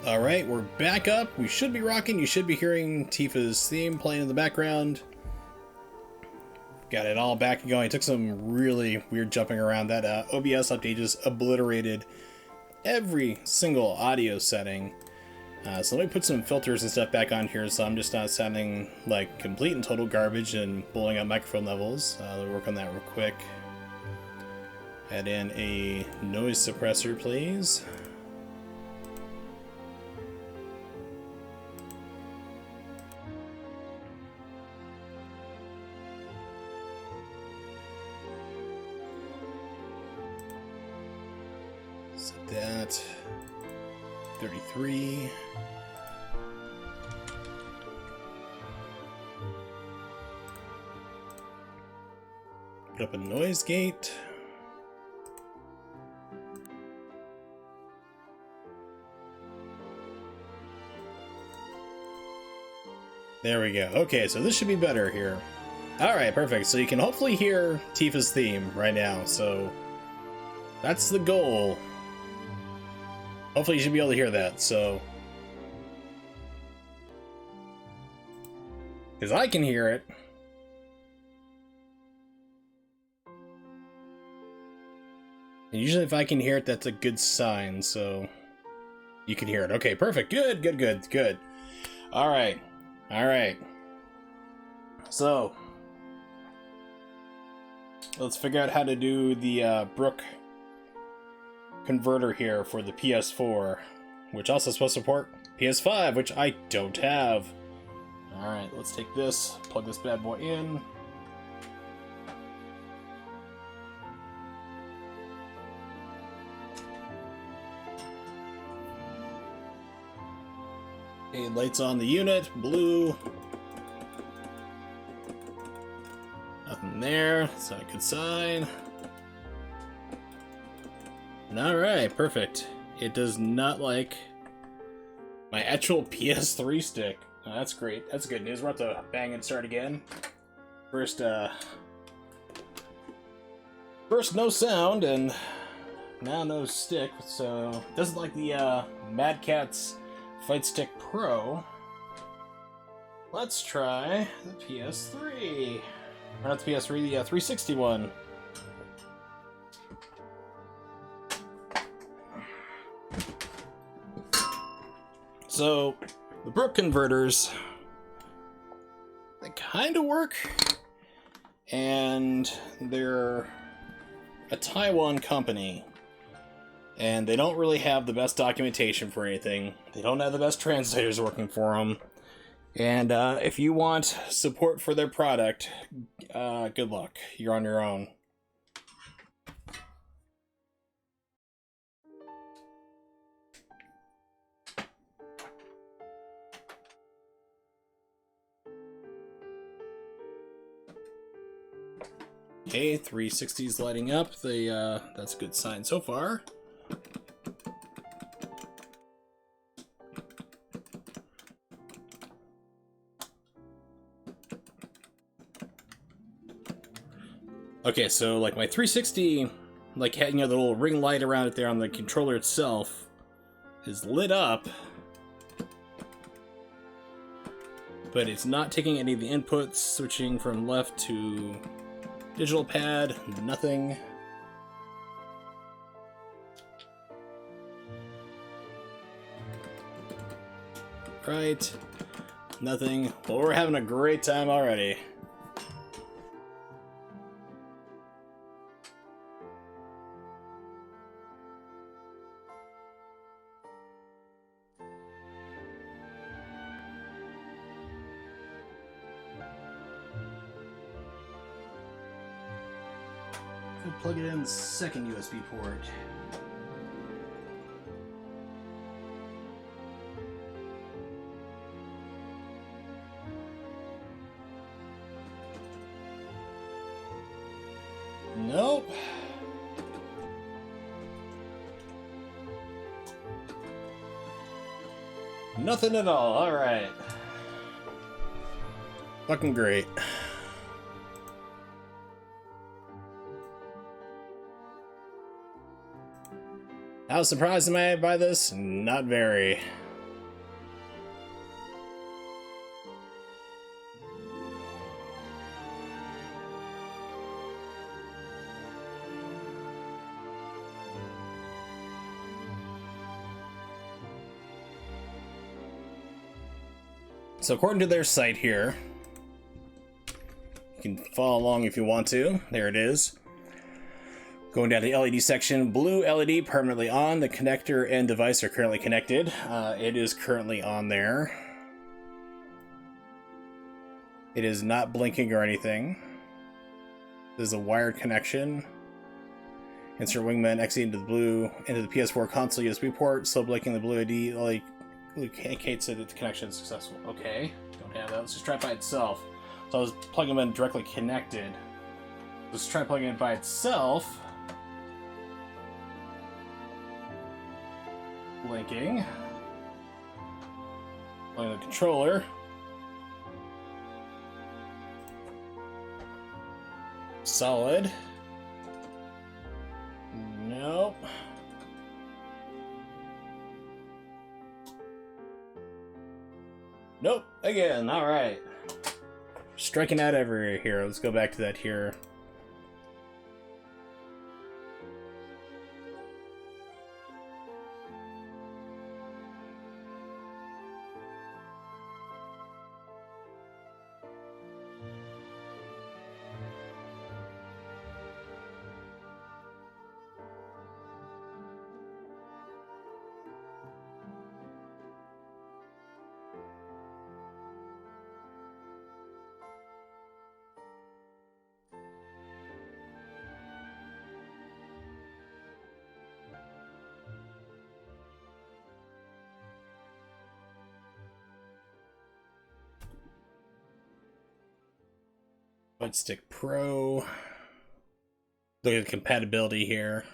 Alright, we're back up. We should be rocking. You should be hearing Tifa's theme playing in the background. Got it all back and going. It took some really weird jumping around. That OBS update just obliterated every single audio setting. So let me put some filters and stuff back on here so I'm just not sounding like complete and total garbage and blowing up microphone levels. Let me work on that real quick. Add in a noise suppressor, please. Set that 33. Put up a noise gate. There we go. Okay, so this should be better here. Alright, perfect. So you can hopefully hear Tifa's theme right now, so that's the goal. Hopefully you should be able to hear that, so... because I can hear it. And usually if I can hear it, that's a good sign, so... you can hear it. Okay, perfect. Good, good, good, good. Alright. Alright. So... let's figure out how to do the Brook converter here for the PS4, which also is supposed to support PS5, which I don't have. Alright, let's take this, plug this bad boy in. Okay, lights on the unit, blue. Nothing there, that's not a good sign. Alright, perfect. It does not like my actual PS3 stick. Oh, that's great. That's good news. We're about to bang and start again. First no sound, and now no stick, so it doesn't like the Mad Catz Fight Stick Pro. Let's try the PS3. Or not the PS3, the 360 one. So, the Brook converters, they kind of work, and they're a Taiwan company, and they don't really have the best documentation for anything. They don't have the best translators working for them, and if you want support for their product, good luck. You're on your own. Okay, 360's lighting up. That's a good sign so far. Okay, so like my 360, like had, you know, the little ring light around it there on the controller itself is lit up, but it's not taking any of the inputs, switching from left to digital pad, nothing. Right, nothing. Well, we're having a great time already. Plug it in the second USB port. Nope. Nothing at all. All right. Fucking great. How surprised am I by this? Not very. So according to their site here, you can follow along if you want to. There it is. Going down to the LED section, blue LED permanently on. The connector and device are currently connected. It is currently on there. It is not blinking or anything. This is a wired connection. Insert Wingman XE into the blue, into the PS4 console USB port, so blinking the blue LED like indicates that the connection is successful. Okay, don't have that. Let's just try it by itself. So I was plugging them in directly connected. Let's try plugging it by itself. Blinking. Playing the controller. Solid. Nope. Nope. Again. All right. Striking out everywhere here. Let's go back to that here. Stick Pro. Look at the compatibility here.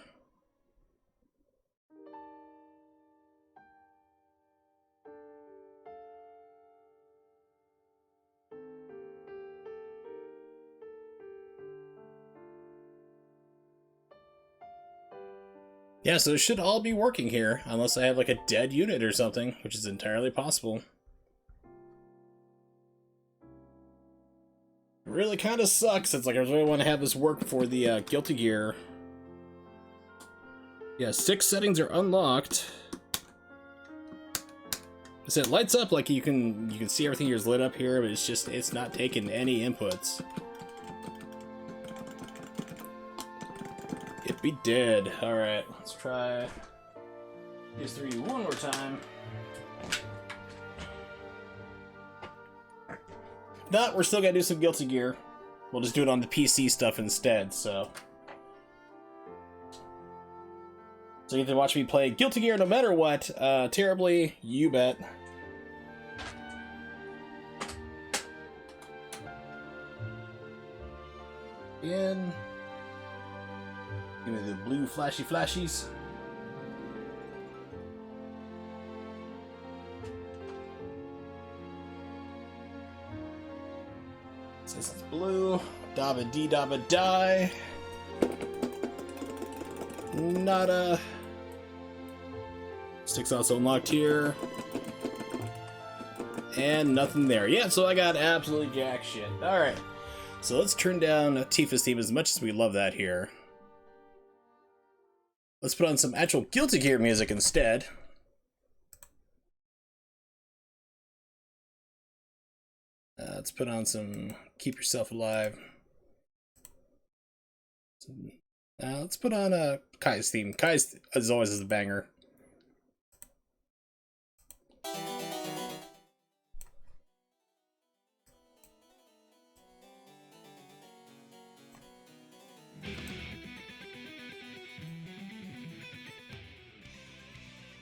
Yeah, so it should all be working here, unless I have like a dead unit or something, which is entirely possible. Really kind of sucks. It's like I really want to have this work for the Guilty Gear. Yeah, 6 settings are unlocked. So it lights up like you can see everything here's lit up here, but it's not taking any inputs. It be dead. All right, let's try PS3 one more time. Not, we're still gonna do some Guilty Gear. We'll just do it on the PC stuff instead, so you get to watch me play Guilty Gear no matter what. Terribly, you bet. In. Give me the blue flashies. Says it's blue. Dabba dee dabba die. Nada. Sticks also unlocked here. And nothing there. Yeah, so I got absolutely jack shit. Alright. So let's turn down Tifa's theme as much as we love that here. Let's put on some actual Guilty Gear music instead. Let's put on some Keep Yourself Alive. Let's put on Kai's theme. Kai's, as always, is a banger.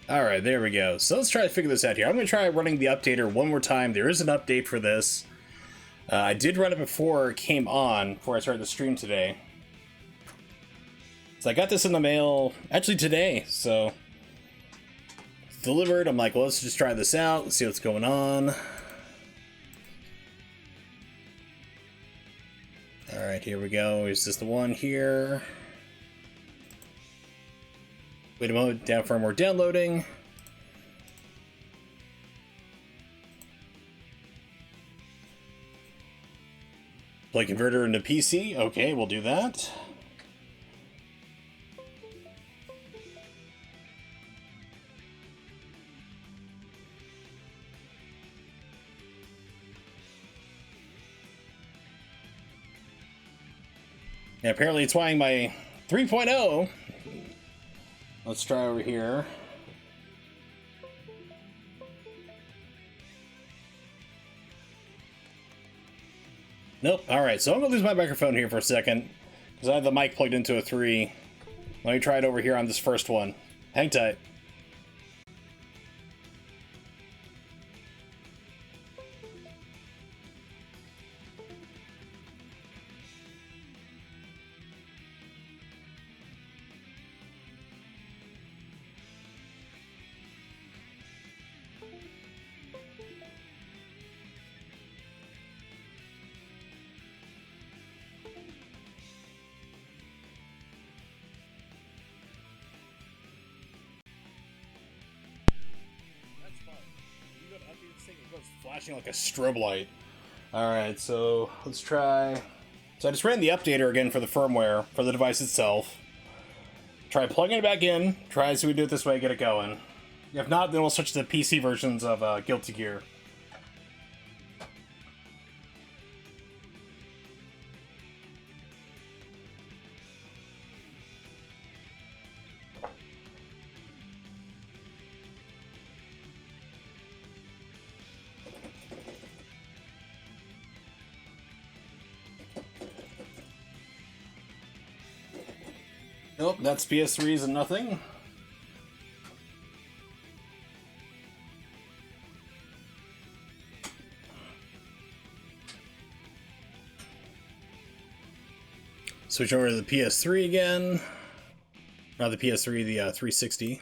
Alright, there we go. So let's try to figure this out here. I'm going to try running the updater one more time. There is an update for this. I did run it before it came on, before I started the stream today. So I got this in the mail, actually today, so it's delivered. I'm like, well, let's just try this out, let's see what's going on. Alright, here we go. Is this the one here? Wait a moment, down firmware downloading. Play converter into PC. Okay, we'll do that. Yeah, apparently it's wanting my 3.0. Let's try over here. Nope. Alright, so I'm going to lose my microphone here for a second, because I have the mic plugged into a 3. Let me try it over here on this first one. Hang tight. Flashing like a strobe light. Alright, so let's try. So I just ran the updater again for the firmware for the device itself. Try plugging it back in. Try to see if we do it this way, get it going. If not, then we'll switch to the PC versions of Guilty Gear. Nope, that's PS3s and nothing. Switch over to the PS3 again. Not the PS3, the 360.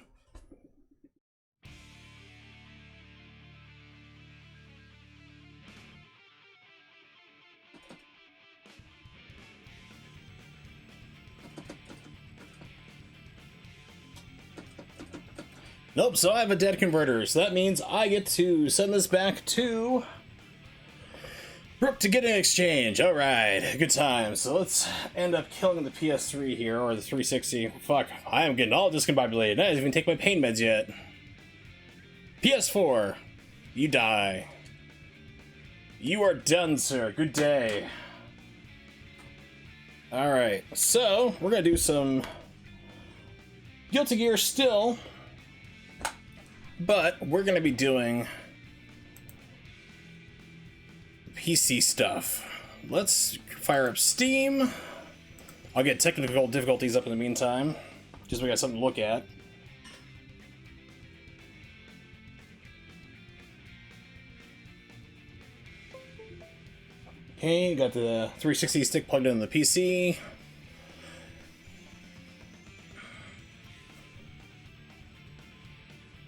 Nope, so I have a dead converter, so that means I get to send this back to Brook to get an exchange. Alright, good time. So let's end up killing the PS3 here, or the 360. Fuck, I am getting all discombobulated. I didn't even take my pain meds yet. PS4, you die. You are done, sir. Good day. Alright, so we're gonna do some Guilty Gear still. But we're going to be doing PC stuff. Let's fire up Steam. I'll get technical difficulties up in the meantime, just so we got something to look at. Okay, got the 360 stick plugged into the PC.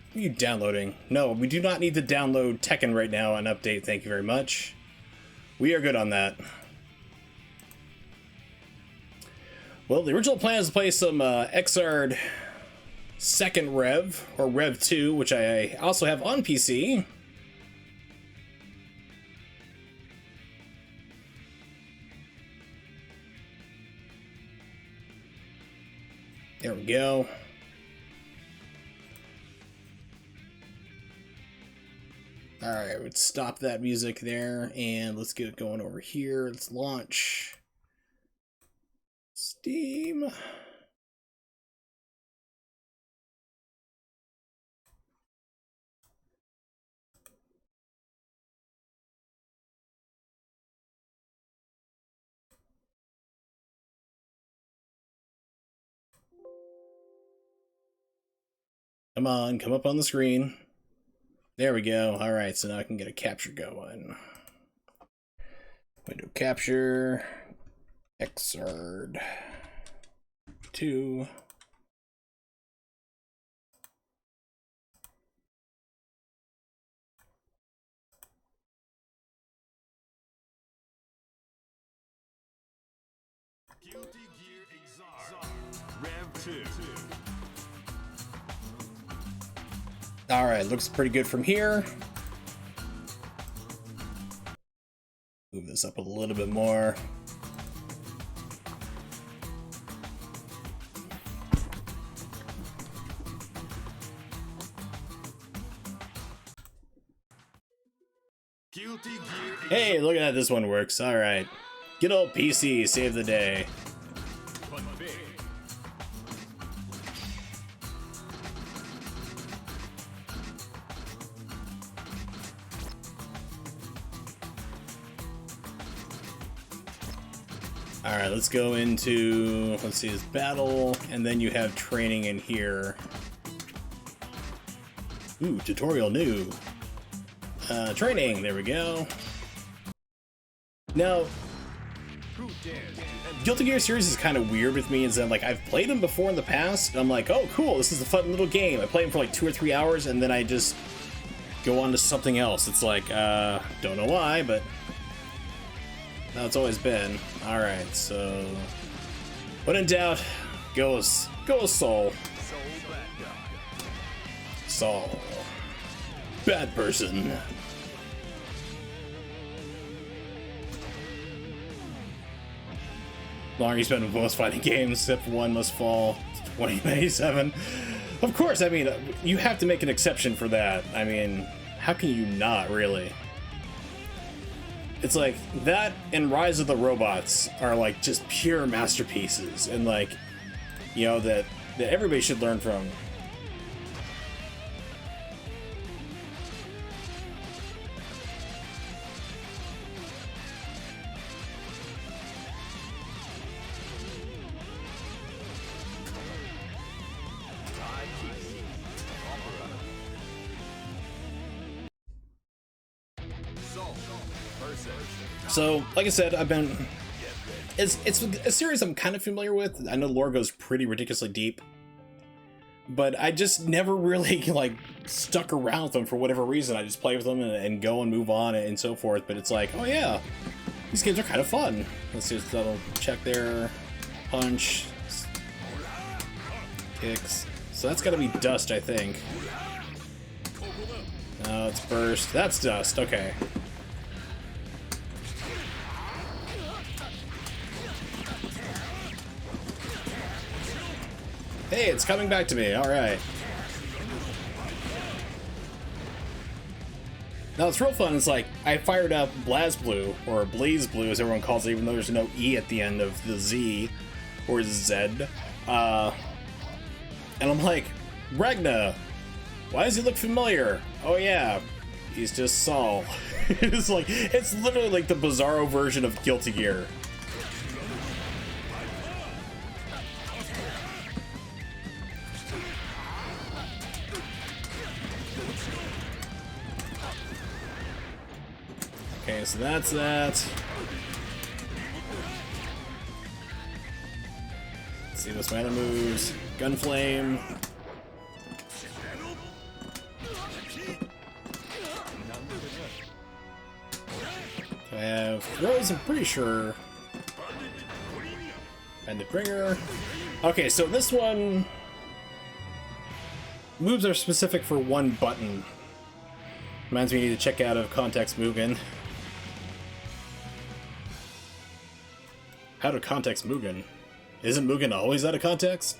What are you downloading? No, we do not need to download Tekken right now and update, thank you very much. We are good on that. Well, the original plan is to play some Xrd Second Rev, or Rev 2, which I also have on PC. There we go. Alright, let's stop that music there, and let's get it going over here. Let's launch Steam. Come on, come up on the screen. There we go. Alright, so now I can get a capture going. Window capture. Xrd 2. Guilty Gear Xrd Rev 2. Alright, looks pretty good from here. Move this up a little bit more. Guilty Gear Hey, look at that, this one works. Alright. Good old PC, save the day. Alright, let's go into, let's see, this battle, and then you have training in here. Ooh, tutorial new. Training, there we go. Now, Guilty Gear series is kind of weird with me, is that like I've played them before in the past, and I'm like, oh cool, this is a fun little game. I play them for like 2 or 3 hours, and then I just go on to something else. It's like, don't know why, but that's it's always been. Alright, so when in doubt, go with Soul. Saul. Bad person. Longer you spend with most fighting games, except one must fall. 2097. Of course, I mean, you have to make an exception for that. I mean, how can you not, really? It's like, that and Rise of the Robots are like just pure masterpieces, and like, you know, that everybody should learn from. So, like I said, it's a series I'm kind of familiar with. I know the lore goes pretty ridiculously deep, but I just never really like stuck around with them for whatever reason. I just play with them and go and move on and so forth. But it's like, oh yeah, these games are kind of fun. Let's just double check there. Punch, kicks. So that's got to be dust, I think. No, it's burst. That's dust. Okay. Hey, it's coming back to me. All right. Now, it's real fun. It's like, I fired up BlazBlue, or BlazBlue, as everyone calls it, even though there's no E at the end of the Z, or Z. And I'm like, Ragna, why does he look familiar? Oh yeah, he's just Saul. It's literally like the Bizarro version of Guilty Gear. Okay, so that's that. Let's see what's my other moves. Gunflame. I have throws, I'm pretty sure. Bandit Bringer. Okay, so this one, moves are specific for one button. Reminds me you need to check out of context Mugen. Out of context Mugen? Isn't Mugen always out of context?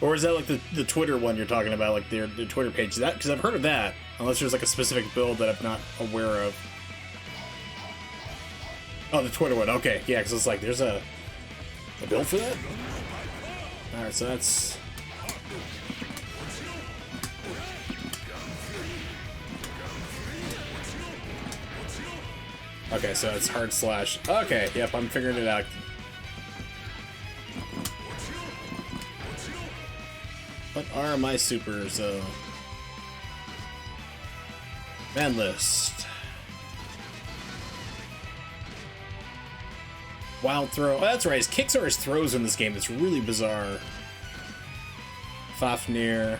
Or is that like the Twitter one you're talking about, like their Twitter page? That, because I've heard of that, unless there's like a specific build that I'm not aware of. Oh, the Twitter one. Okay, yeah, because it's like there's a build for that. All right, so that's. Okay, so it's hard slash. Okay, yep, I'm figuring it out. What are my supers, though? Man list. Wild throw. Oh, that's right. His kicks are his throws in this game. It's really bizarre. Fafnir.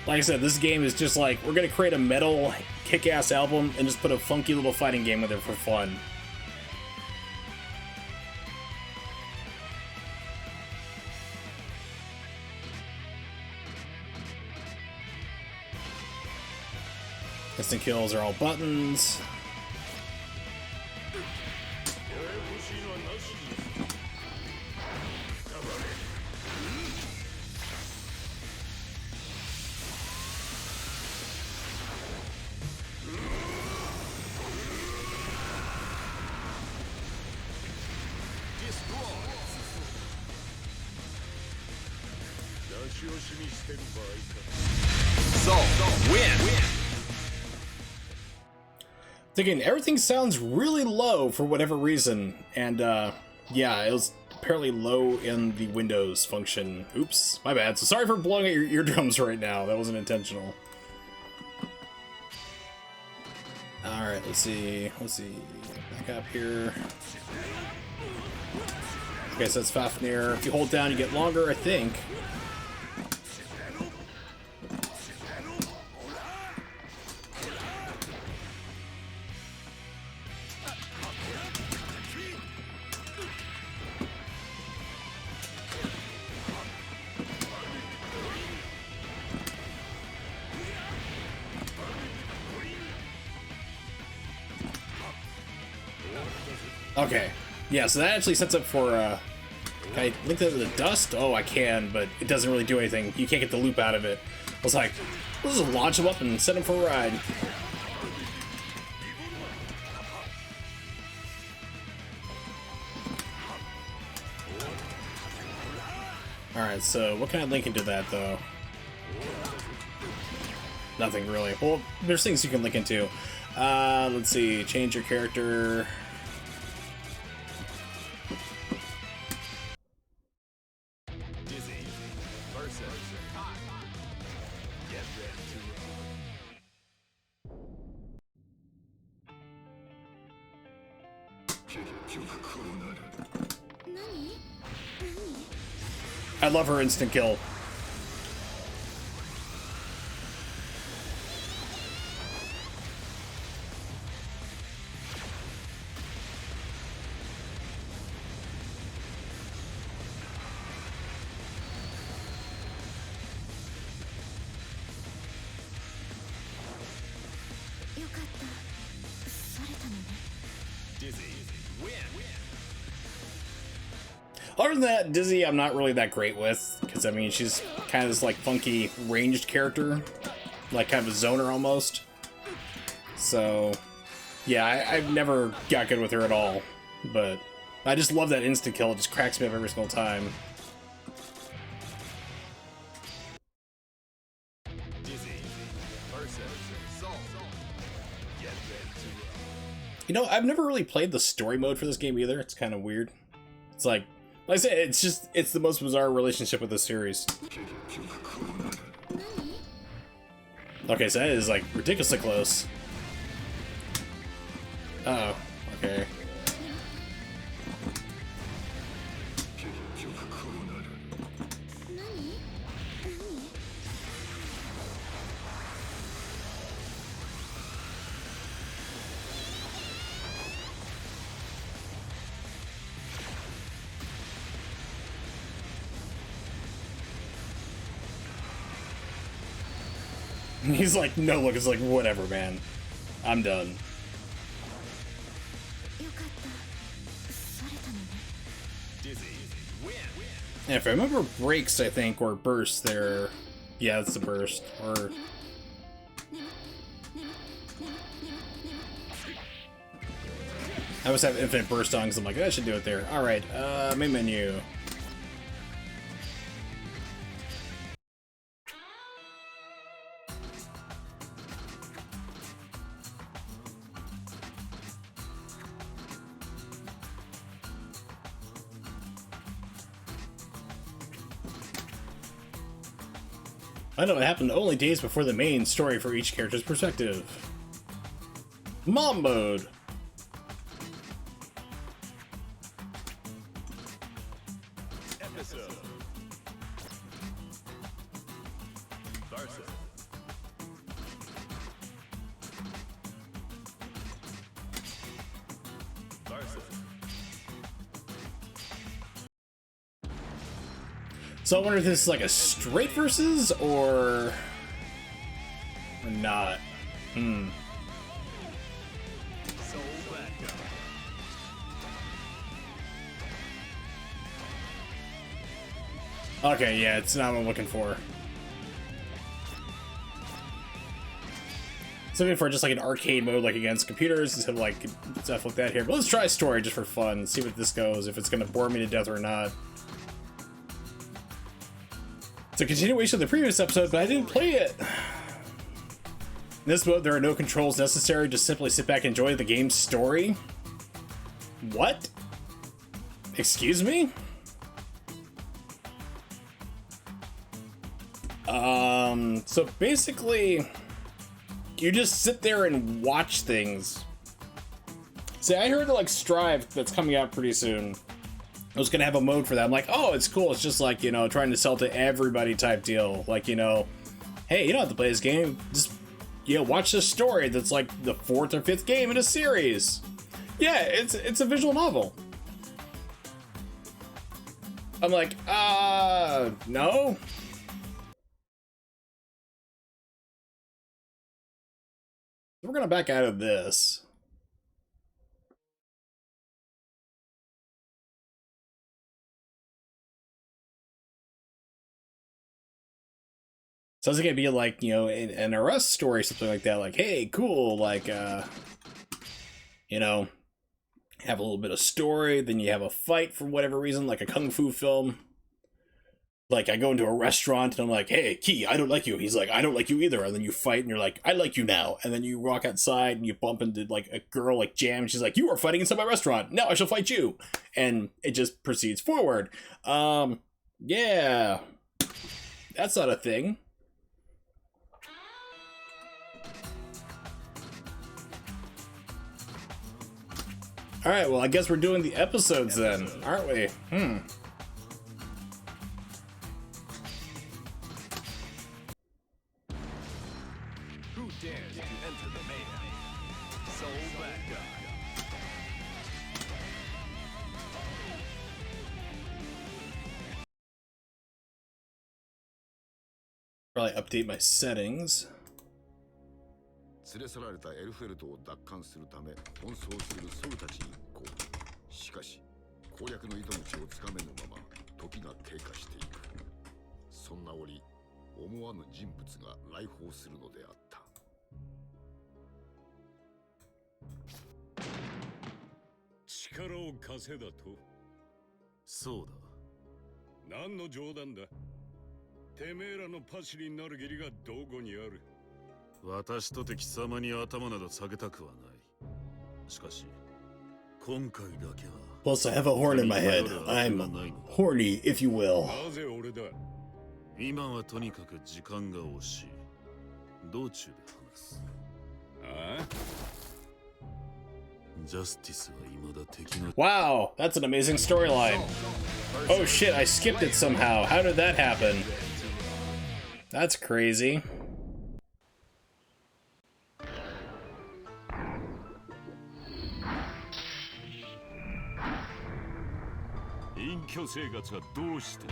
Like I said, this game is just like, we're gonna create a metal kick-ass album and just put a funky little fighting game with it for fun. Instant kills are all buttons. So, win. Thinking everything sounds really low for whatever reason, and yeah, it was apparently low in the Windows function. Oops, my bad. So sorry for blowing out your eardrums right now. That wasn't intentional. All right, let's see. Back up here. Okay, so that's Fafnir. If you hold down, you get longer, I think. Okay, yeah, so that actually sets up for, can I link that to the dust? Oh, I can, but it doesn't really do anything. You can't get the loop out of it. I was like, let's just launch him up and send him for a ride. Alright, so what can I link into that, though? Nothing, really. Well, there's things you can link into. Let's see, change your character... I love her instant kill. Other than that, Dizzy I'm not really that great with, because I mean she's kind of this like funky ranged character, like kind of a zoner almost. So yeah, I've never got good with her at all, but I just love that instant kill. It just cracks me up every single time. You know, I've never really played the story mode for this game either. It's kind of weird. It's like I said, it's the most bizarre relationship with the series. Okay, so that is like ridiculously close. Uh-oh, okay. He's like, no, look, it's like, whatever, man. I'm done. Yeah, if I remember breaks, I think, or bursts there. Yeah, it's the burst. Or... I always have infinite burst on because I'm like, I should do it there. Alright, main menu. I know it happened only days before the main story for each character's perspective. Mom mode. Episode. Versus. Versus. So I wonder if this is like a straight versus or not. Soul Backup. Okay, yeah, it's not what I'm looking for. So looking for just like an arcade mode, like against computers, instead of like stuff like that here. But let's try story just for fun, see what this goes, if it's gonna bore me to death or not. It's a continuation of the previous episode, but I didn't play it. In this mode, there are no controls necessary, just simply sit back and enjoy the game's story. What? Excuse me? So basically, you just sit there and watch things. See, I heard that like Strive that's coming out pretty soon was gonna have a mode for that. I'm like, oh, it's cool. It's just like, you know, trying to sell to everybody type deal. Like, you know, hey, you don't have to play this game. Just, you know, watch this story that's like the 4th or 5th game in a series. Yeah, it's a visual novel. I'm like, no. We're gonna back out of this. So it's gonna be like, you know, an arrest story, something like that. Like, hey, cool, like, you know, have a little bit of story, then you have a fight for whatever reason, like a kung fu film. Like, I go into a restaurant and I'm like, hey, Key, I don't like you. He's like, I don't like you either. And then you fight and you're like, I like you now. And then you walk outside and you bump into like a girl like Jam and she's like, you are fighting inside my restaurant. Now I shall fight you. And it just proceeds forward. Yeah. That's not a thing. Alright, well, I guess we're doing the episodes then, aren't we? Who dares to enter the mayhem? Soul Blackguard. Probably update my settings. 連れ去られたエルフェルトを奪還するため奔走するソルたち一行。しかし攻略の糸口をつかめぬまま時が経過していく。そんな折思わぬ人物が来訪するのであった。力を稼いだと。そうだ。何の冗談だ。てめえらのパシリになる義理がどこにある。私とて貴様に頭など下げたくはない。しかし、今回だけは。Plus, I have a horn in my head. I'm horny, if you will. なぜ俺だ。今はとにかく時間が惜しい。道中で話す。ああ？ジャスティスは未だ敵の。Wow, that's an amazing storyline. Oh shit, I skipped it somehow. How did that happen? That's crazy. 隠居生活はどうして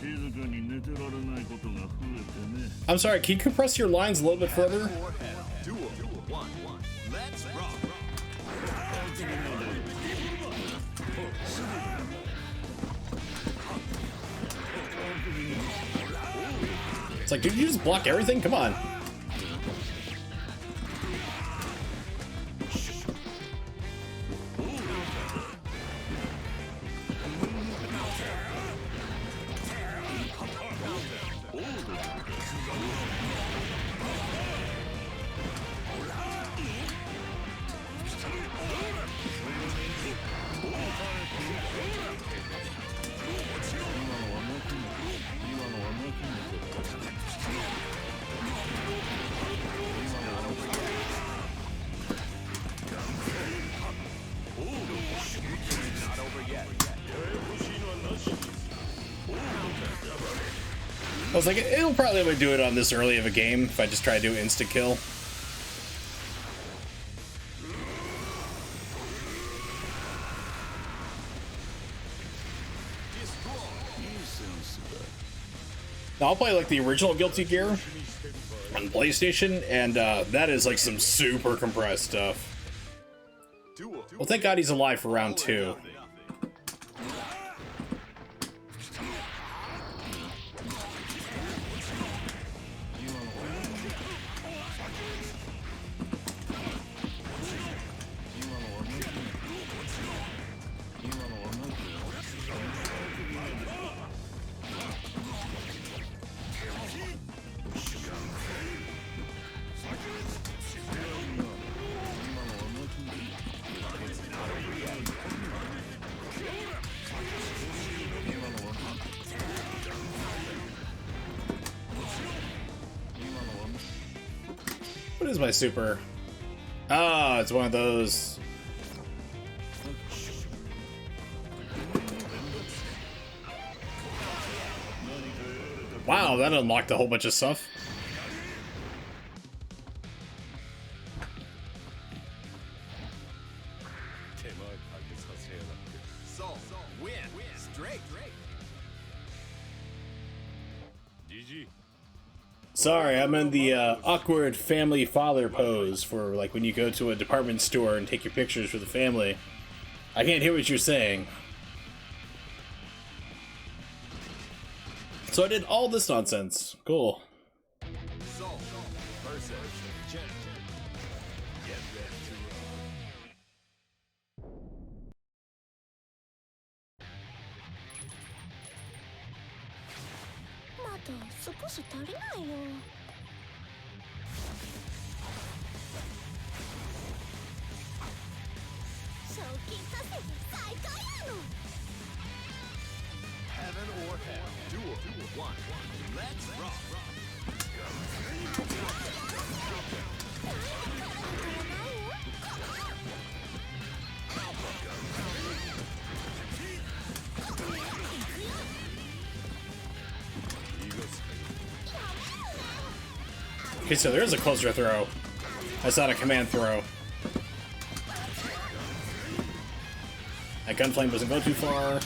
静かに寝てられないことが増えてね。I'm sorry, can you compress your lines a little bit further? Duel 1-1. Let's rock. It's like, dude, you just block everything? Come on. I was like, it'll probably only do it on this early of a game if I just try to do insta-kill. Now, I'll play like the original Guilty Gear on PlayStation, and that is like some super compressed stuff. Well, thank God he's alive for round 2. What is my super? Ah, it's one of those. Wow, that unlocked a whole bunch of stuff. So, win. Straight. GG. Sorry, I'm in the awkward family father pose for like when you go to a department store and take your pictures for the family. I can't hear what you're saying. So I did all this nonsense. Cool. So, versus Jen. Get ready to roll. まだ少し足りないよ。賞金稼ぎ最高やの。 Heaven or hell. Duel 1. Let's rock. 'Okay, so there is a closer throw. That's not a command throw. That gunflame doesn't go too far.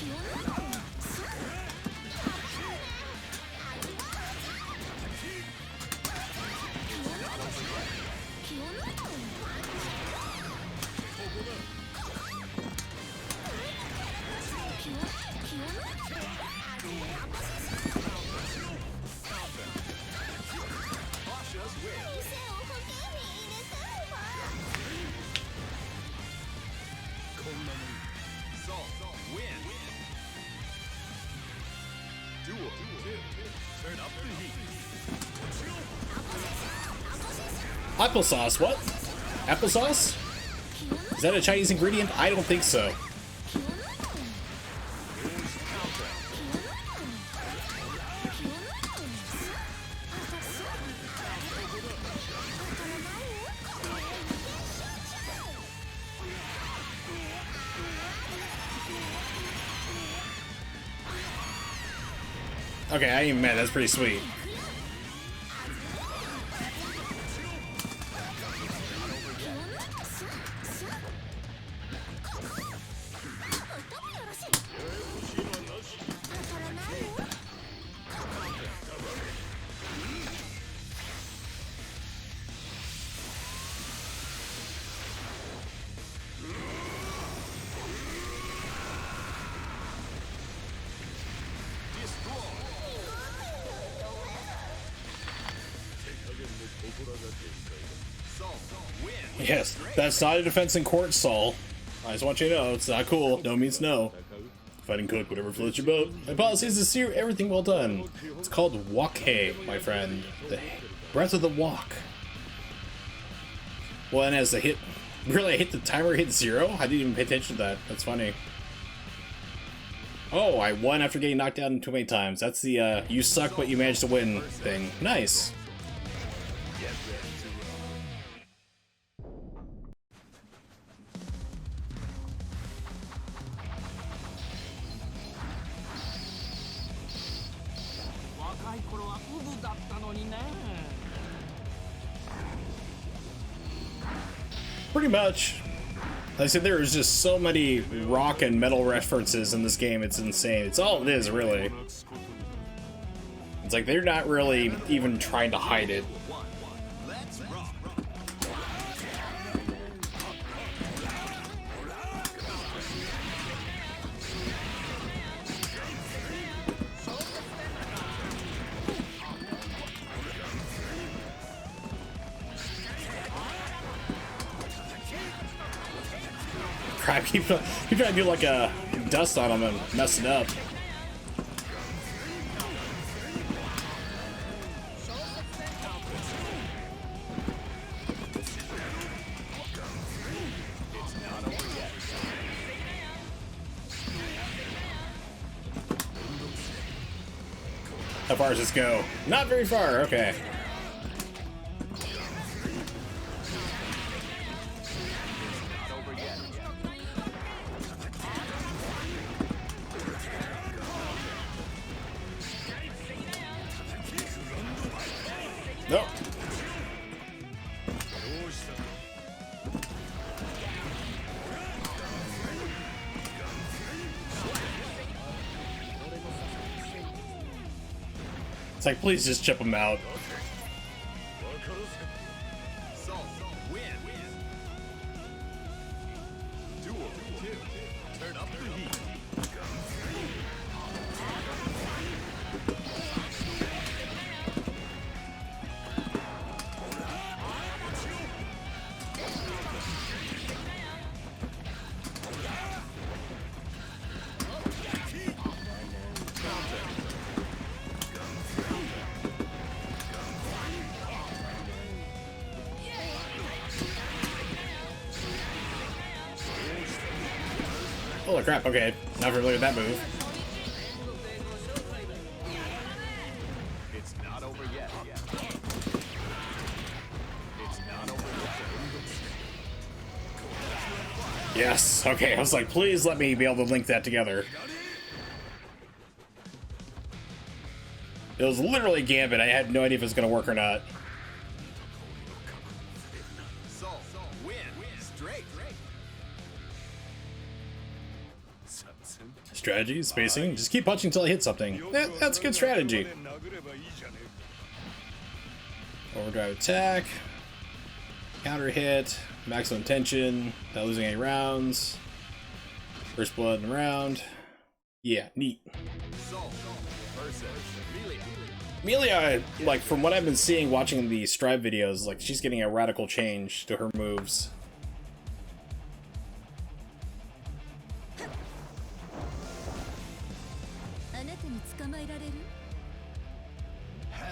So, win. Duel 2. Turn up the heat. Applesauce, what? Applesauce? Is that a Chinese ingredient? I don't think so. Okay, I ain't even mad. That's pretty sweet. So, win. Yes, that's not a defense in court, Saul. I just want you to know, it's not cool. No means no. Fighting cook, whatever floats your boat. My policy is to steer everything well done. It's called Wok-hei, my friend. The breath of the wok. Well, and as the hit... Really, I hit the timer hit 0? I didn't even pay attention to that. That's funny. Oh, I won after getting knocked down too many times. That's the, you suck but you managed to win thing. Nice. Get ready to roll. 若い頃はウブだったのにね。 Pretty much. Like I said, there is just so many rock and metal references in this game, it's insane. It's all it is, really. It's like they're not really even trying to hide it. Let's rock. Crap, keep trying to do like a dust on them and mess it up. How far does this go? Not very far, okay. Nope. It's like, please just chip him out. So, win. Duel 2. Turn up the heat. Holy crap, okay. Not familiar with that move. It's not over yet. It's not over yet. Yes, okay. I was like, please let me be able to link that together. It was literally Gambit. I had no idea if it was going to work or not. So, win. Straight. Strategy, spacing, just keep punching until I hit something. That's a good strategy. Overdrive attack, counter hit, maximum tension, not losing any rounds, first blood in the round. Yeah, neat. Versus Melia, like, from what I've been seeing watching the Strive videos, like, she's getting a radical change to her moves.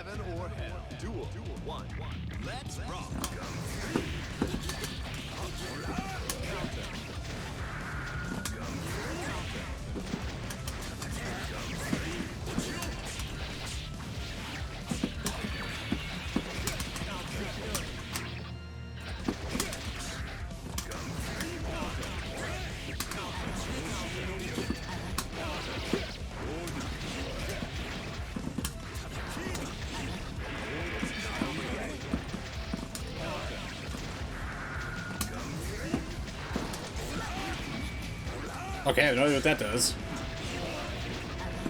heaven or hell. Duel 1. Let's rock. Okay, I don't know what that does.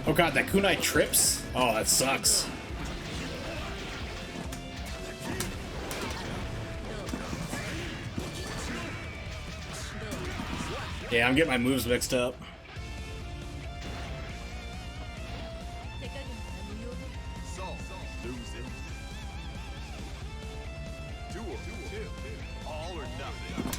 Oh god, that kunai trips? Oh, that sucks. Yeah, I'm getting my moves mixed up. So, lose it. Duel 2. All or nothing.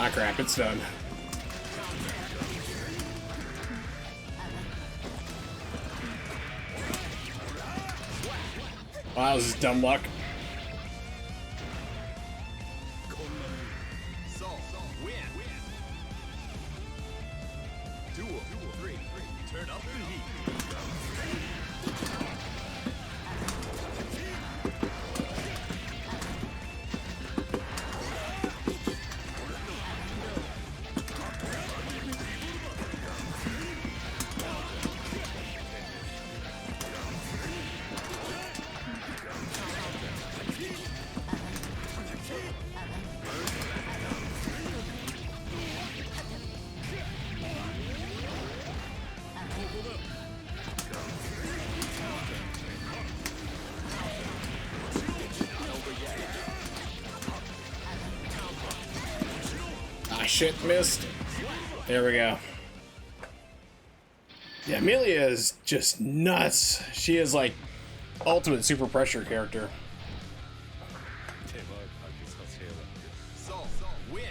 Ah crap, it's done. Wow, this is dumb luck. So, win. Duel 3. Turn up the heat. Ah shit, missed. There we go. Yeah, Amelia is just nuts. She is like ultimate super pressure character. 手間かけさせやがって So, win.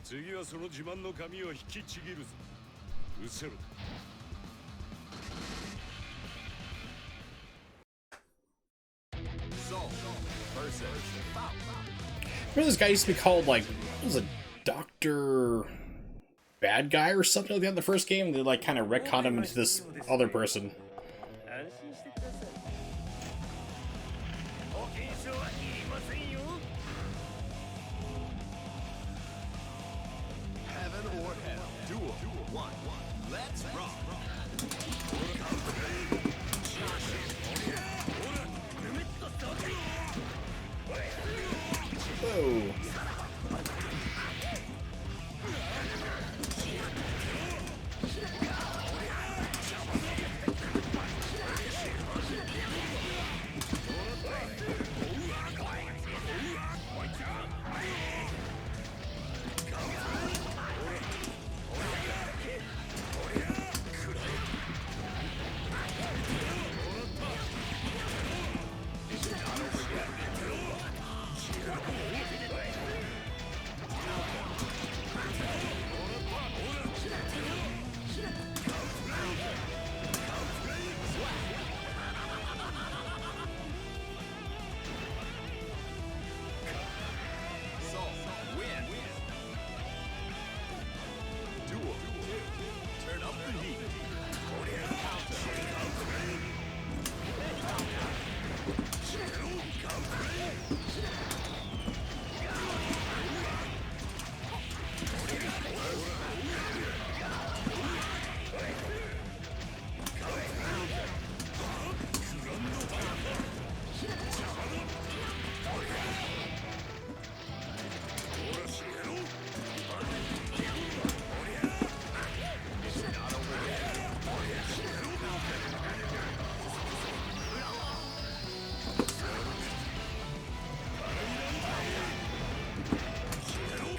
次はその自慢の髪を引きちぎるぞうせろ So, versus foul. Remember this guy used to be called, like, what was it, Dr. Bad Guy or something like that in the first game? They, like, kind of retconned him into this other person. 安心してください保険証はいりませんよ Heaven or hell. Duel. One. Let's rock. Whoa. So, win. Duel. Turn up the heat.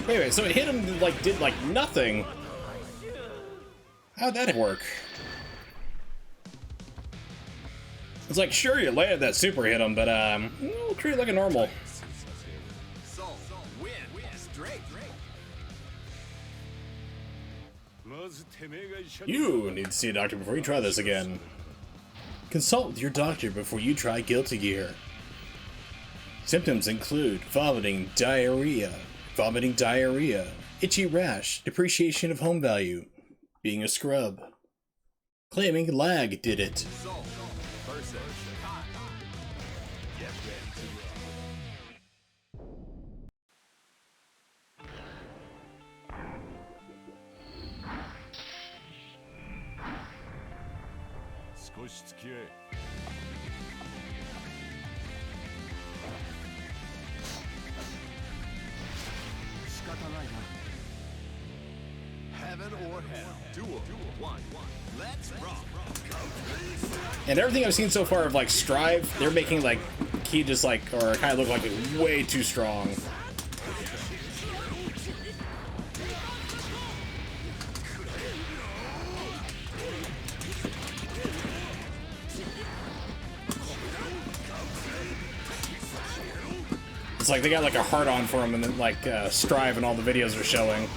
Wait, wait, so it hit him, like, did, like, nothing. How'd that work? It's like, sure, you landed that super hit him, but, we'll treat it like a normal. So, win. Straight. まずてめえが医者 You need to see a doctor before you try this again. Consult with your doctor before you try Guilty Gear. Symptoms include vomiting, diarrhea, itchy rash, depreciation of home value, being a scrub. Claiming lag did it. So, versus time. Get ready to rock. 少し付き合え Heaven or hell. Duel. One. Let's rock. And everything I've seen so far of, like, Strive, they're making, like, he just, like, or kind of look like he's way too strong. It's like they got, like, a heart-on for him, and then, like, Strive and all the videos are showing.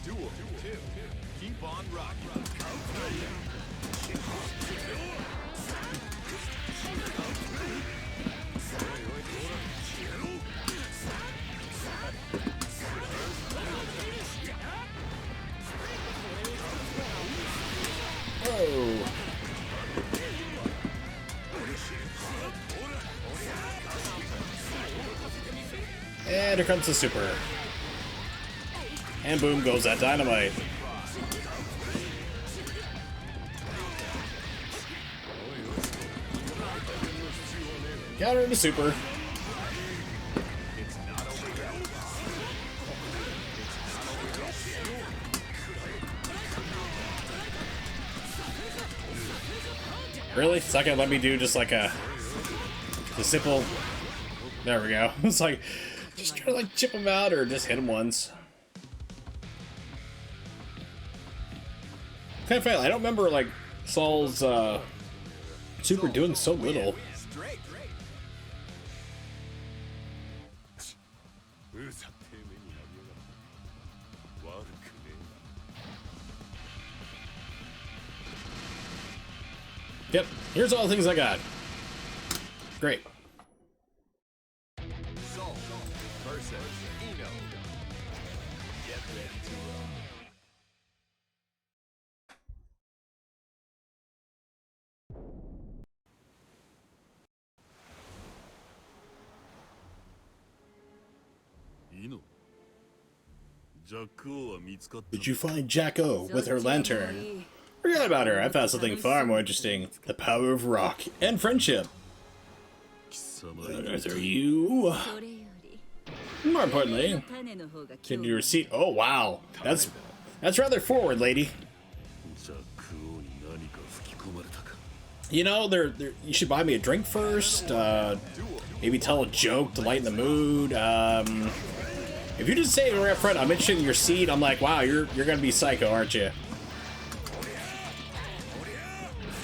Duel. Keep on rocking. Whoa. And here comes the super. And boom goes that dynamite. Counter to super. Really? It's not gonna let me do just like the simple. There we go. It's like just try to like chip him out or just hit him once. Kind of funny. I don't remember like Saul's super doing so little. Yep, here's all the things I got. Great. Soul versus Eno. Get ready to rock. Did you find Jack-O with her lantern? Forget about her. I found something far more interesting. The power of rock and friendship. What earth are you? More importantly, can you receipt? Oh wow, that's rather forward, lady. You know, you should buy me a drink first. Maybe tell a joke to lighten the mood. If you just say right up front, I'm interested in your seed, I'm like, wow, you're gonna be psycho, aren't you?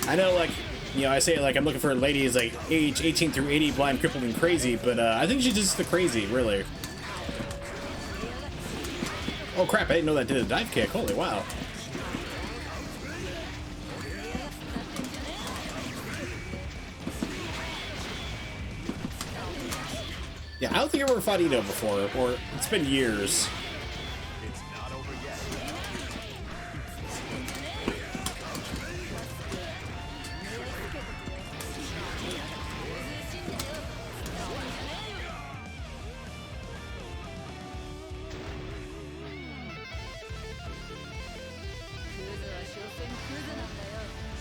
I know, like, you know, I say like I'm looking for ladies like age 18 through 80, blind, crippled, and crazy, but I think she's just the crazy, really. Oh crap! I didn't know that did a dive kick. Holy wow! Yeah, I don't think I've ever fought Eno before, or it's been years. It's not over yet.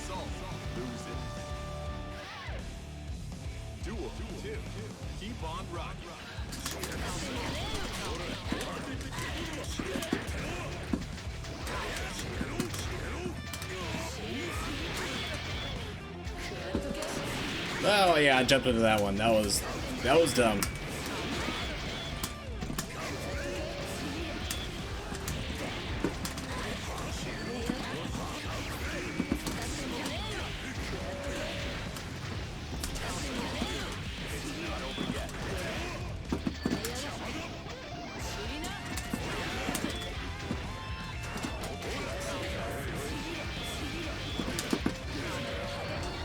Soul losing. Duel 2. Keep on rocking. Oh yeah, I jumped into that one. That was dumb.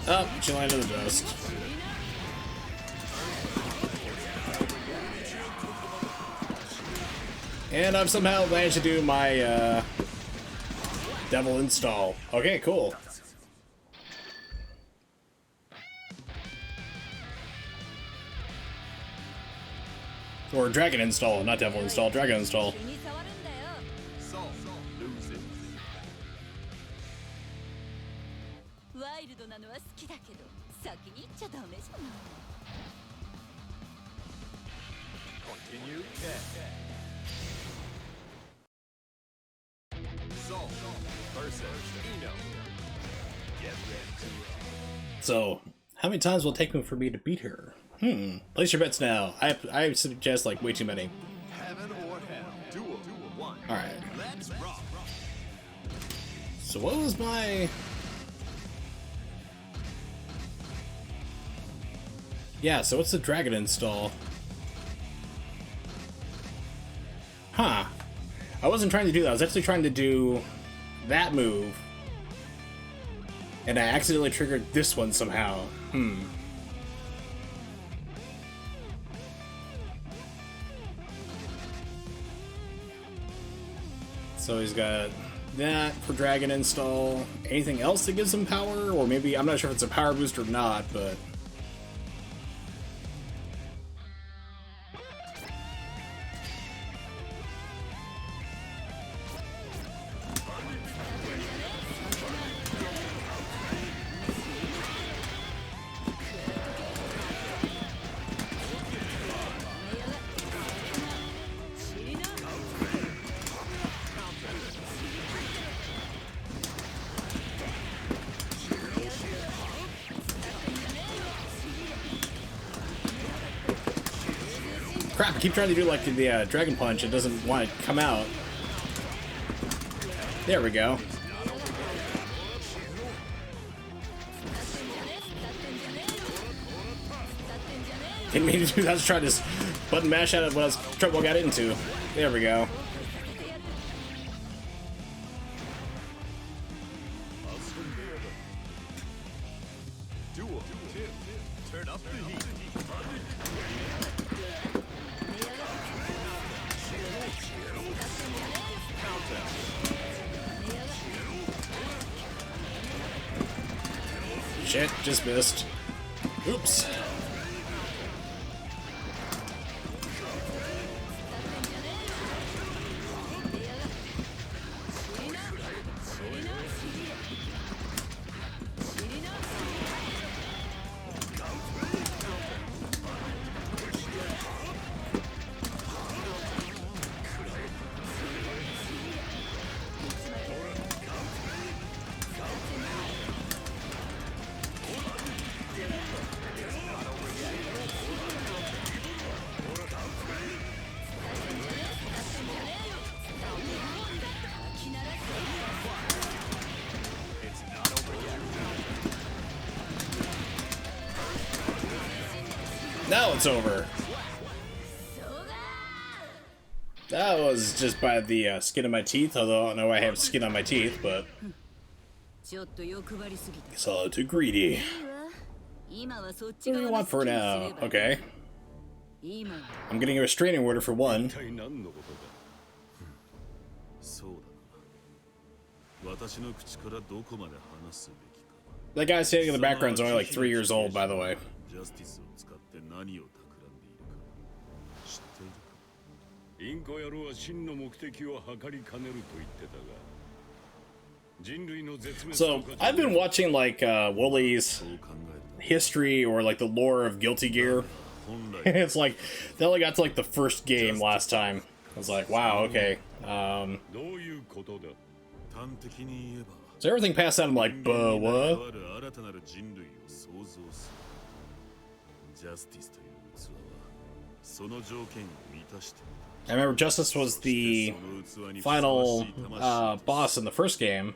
Oh, she landed the dust. And I've somehow managed to do my devil install. Okay, cool. Or dragon install, not devil install, dragon install. Soul losing. ワイルドなのは好きだけど先に行っちゃダメじゃない Continue 10. Soul versus Eno. Get ready to rock. So, how many times will it take for me to beat her? Place your bets now. I suggest like way too many. Heaven or hell. Duel 1. Alright. Let's rock. So what was my... Yeah, so what's the dragon install? Huh. I wasn't trying to do that. I was actually trying to do that move. And I accidentally triggered this one somehow. So he's got that for dragon install. Anything else that gives him power? Or maybe, I'm not sure if it's a power boost or not, but... crap, I keep trying to do like the Dragon Punch. It doesn't want to come out. There we go. Didn't mean to do that. I was trying to button mash out of what trouble I got into. There we go. Duel. Turn up the heat. Shit, just missed. Oops. Now it's over. That was just by the skin of my teeth, although I know I have skin on my teeth, but it's all too greedy. What do you want for now? Okay. I'm getting a restraining order for one. 一体何のことだ。そうだな。私の口からどこまで話すべきか。 That guy standing in the background is only like 3 years old, by the way. ジャスティスを使って何を企んでいるか知っているか。インコ野郎は真の目的を図りかねると言ってたが、人類の絶滅 So, I've been watching like Wooly's そう考える history or like the lore of Guilty Gear. と本来 It's like, they only got to like the first game last time. I was like, wow, okay. どういうことだ。端的に言えば So everything past that, I'm like, 人間に what? 関わる新たなる人類を創造する。ジャスティスという器はその条件を満たしている。 I remember Justice was the final boss in the first game.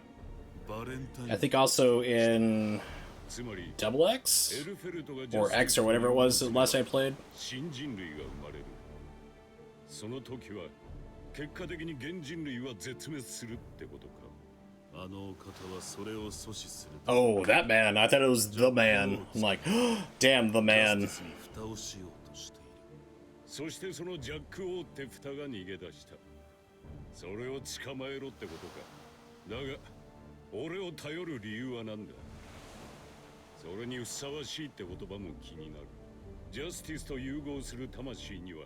I think also in つまり Double X エルフェルトがジャ or スティ X ス or whatever it was the last I played. 新人類が生まれる。その時は結果的に現人類は絶滅するってことか。あの方はそれを阻止する。 Oh, that man. I thought it was the man. I'm like, damn, the ジャ man. スティスに蓋をしようとしている。そしてそのジャックを追って蓋が逃げ出した。それを捕まえろってことか。だが俺を頼る理由は何だ。それにふさわしいって言葉も気になる。ジャスティスと融合する魂には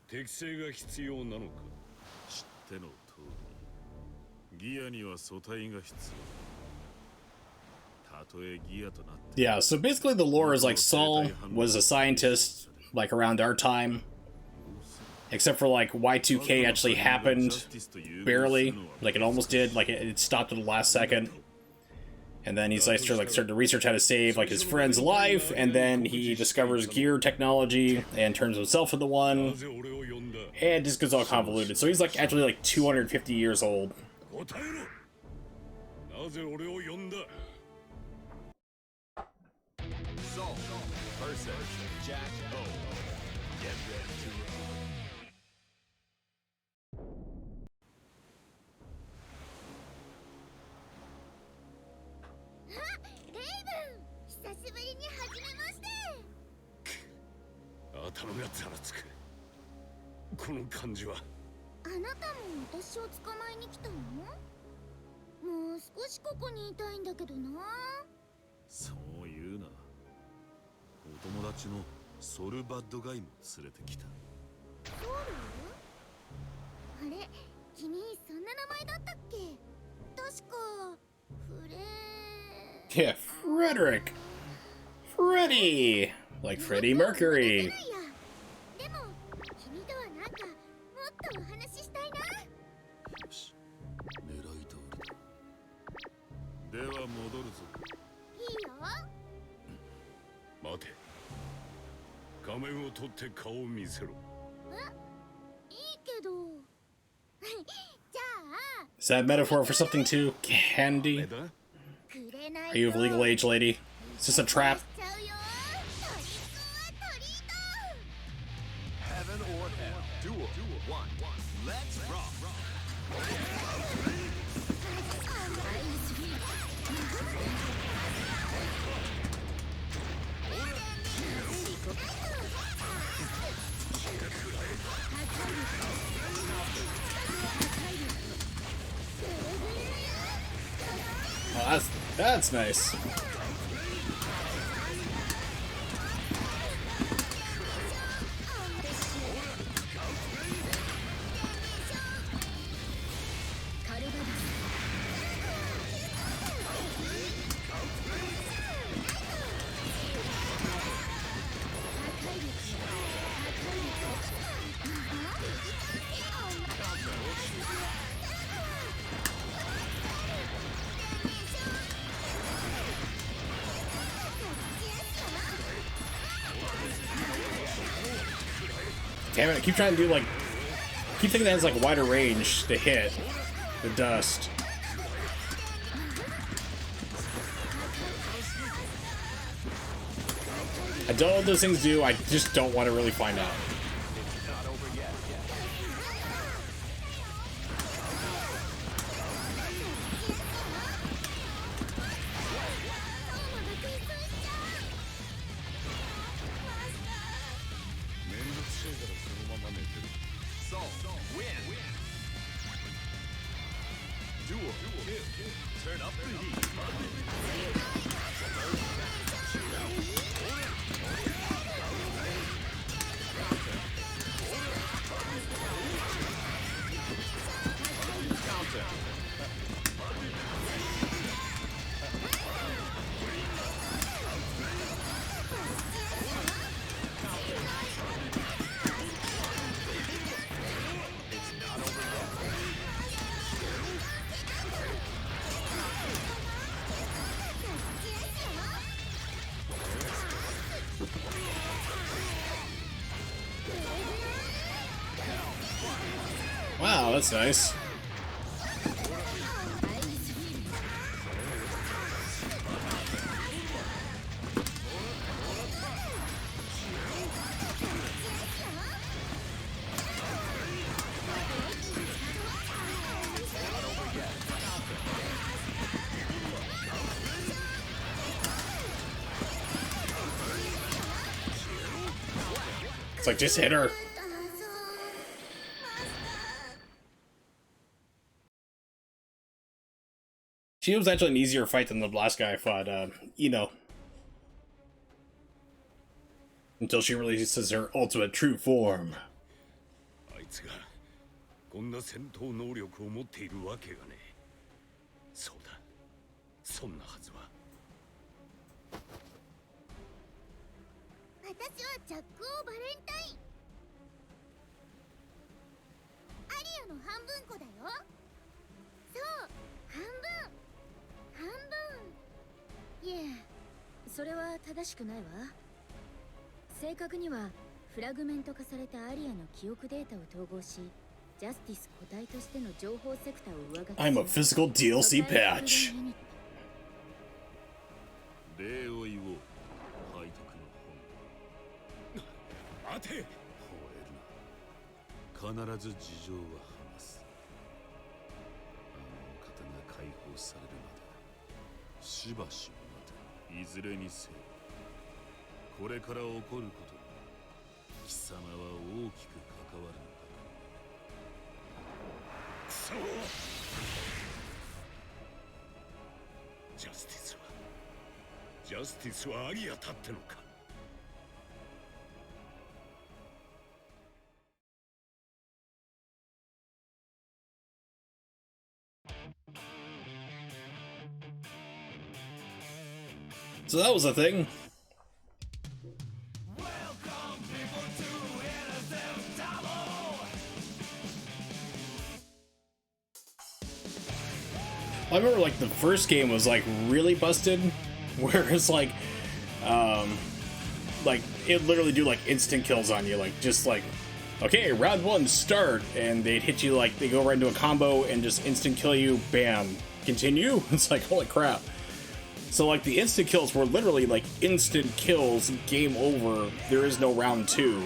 適性が必要なのか。知っての通り、ギアには素体が必要。たとえギアとなって Yeah, so basically the lore is like Saul was a scientist like around our time. Except for like Y2K actually happened barely. Like it almost did. Like it stopped at the last second. And then he's like started to research how to save like his friend's life, and then he discovers gear technology and turns himself into one, なぜ俺を呼んだ。 and it just goes all convoluted. So he's like actually like 250 years old. 答えろ。なぜ俺を呼んだ。 Soul versus Jack O. Get ready to rock. レイブン、久しぶりに始めまして。頭がざらつく。この感じは。あなたも私を捕まえに来たの？もう少しここにいたいんだけどな。そう言うな。お友達のソルバッドガイも連れてきた。ソウル？あれ、君そんな名前だったっけ？確かフレ Yeah, Frederick. Freddie. Like Freddie Mercury. でも君とはなんかもっとお話ししたいな。よし、狙い通りだ。では戻るぞ。いいよ。待て。仮面を取って顔を見せろ。Is that a metaphor for something too? Candy? くれない Are you of legal age, lady? Is this a trap? しちゃうよトリックはトリート Heaven or hell. Duel. One. Let's rock. Oh, that's nice. Damn it, I keep trying to do like... keep thinking that has like wider range to hit the dust. I don't know what those things do, I just don't want to really find out. Duel. Turn up the heat. Wow, that's nice. It's like, just hit her. She was actually an easier fight than the last guy I fought, Ino. Until she releases her ultimate true form. あいつがこんな戦闘能力を持っているわけがねえ。そうだ。そんなはずは。私はジャック・オー・バレンタインアリアの半分子だよそう半分半分いえそれは正しくないわ正確にはフラグメント化されたアリアの記憶データを統合しジャスティス個体としての情報セクターを上書き I'm a physical DLC patch. 礼を言おう背徳の本待て。吠えるな必ず事情は話すあの方が解放されるまでしばしば待ていずれにせよこれから起こることに貴様は大きく関わるのだくそ。ジャスティスはアリアたってのか。So that was a thing. I remember like the first game was like really busted, where it's like it literally do like instant kills on you, like just like okay, round one, start, and they'd hit you like they go right into a combo and just instant kill you, bam, continue. It's like, holy crap. So like the instant kills were literally like instant kills, game over, there is no round two.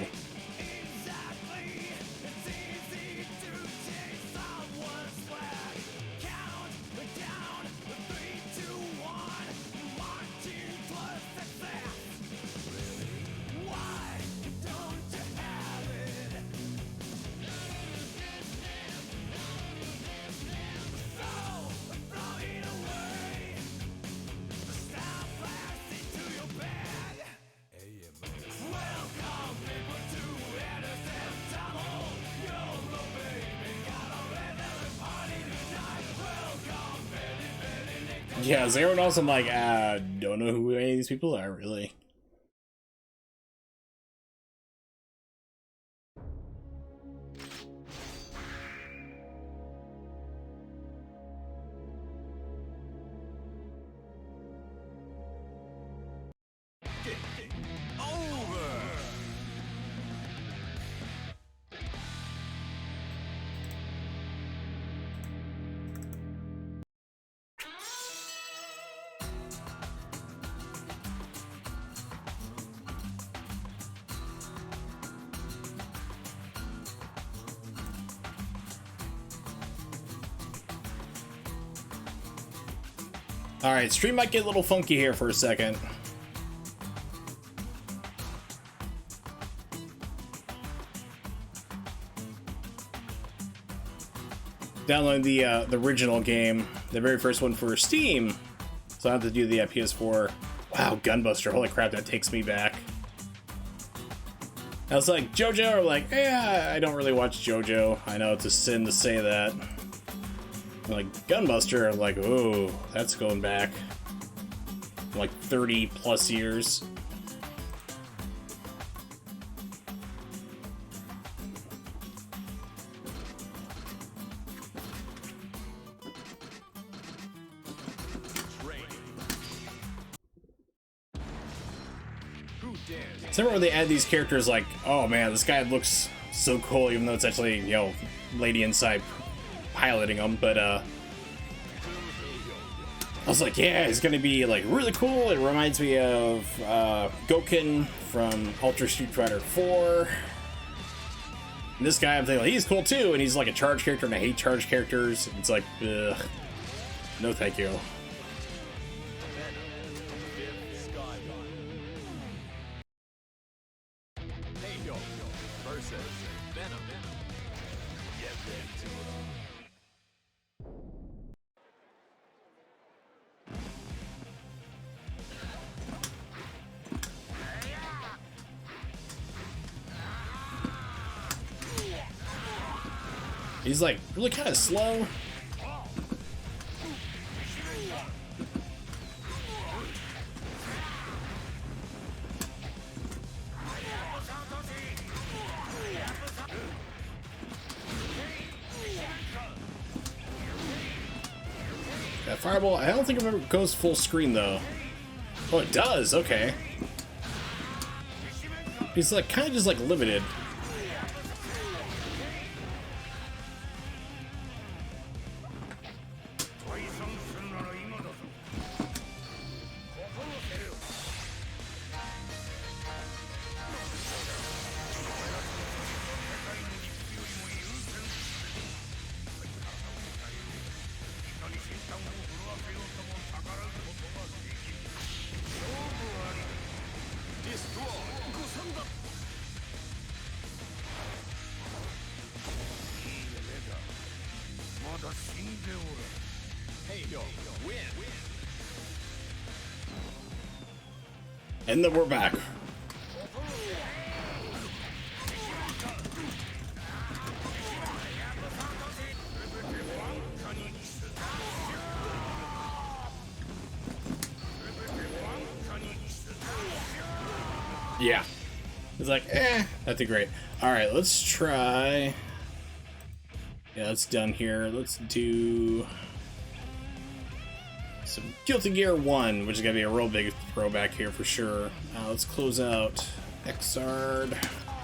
Yeah, as everyone else, I'm like, don't know who any of these people are, really. Alright, stream might get a little funky here for a second. Downloading the original game, the very first one for Steam, so I have to do the PS4. Wow, Gunbuster, holy crap, that takes me back. I was like, JoJo, or like, yeah, I don't really watch JoJo. I know it's a sin to say that. Like Gunbuster, I'm like, oh, that's going back like 30 plus years. So remember when they add these characters like, oh man, this guy looks so cool, even though it's actually, you know, lady inside piloting them, but I was like, yeah, it's gonna be like really cool. It reminds me of Gouken from Ultra Street Fighter 4. And this guy, I'm thinking, like, he's cool too, and he's like a charge character, and I hate charge characters. It's like, ugh, no thank you. He's like really kind of slow. That fireball, I don't think it goes full screen though. Oh, it does. Okay. He's like kind of just like limited. And then we're back. Yeah. It's like, that did great. Alright, let's try. Yeah, that's done here. Let's do some Guilty Gear 1, which is going to be a real big throwback here for sure. Let's close out Exard,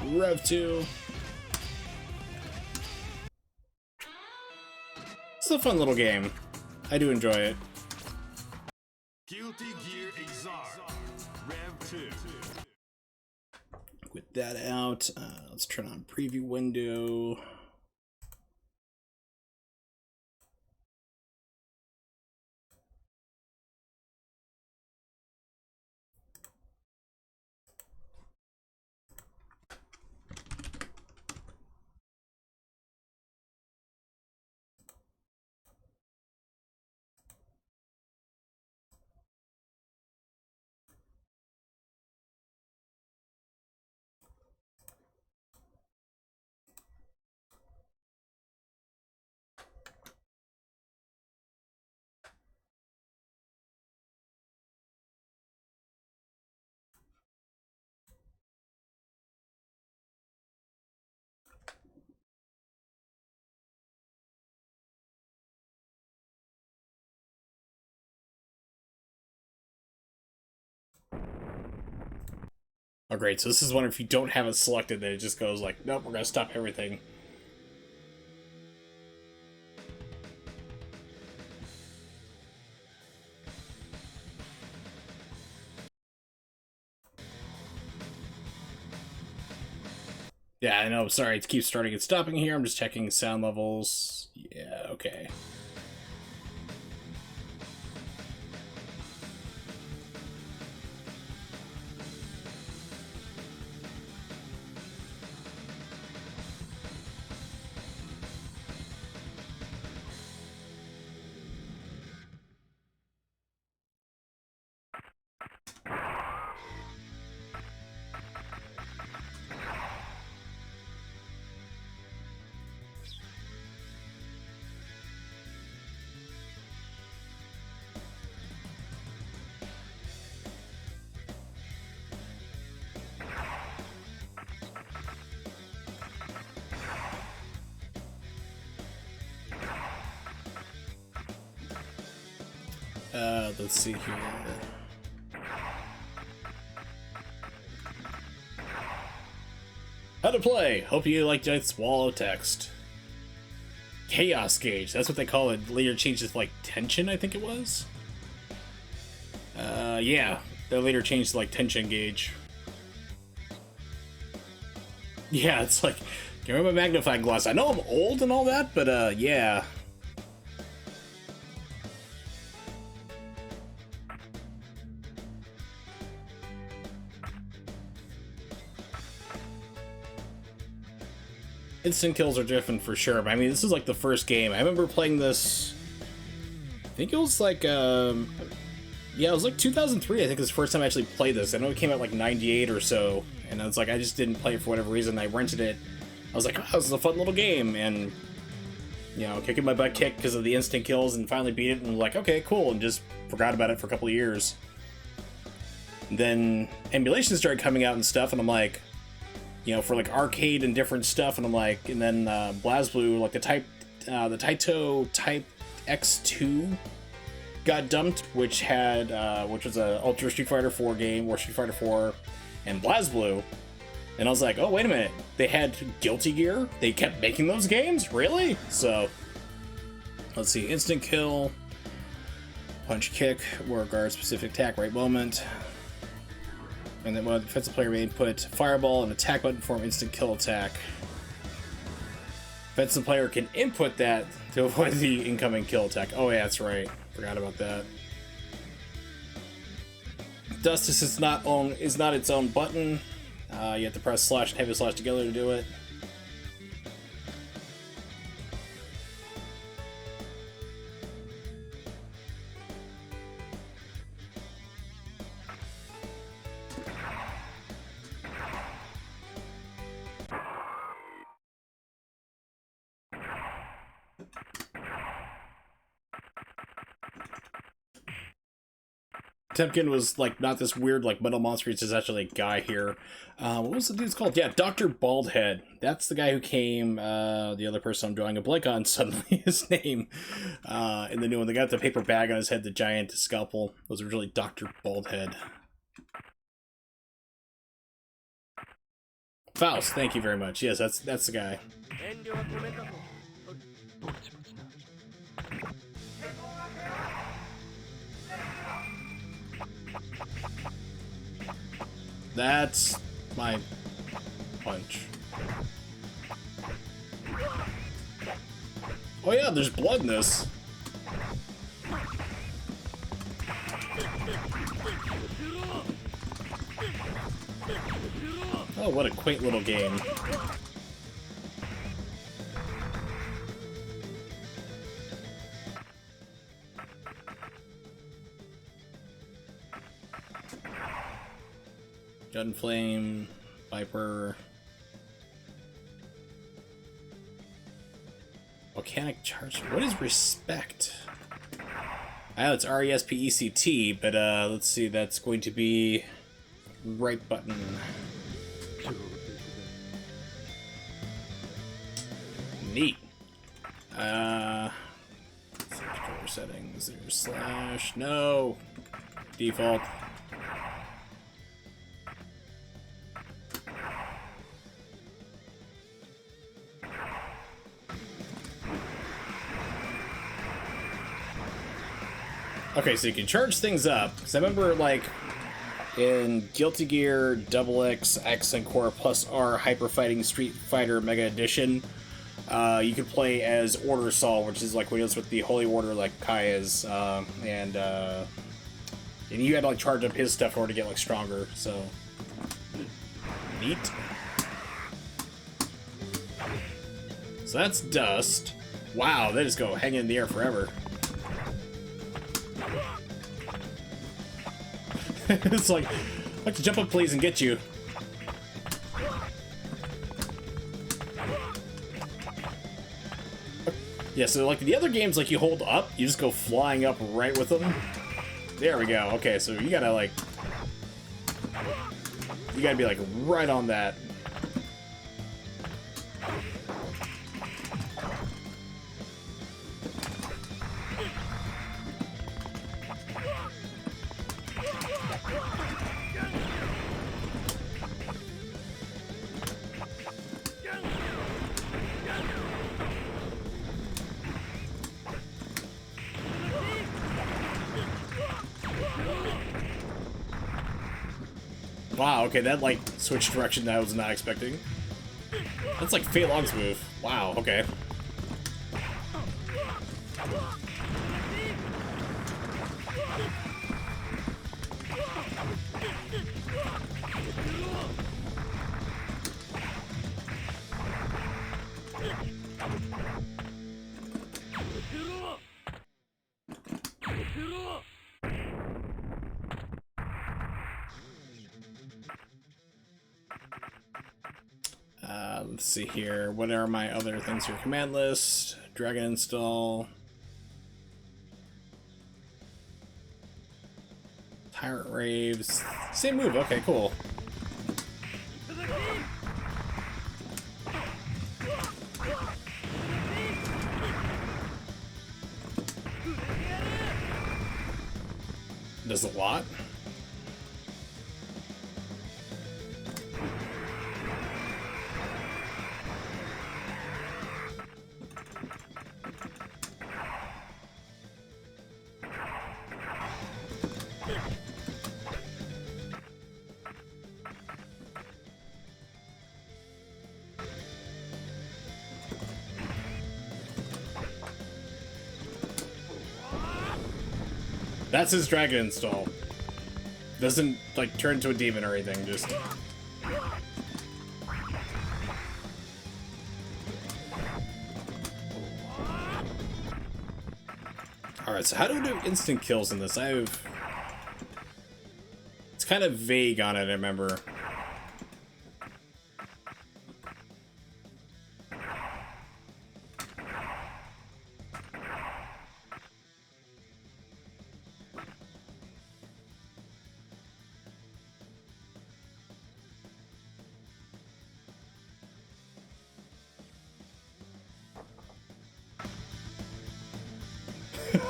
Rev 2. It's a fun little game. I do enjoy it. Guilty Gear Exar. Rev 2. With that out, let's turn on preview window. Oh great, so this is one if you don't have it selected, then it just goes like, nope, we're gonna stop everything. Yeah, I know, sorry, it keeps starting and stopping here, I'm just checking sound levels. Yeah, okay. Let's see here. How to play. Hope you like that swallow text. Chaos gauge. That's what they call it. Later changed to like tension, I think it was. Yeah. They later changed to like tension gauge. Yeah, it's like, give me my magnifying glass. I know I'm old and all that, but yeah. Instant kills are different for sure, but I mean, this is like the first game. I remember playing this, I think it was like, yeah, it was like 2003, I think it was the first time I actually played this. I know it came out like 98 or so, and I was like, I just didn't play it for whatever reason. I rented it. I was like, oh, this is a fun little game, and, you know, kicking my butt kicked because of the instant kills, and finally beat it, and was like, okay, cool, and just forgot about it for a couple of years. And then emulation started coming out and stuff, and I'm like, you know, for like arcade and different stuff, and I'm like, and then BlazBlue, like the Taito Type X2 got dumped, which had which was a Ultra Street Fighter 4 game, or Street Fighter 4 and BlazBlue, and I was like, oh wait a minute, they had Guilty Gear, they kept making those games, really? So let's see, instant kill, punch kick, war guard, specific attack, right moment. And then when the defensive player may input fireball and attack button for an instant kill attack. Defensive player can input that to avoid the incoming kill attack. Oh yeah, that's right. Forgot about that. Justice is not its own button. You have to press slash and heavy slash together to do it. Temkin was like not this weird like metal monster, it's just actually a guy here. What was the dude's called? Yeah, Dr. Baldhead. That's the guy who came, the other person I'm drawing a blank on suddenly, his name. In the new one, they got the paper bag on his head, the giant scalpel. It was originally Dr. Baldhead. Faust, thank you very much. Yes, that's the guy. That's my punch. Oh yeah, there's blood in this. Oh, what a quaint little game. Gunflame, Viper. Volcanic charge. What is respect? I know it's RESPECT, but let's see, that's going to be right button. Neat. Let's see, controller settings. There's slash. No. Default. Okay, so you can charge things up. Because I remember, like, in Guilty Gear XX X and Core Plus R Hyper Fighting Street Fighter Mega Edition, you could play as Order Saul, which is like when he was with the Holy Order, like Kai is, and you had to like charge up his stuff in order to get like stronger. So neat. So that's dust. Wow, they just go hanging in the air forever. It's like, I'd like to jump up, please, and get you. Yeah, so like the other games, like you hold up, you just go flying up right with them. There we go. Okay, so you gotta like, you gotta be like right on that. Wow, okay, that like switched direction that I was not expecting. That's like Fei Long's move. Wow, okay. Let's see here. What are my other things here? Command list, Dragon install, Tyrant Raves. Same move. Okay, cool. Does a lot. That's his dragon install. Doesn't like turn into a demon or anything, just. Alright, so how do we do instant kills in this? It's kind of vague on it, I remember.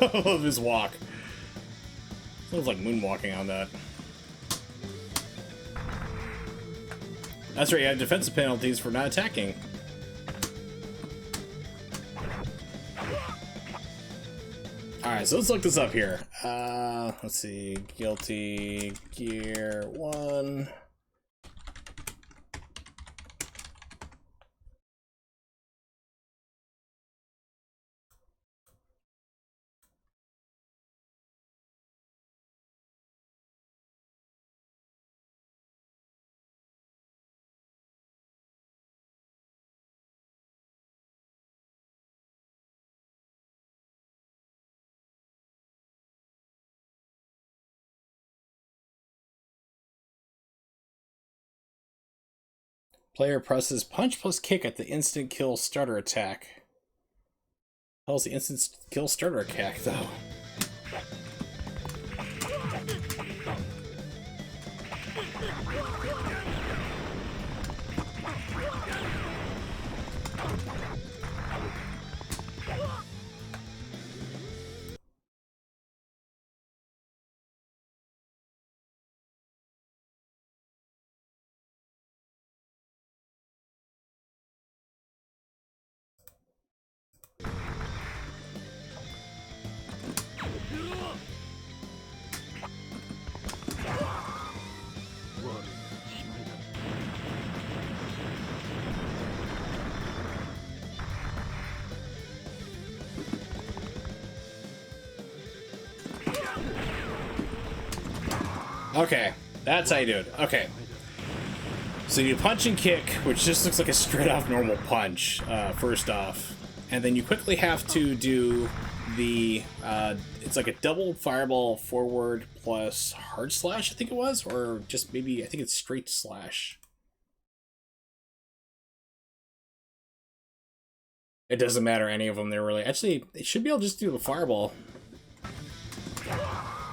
I love his walk. Sounds like moonwalking on that. That's right, you have defensive penalties for not attacking. Alright, so let's look this up here. Let's see. Guilty Gear 1. Player presses punch plus kick at the instant kill starter attack. How's the instant kill starter attack, though? Okay, that's how you do it. Okay. So you punch and kick, which just looks like a straight off normal punch, first off. And then you quickly have to do the, it's like a double fireball forward plus hard slash, I think it was, or just maybe, I think it's straight slash. It doesn't matter, any of them, they're really, actually, they should be able to just do the fireball.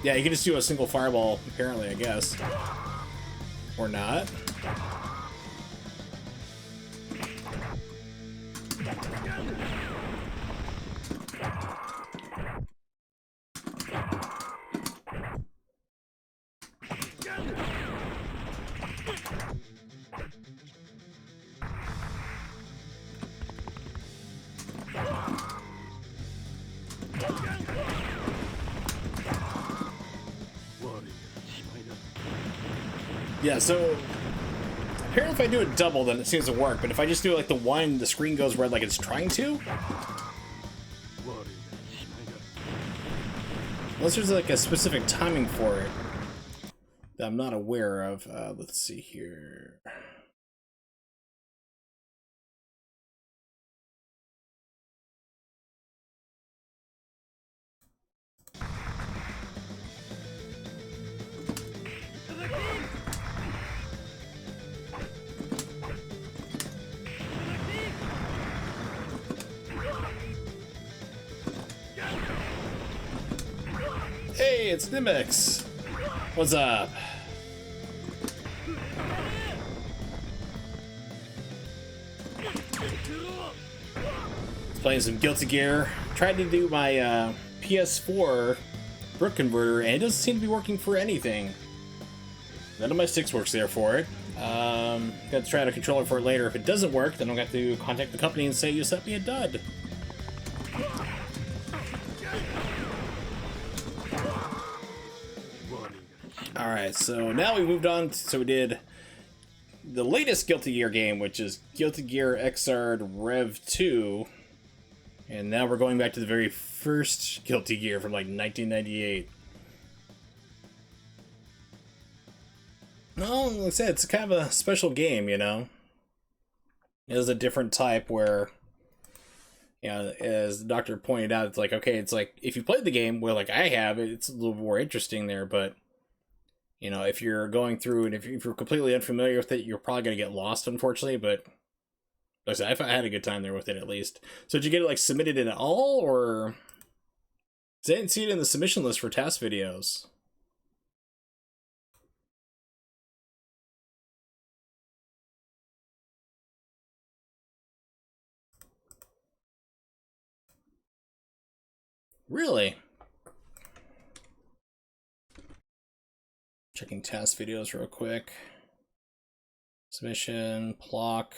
Yeah, you can just do a single fireball, apparently, I guess. Or not. Yeah, so apparently if I do it double, then it seems to work, but if I just do like the one, the screen goes red like it's trying to. Unless there's like a specific timing for it that I'm not aware of. Let's see here. Hey, it's Nimex. What's up? Playing some Guilty Gear. Tried to do my PS4 brick converter, and it doesn't seem to be working for anything. None of my sticks works there for it. Got to try out a controller for it later. If it doesn't work, then I'll have to contact the company and say you sent me a dud. Alright, so now we moved on. So we did the latest Guilty Gear game, which is Guilty Gear Xrd Rev 2. And now we're going back to the very first Guilty Gear from like 1998. No, like I said, it's kind of a special game, you know? It is a different type where, you know, as the doctor pointed out, it's like, okay, it's like, if you played the game, well, like I have, it's a little more interesting there, but, you know, if you're going through and if you're completely unfamiliar with it, you're probably going to get lost, unfortunately, but like I said, I had a good time there with it, at least. So did you get it, like, submitted in all, or? 'Cause I didn't see it in the submission list for task videos. Really? Checking task videos real quick. Submission, Plock.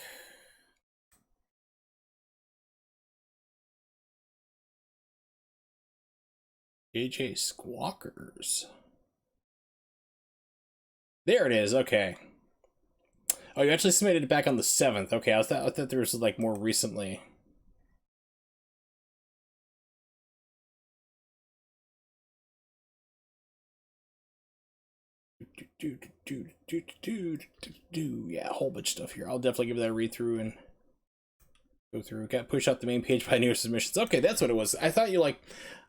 JJ Squawkers. There it is, okay. Oh, you actually submitted it back on the 7th. Okay, I thought there was like more recently. Yeah, a whole bunch of stuff here. I'll definitely give that a read through and go through. Got push out the main page by new submissions. Okay, that's what it was. I thought you like,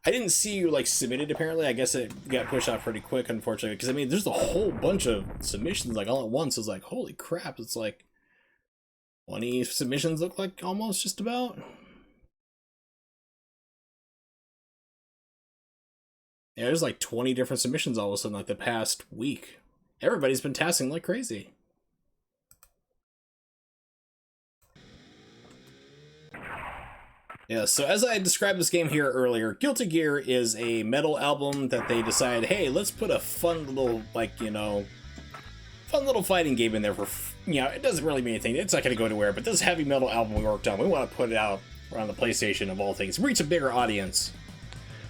I didn't see you like submitted apparently. I guess it got pushed out pretty quick, unfortunately, because I mean, there's a whole bunch of submissions like all at once. It's like, holy crap! It's like, 20 submissions look like almost just about. Yeah, there's like 20 different submissions all of a sudden, like the past week. Everybody's been tasking like crazy. Yeah, so as I described this game here earlier, Guilty Gear is a metal album that they decided, hey, let's put a fun little, like, you know, fun little fighting game in there for, you know, it doesn't really mean anything. It's not going to go anywhere, but this heavy metal album we worked on, we want to put it out on the PlayStation of all things. Reach a bigger audience.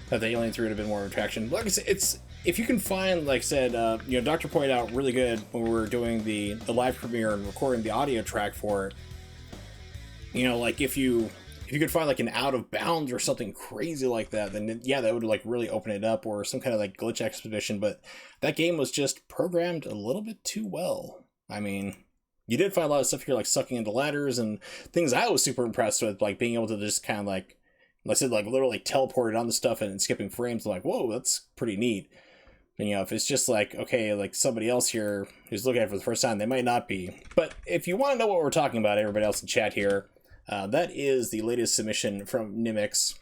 That the Alien 3 would have been more attraction. Like I said, it's, if you can find, like I said, you know, Doctor pointed out really good when we were doing the live premiere and recording the audio track for it. You know, like if you could find like an Out of Bounds or something crazy like that, then yeah, that would like really open it up, or some kind of like glitch expedition. But that game was just programmed a little bit too well. I mean, you did find a lot of stuff here like sucking into ladders and things I was super impressed with, like being able to just kind of like I said, like literally teleported on the stuff and skipping frames. Like, whoa, that's pretty neat. And, you know, if it's just like, okay, like somebody else here who's looking at it for the first time, they might not be. But if you want to know what we're talking about, everybody else in chat here, that is the latest submission from Nimix.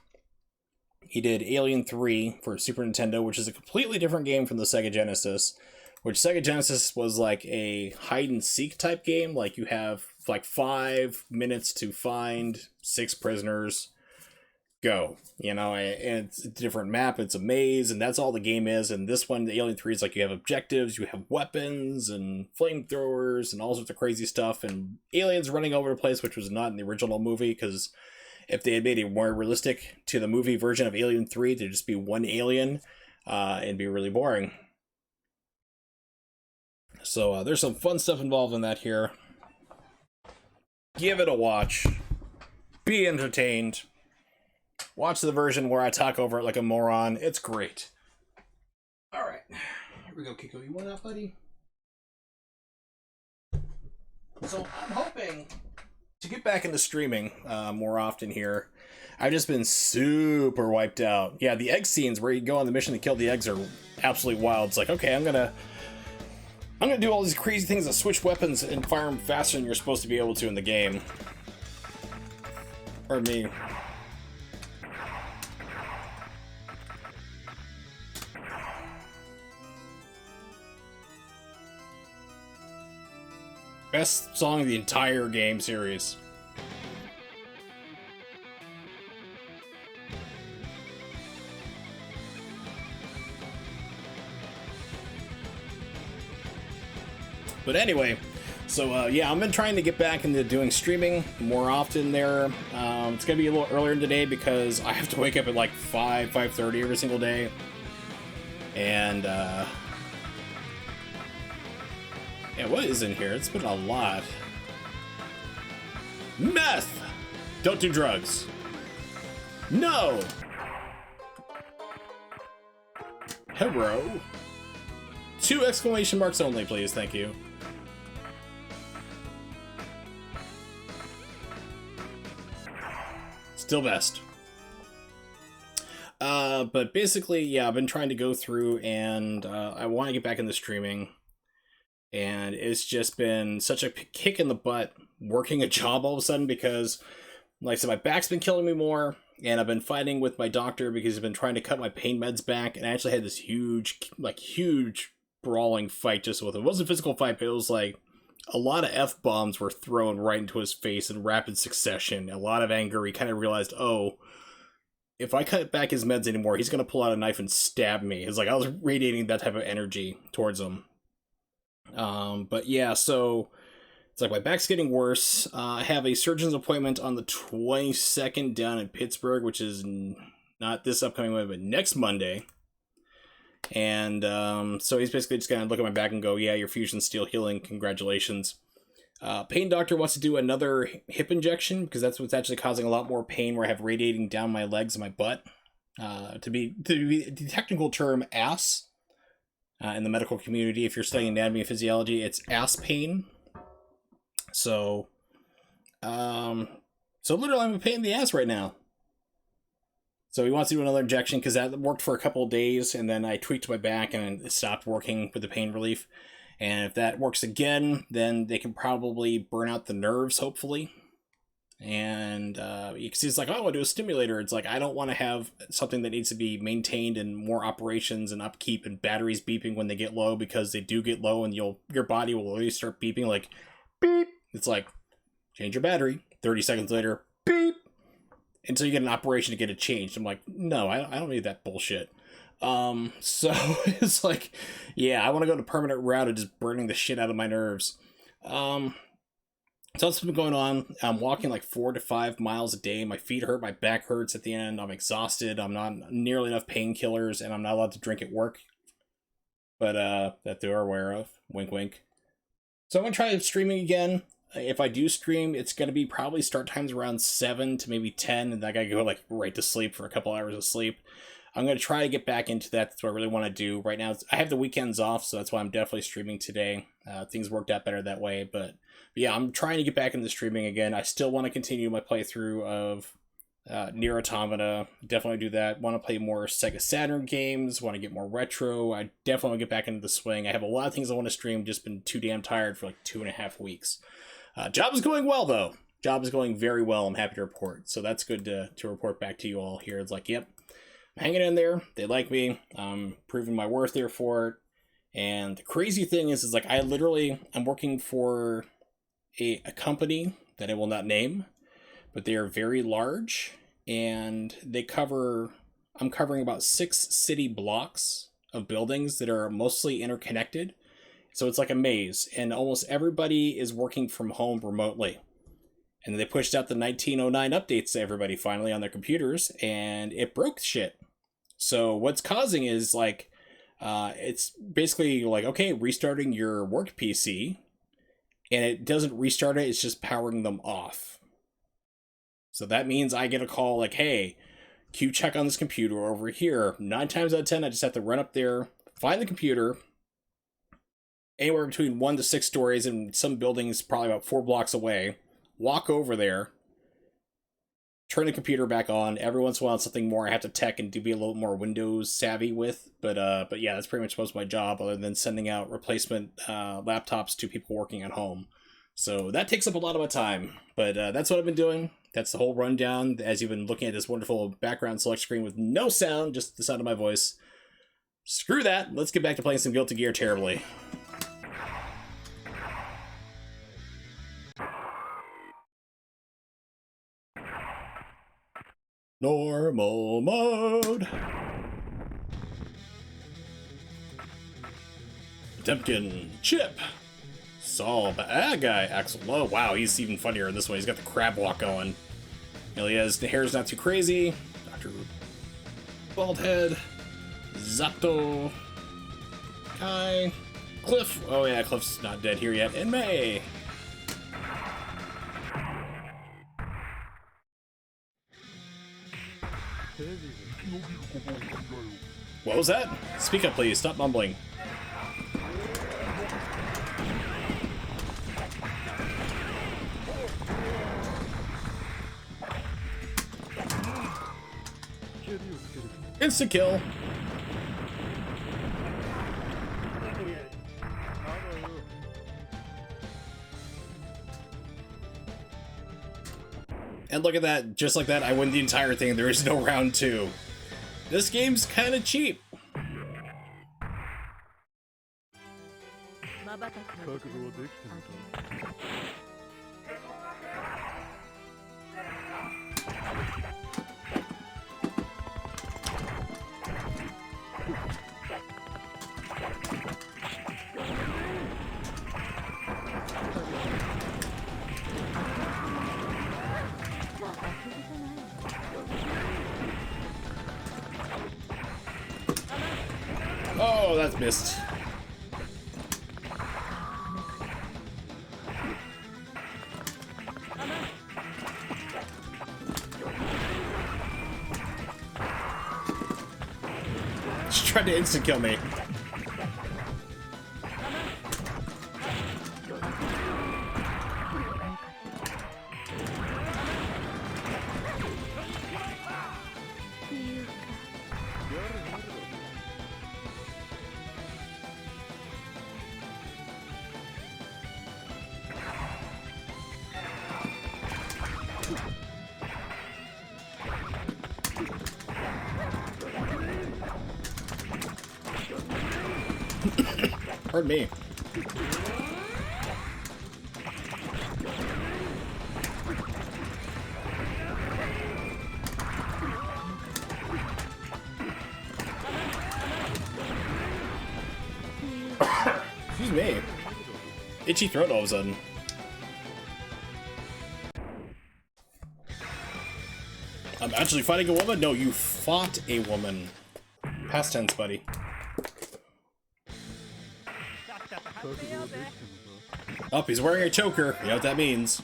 He did Alien 3 for Super Nintendo, which is a completely different game from the Sega Genesis, which Sega Genesis was like a hide-and-seek type game. Like, you have like 5 minutes to find 6 prisoners. Go, you know, and it's a different map, it's a maze, and that's all the game is. And this one, the Alien 3, is like you have objectives, you have weapons and flamethrowers and all sorts of crazy stuff, and aliens running over the place, which was not in the original movie, because if they had made it more realistic to the movie version of Alien 3, there'd just be one alien, it'd be really boring. So there's some fun stuff involved in that here. Give it a watch. Be entertained. Watch the version where I talk over it like a moron. It's great. Alright. Here we go, Kiko. You want that, buddy? So, I'm hoping to get back into streaming more often here. I've just been super wiped out. Yeah, the egg scenes where you go on the mission to kill the eggs are absolutely wild. It's like, okay, I'm gonna do all these crazy things that switch weapons and fire them faster than you're supposed to be able to in the game. Or me. Best song of the entire game series. But anyway, so yeah, I've been trying to get back into doing streaming more often there. It's gonna be a little earlier today because I have to wake up at like 5:30 every single day. And yeah, what is in here? It's been a lot. Meth! Don't do drugs. No! Hero. 2 exclamation marks only, please. Thank you. Still best. But basically, yeah, I've been trying to go through and I want to get back into streaming. And it's just been such a kick in the butt working a job all of a sudden because, like I said, my back's been killing me more, and I've been fighting with my doctor because he's been trying to cut my pain meds back, and I actually had this huge brawling fight just with him. It wasn't a physical fight, but it was like a lot of F-bombs were thrown right into his face in rapid succession. A lot of anger. He kind of realized, oh, if I cut back his meds anymore, he's going to pull out a knife and stab me. It's like I was radiating that type of energy towards him. But yeah, so it's like my back's getting worse. I have a surgeon's appointment on the 22nd down in Pittsburgh, which is not this upcoming Monday, but next Monday. And so he's basically just gonna look at my back and go, yeah, your fusion's still healing, congratulations. Pain doctor wants to do another hip injection because that's what's actually causing a lot more pain, where I have radiating down my legs and my butt. To be the technical term, ass. In the medical community, if you're studying anatomy and physiology, it's ass pain. So literally I'm a pain in the ass right now. So he wants to do another injection because that worked for a couple of days, and then I tweaked my back and it stopped working with the pain relief. And if that works again, then they can probably burn out the nerves, hopefully. And because he's like, oh, I want to do a stimulator. It's like, I don't want to have something that needs to be maintained and more operations and upkeep and batteries beeping when they get low, because they do get low and your body will really start beeping like, beep. It's like, change your battery. 30 seconds later, beep. Until you get an operation to get it changed. I'm like, no, I don't need that bullshit. So it's like, yeah, I want to go to permanent route of just burning the shit out of my nerves. So that's been going on. I'm walking like 4 to 5 miles a day. My feet hurt, my back hurts at the end. I'm exhausted. I'm not nearly enough painkillers, and I'm not allowed to drink at work. But that they're aware of. Wink, wink. So I'm gonna try streaming again. If I do stream, it's gonna be probably start times around 7 to maybe 10, and I gotta go like right to sleep for a couple hours of sleep. I'm going to try to get back into that. That's what I really want to do. Right now, I have the weekends off, so that's why I'm definitely streaming today. Things worked out better that way. But yeah, I'm trying to get back into streaming again. I still want to continue my playthrough of Nier Automata. Definitely do that. Want to play more Sega Saturn games. Want to get more retro. I definitely want to get back into the swing. I have a lot of things I want to stream. Just been too damn tired for like 2.5 weeks. Job is going well, though. Job is going very well. I'm happy to report. So that's good to report back to you all here. It's like, yep. Hanging in there. They like me. I'm proving my worth there for it. And the crazy thing is like I'm working for a company that I will not name, but they are very large, and I'm covering about 6 city blocks of buildings that are mostly interconnected. So it's like a maze, and almost everybody is working from home remotely. And they pushed out the 1909 updates to everybody finally on their computers, and it broke shit. So what's causing is like, it's basically like, okay, restarting your work PC, and it doesn't restart it, it's just powering them off. So that means I get a call like, hey, Q check on this computer over here. 9 times out of 10, I just have to run up there, find the computer, anywhere between 1 to 6 stories, and some buildings probably about 4 blocks away, walk over there, turn the computer back on. Every once in a while, something more I have to tech and to be a little more Windows savvy with. But yeah, that's pretty much most of my job, other than sending out replacement laptops to people working at home. So that takes up a lot of my time. But that's what I've been doing. That's the whole rundown, as you've been looking at this wonderful background select screen with no sound, just the sound of my voice. Screw that. Let's get back to playing some Guilty Gear Terribly. Normal mode. Potemkin, Chip, Saul, bad guy, Axel Lowe. Wow, he's even funnier in this one. He's got the crab walk going. Ilias, the hair's not too crazy. Dr. Baldhead, Zato, Kai, Cliff. Oh yeah, Cliff's not dead here yet. And May. What was that? Speak up, please. Stop mumbling. Insta kill. And look at that, just like that, I win the entire thing. There is no round 2. This game's kind of cheap. Oh, that's missed. She tried to instant kill me. Pardon me. Excuse me. Itchy throat all of a sudden. I'm actually fighting a woman? No, you fought a woman. Past tense, buddy. Oh, he's wearing a choker. You know what that means.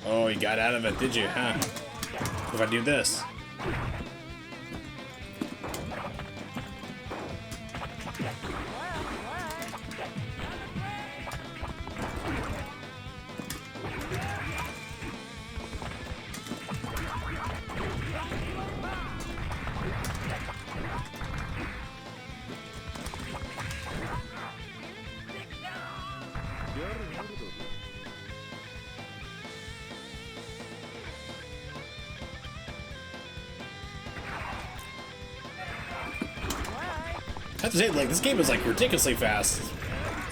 Oh, you got out of it, did you, huh? What if I do this? I have to say, like, this game is, like, ridiculously fast.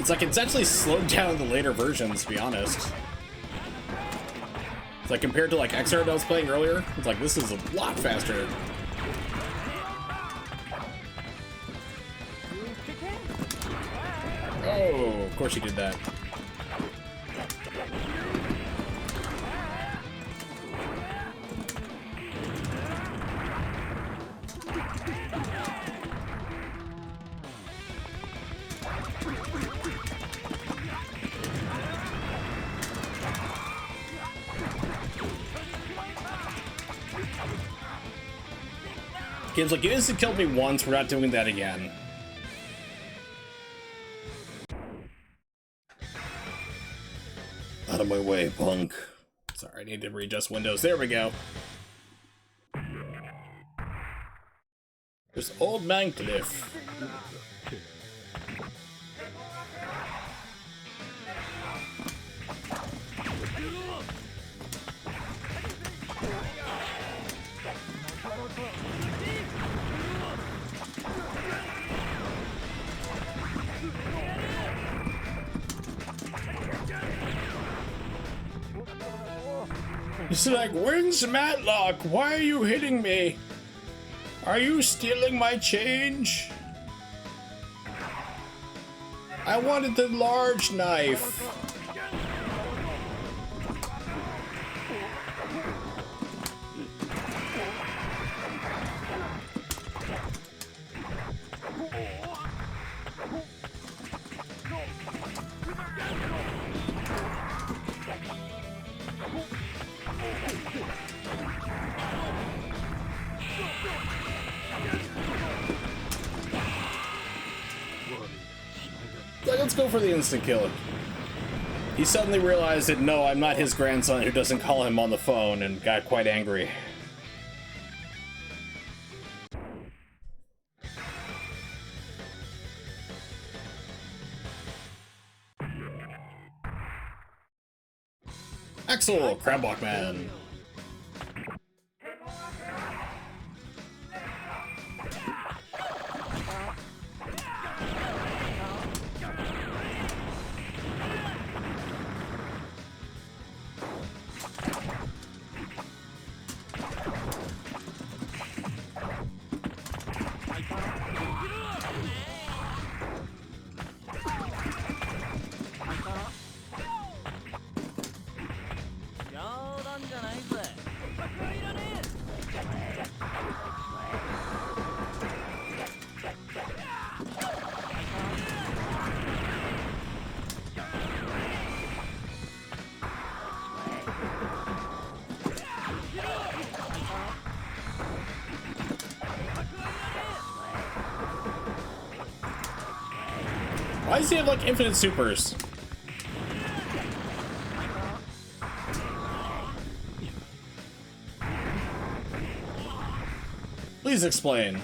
It's like, it's actually slowed down in the later versions, to be honest. It's like, compared to, like, Xrd I was playing earlier, it's like, this is a lot faster. Oh, of course you did that. Game's like, you instant killed me once, we're not doing that again. Out of my way, punk. Sorry, I need to readjust Windows. There we go. There's Old Man Cliff. It's like, when's Matlock? Why are you hitting me? Are you stealing my change? I wanted the large knife. Let's go for the instant kill. He suddenly realized that no, I'm not his grandson who doesn't call him on the phone, and got quite angry. Axel, Crabwalk Man. Why does he have, like, infinite supers? Please explain.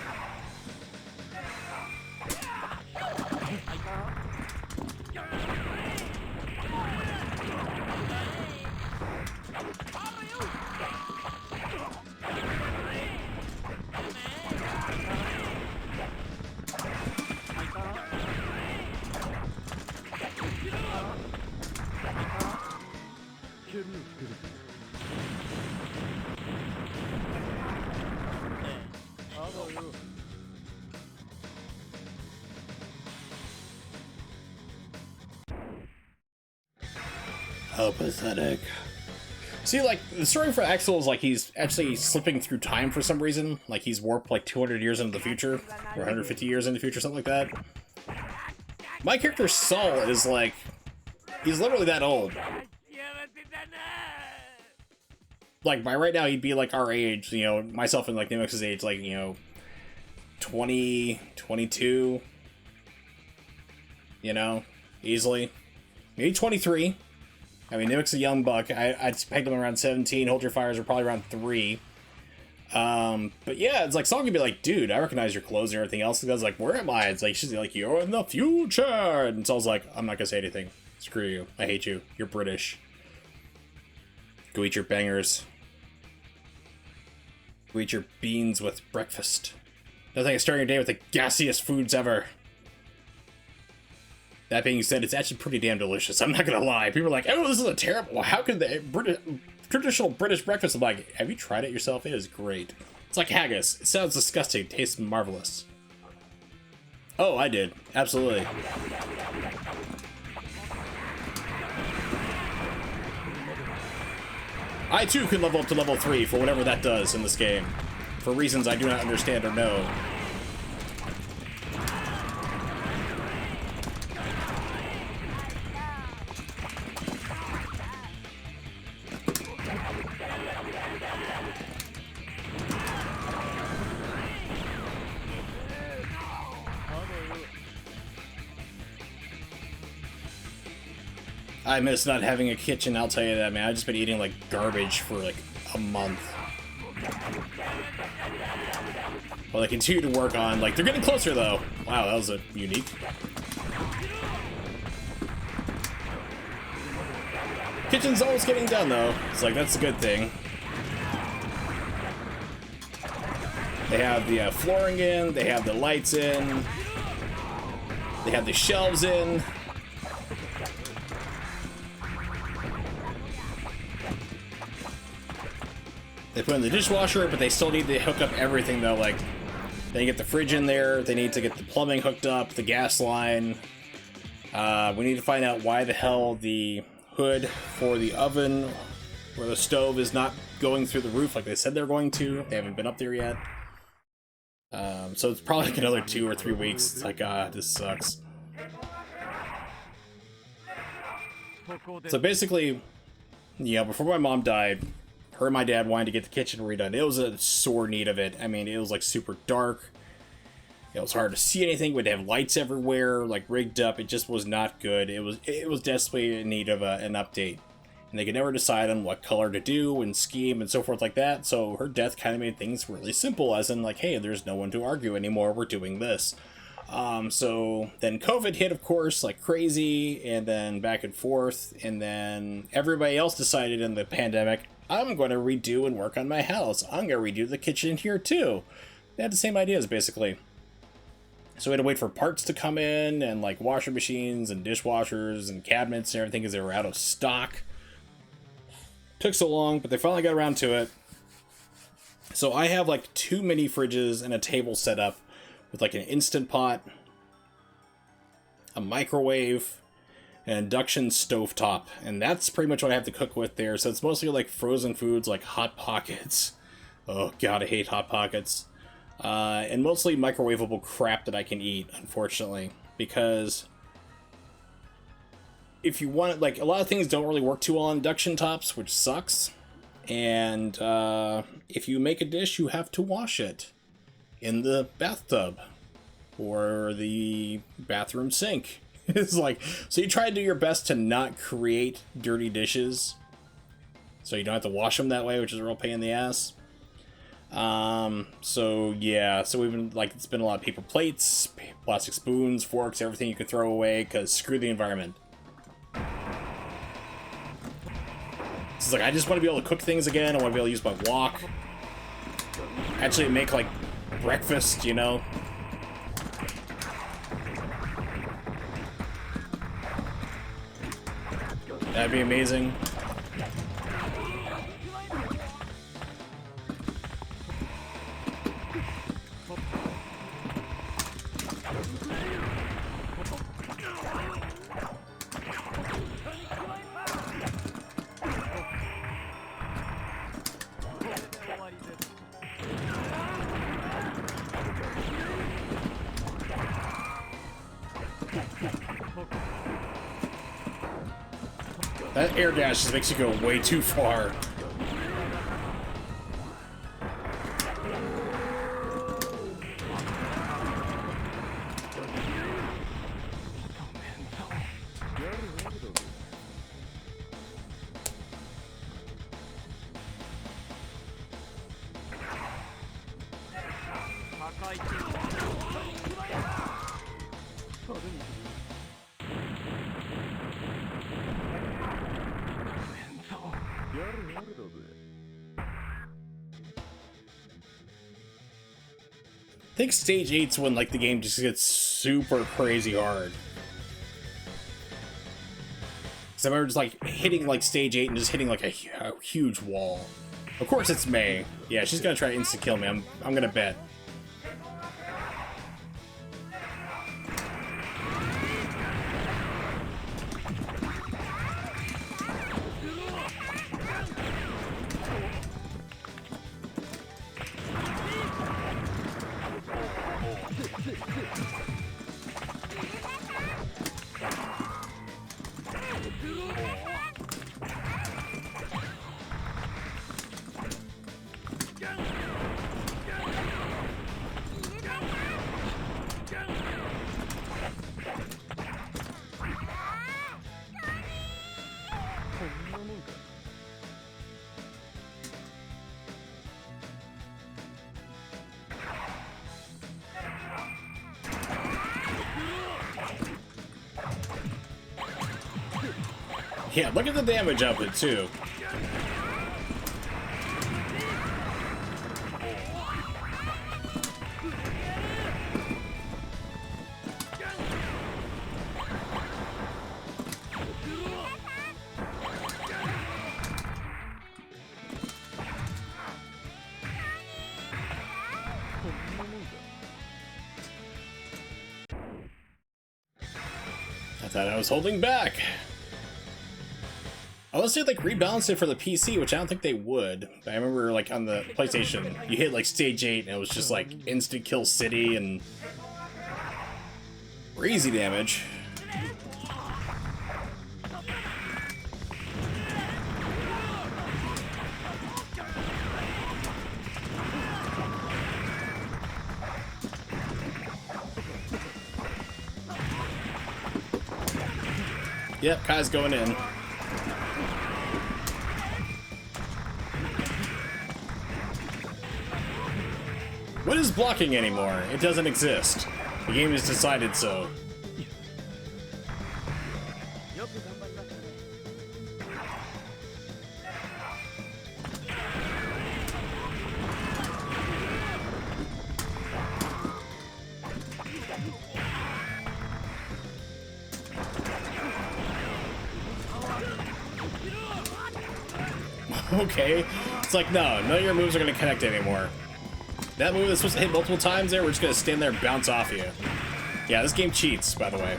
How pathetic. See, like, the story for Axel is like he's actually slipping through time for some reason. Like, he's warped like 200 years into the future, or 150 years into the future, something like that. My character Saul is like, he's literally that old. Like, by right now, he'd be like our age, you know, myself and like Nimix's age, like, you know, 20, 22, you know, easily. Maybe 23. I mean, Nimix's a young buck. I'd pegged him around 17. Hold Your Fires are probably around 3. But yeah, it's like, Saul could be like, dude, I recognize your clothes and everything else. The guy's like, where am I? It's like, she's like, you're in the future. And Saul's like, I'm not gonna say anything. Screw you. I hate you. You're British. Go eat your bangers. Go eat your beans with breakfast. Nothing like starting your day with the gassiest foods ever. That being said, it's actually pretty damn delicious. I'm not gonna lie. People are like, oh, this is a terrible... How could the traditional British breakfast... I'm like, have you tried it yourself? It is great. It's like haggis. It sounds disgusting. It tastes marvelous. Oh, I did. Absolutely. I too can level up to level 3 for whatever that does in this game. For reasons I do not understand or know. I miss not having a kitchen, I'll tell you that, man. I've just been eating, like, garbage for, like, a month. Well, they continue to work on, like, they're getting closer, though. Wow, that was a unique. Kitchen's always getting done, though. It's like, that's a good thing. They have the flooring in, they have the lights in, they have the shelves in. They put in the dishwasher, but they still need to hook up everything, though. Like, they get the fridge in there, they need to get the plumbing hooked up, the gas line. We need to find out why the hell the hood for the oven or the stove is not going through the roof like they said they're going to. They haven't been up there yet. So it's probably like another 2 or 3 weeks. It's like, this sucks. So basically, yeah, before my mom died, her and my dad wanted to get the kitchen redone. It was a sore need of it. I mean, it was like super dark. It was hard to see anything. We'd have lights everywhere, like rigged up. It just was not good. It was desperately in need of an update. And they could never decide on what color to do and scheme and so forth like that. So her death kind of made things really simple, as in like, hey, there's no one to argue anymore. We're doing this. So then COVID hit, of course, like crazy, and then back and forth, and then everybody else decided in the pandemic, I'm going to redo and work on my house. I'm going to redo the kitchen here too. They had the same ideas, basically. So we had to wait for parts to come in, and like washer machines and dishwashers and cabinets and everything, because they were out of stock. Took so long, but they finally got around to it. So I have like 2 mini fridges and a table set up with like an Instant Pot, a microwave, an induction stovetop, and that's pretty much what I have to cook with there. So it's mostly like frozen foods like Hot Pockets. Oh god, I hate Hot Pockets. And mostly microwavable crap that I can eat, unfortunately, because if you want, like, a lot of things don't really work too well on induction tops, which sucks. And if you make a dish, you have to wash it in the bathtub or the bathroom sink. It's like, so you try to do your best to not create dirty dishes so you don't have to wash them that way, which is a real pain in the ass. So yeah, so we've been like, it's been a lot of paper plates, plastic spoons, forks, everything you could throw away, because screw the environment. It's like, I just want to be able to cook things again. I want to be able to use my wok. Actually make like breakfast, you know. That'd be amazing. That air dash just makes you go way too far. I think stage 8's when like the game just gets super crazy hard. Cause I remember just like hitting like stage 8 and just hitting like a huge wall. Of course it's May. Yeah, she's gonna try to insta kill me. I'm gonna bet. Yeah, look at the damage of it too. I thought I was holding back. Unless they like rebalance it for the PC, which I don't think they would. But I remember like on the PlayStation, you hit like stage 8 and it was just like instant kill city and crazy damage. Yep, Kai's going in. What is blocking anymore? It doesn't exist. The game has decided so. Okay. It's like, no, none of your moves are going to connect anymore. That move that's supposed to hit multiple times there, we're just going to stand there and bounce off you. Yeah, this game cheats, by the way.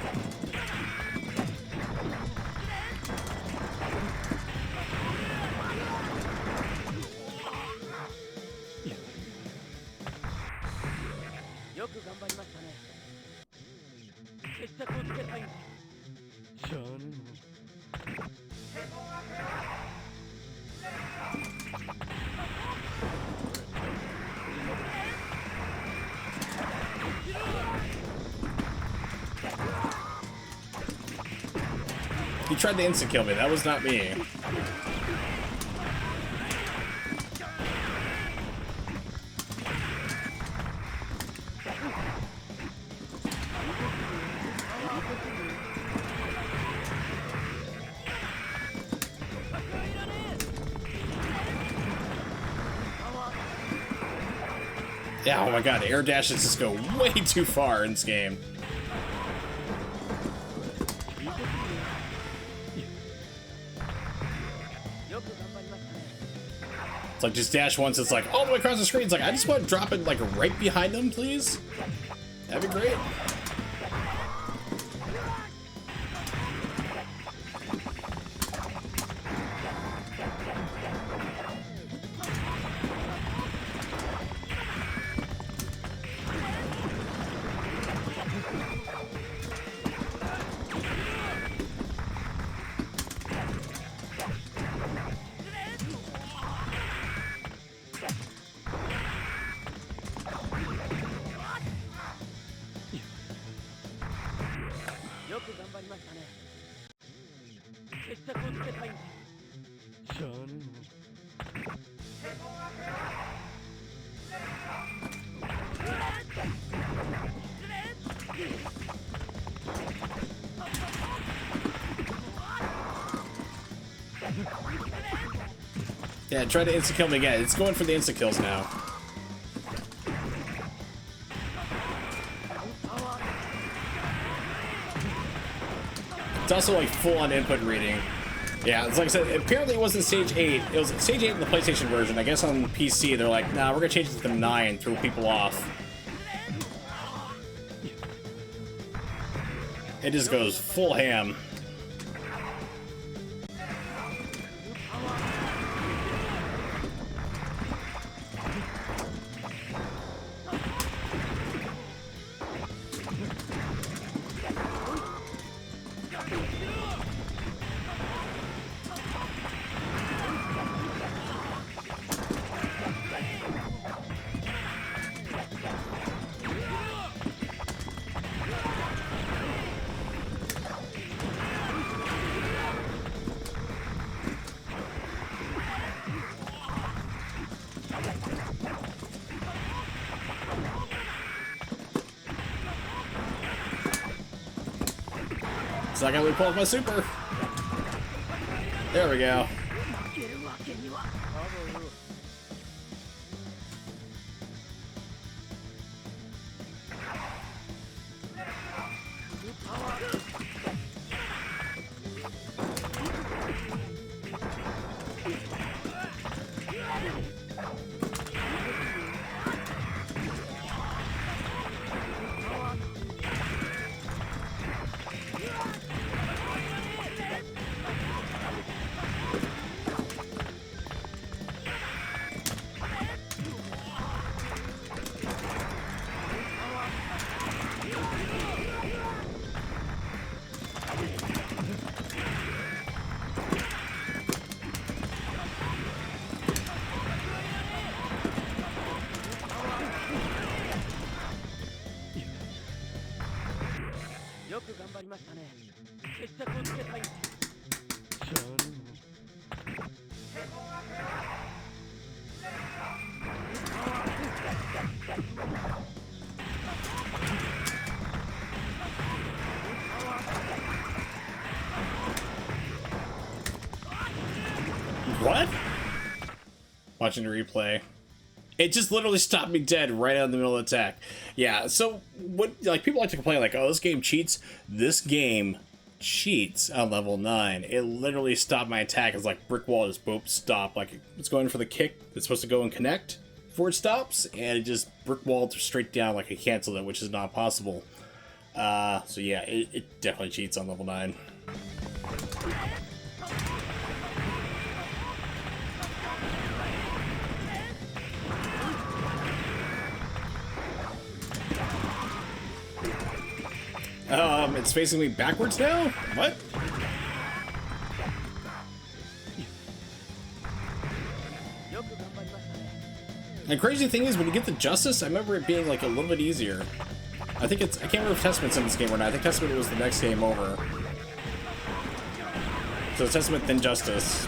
He tried to insta-kill me. That was not me. Yeah, oh my god, air dashes just go way too far in this game. It's like just dash once, it's like all the way across the screen. It's like, I just want to drop it like right behind them, please. That'd be great. りましたね。決着をつけたいんです。しゃあねYeah, try to insta-kill me again. It's going for the insta-kills now. It's also like full-on input reading. Yeah, it's like I said, apparently it wasn't Stage 8. It was Stage 8 in the PlayStation version. I guess on PC, they're like, nah, we're gonna change it to 9, throw people off. It just goes full ham. So I gotta pull off my super. There we go. What? Watching the replay. It just literally stopped me dead right out in the middle of the attack. Yeah, so what, like, people like to complain like, oh, this game cheats. This game cheats on level 9. It literally stopped my attack. It's like brick wall, just boop, stop. Like, it's going for the kick that's supposed to go and connect before it stops, and it just brick walled straight down like it canceled it, which is not possible. So yeah, it definitely cheats on level 9. It's facing me backwards now? What? And crazy thing is, when you get the Justice, I remember it being like a little bit easier. I think it's, I can't remember if Testament's in this game or not. I think Testament was the next game over. So Testament, then Justice.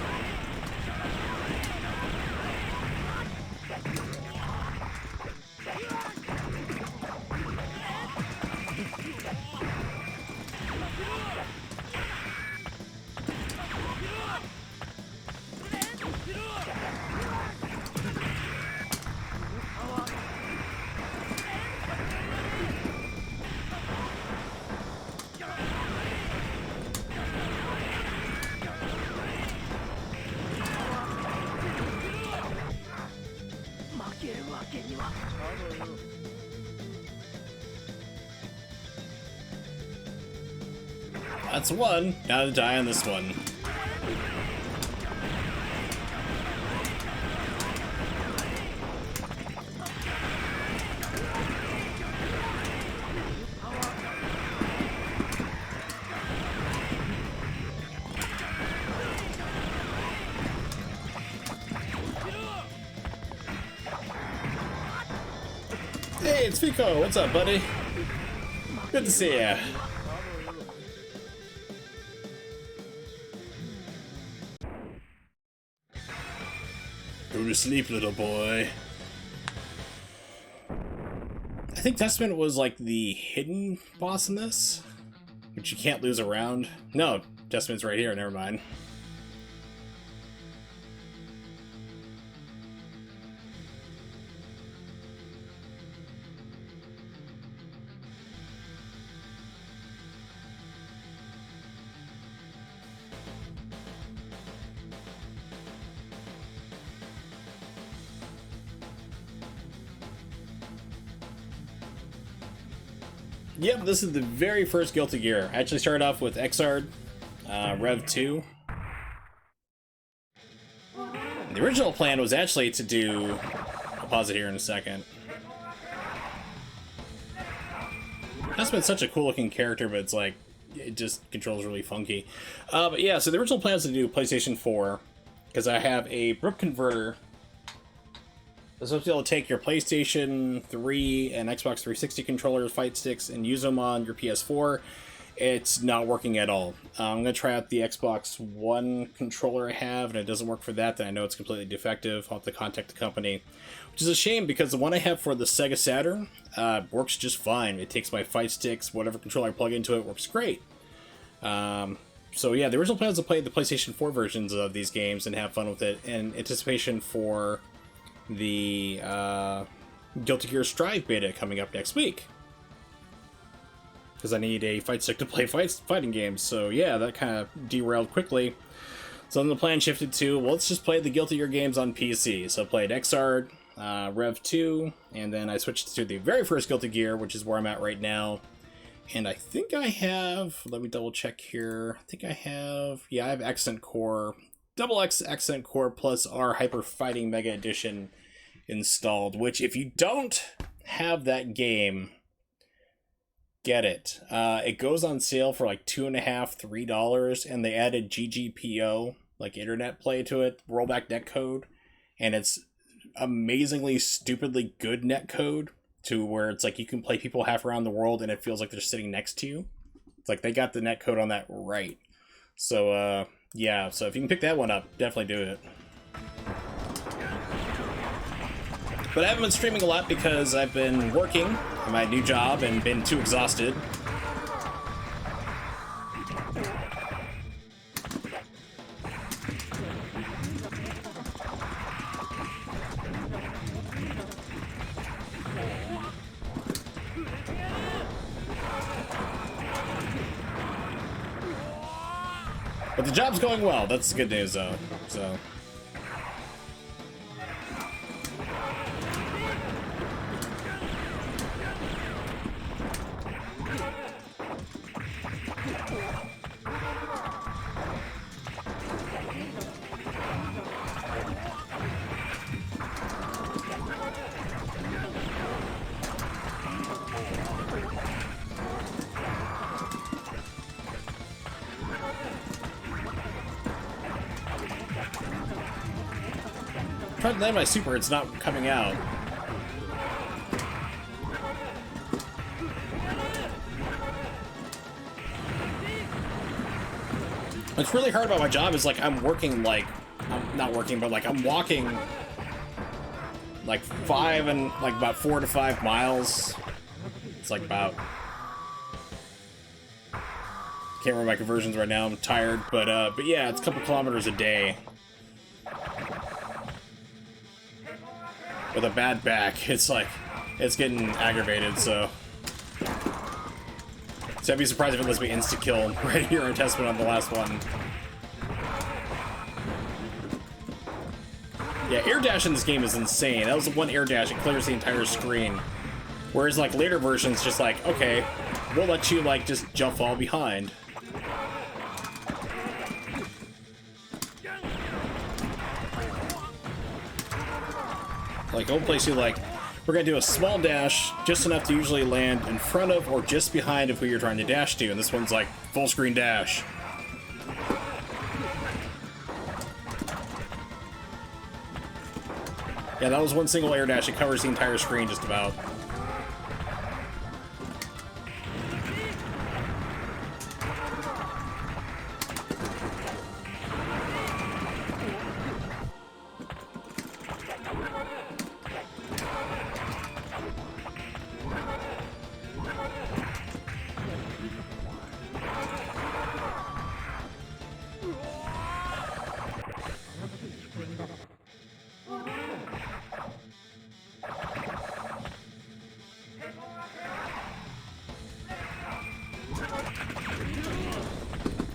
That's one. Gotta die on this one. Hey, it's Fico. What's up, buddy? Good to see ya. Go to sleep, little boy. I think Testament was like the hidden boss in this, which you can't lose around. No, Testament's right here, never mind. Yep, this is the very first Guilty Gear. I actually started off with Exard, Rev 2. The original plan was actually to do... I'll pause it here in a second. That's been such a cool looking character, but it's like, it just controls really funky. But yeah, so the original plan was to do PlayStation 4, because I have a Brook converter. It's supposed to be able to take your PlayStation 3 and Xbox 360 controllers, fight sticks, and use them on your PS4. It's not working at all. I'm going to try out the Xbox One controller I have, and it doesn't work for that, then I know it's completely defective. I'll have to contact the company, which is a shame because the one I have for the Sega Saturn works just fine. It takes my fight sticks, whatever controller I plug into it, works great. So yeah, the original plan was to play the PlayStation 4 versions of these games and have fun with it in anticipation for the Guilty Gear Strive beta coming up next week. Because I need a fight stick to play fighting games. So yeah, that kind of derailed quickly. So then the plan shifted to, well, let's just play the Guilty Gear games on PC. So I played Exard, Rev 2, and then I switched to the very first Guilty Gear, which is where I'm at right now. And I think I have, let me double check here. I think I have, yeah, I have Accent Core, Double X Accent Core plus R Hyper Fighting Mega Edition installed, which if you don't have that game, get it. It goes on sale for like $2.50, $3, and they added GGPO, like internet play to it, rollback netcode, and it's amazingly stupidly good netcode to where it's like you can play people half around the world and it feels like they're sitting next to you. It's like they got the netcode on that right. So yeah, so if you can pick that one up, definitely do it. But I haven't been streaming a lot because I've been working on my new job and been too exhausted. But the job's going well. That's the good news, though. So. Trying to land my super, it's not coming out. What's really hard about my job is like I'm working like, I'm not working, but like I'm walking like about 4 to 5 miles. It's like about, can't remember my conversions right now, I'm tired, but yeah, it's a couple kilometers a day. With a bad back, it's like, it's getting aggravated, so I'd be surprised if it lets me insta-kill right here in Testament on the last one. Yeah, air dash in this game is insane. That was the one air dash, it clears the entire screen. Whereas like later versions, just like, okay, we'll let you like just jump fall behind. Like, it'll place you like, we're gonna do a small dash, just enough to usually land in front of or just behind of who you're trying to dash to, and this one's like full screen dash. Yeah, that was one single air dash, it covers the entire screen just about.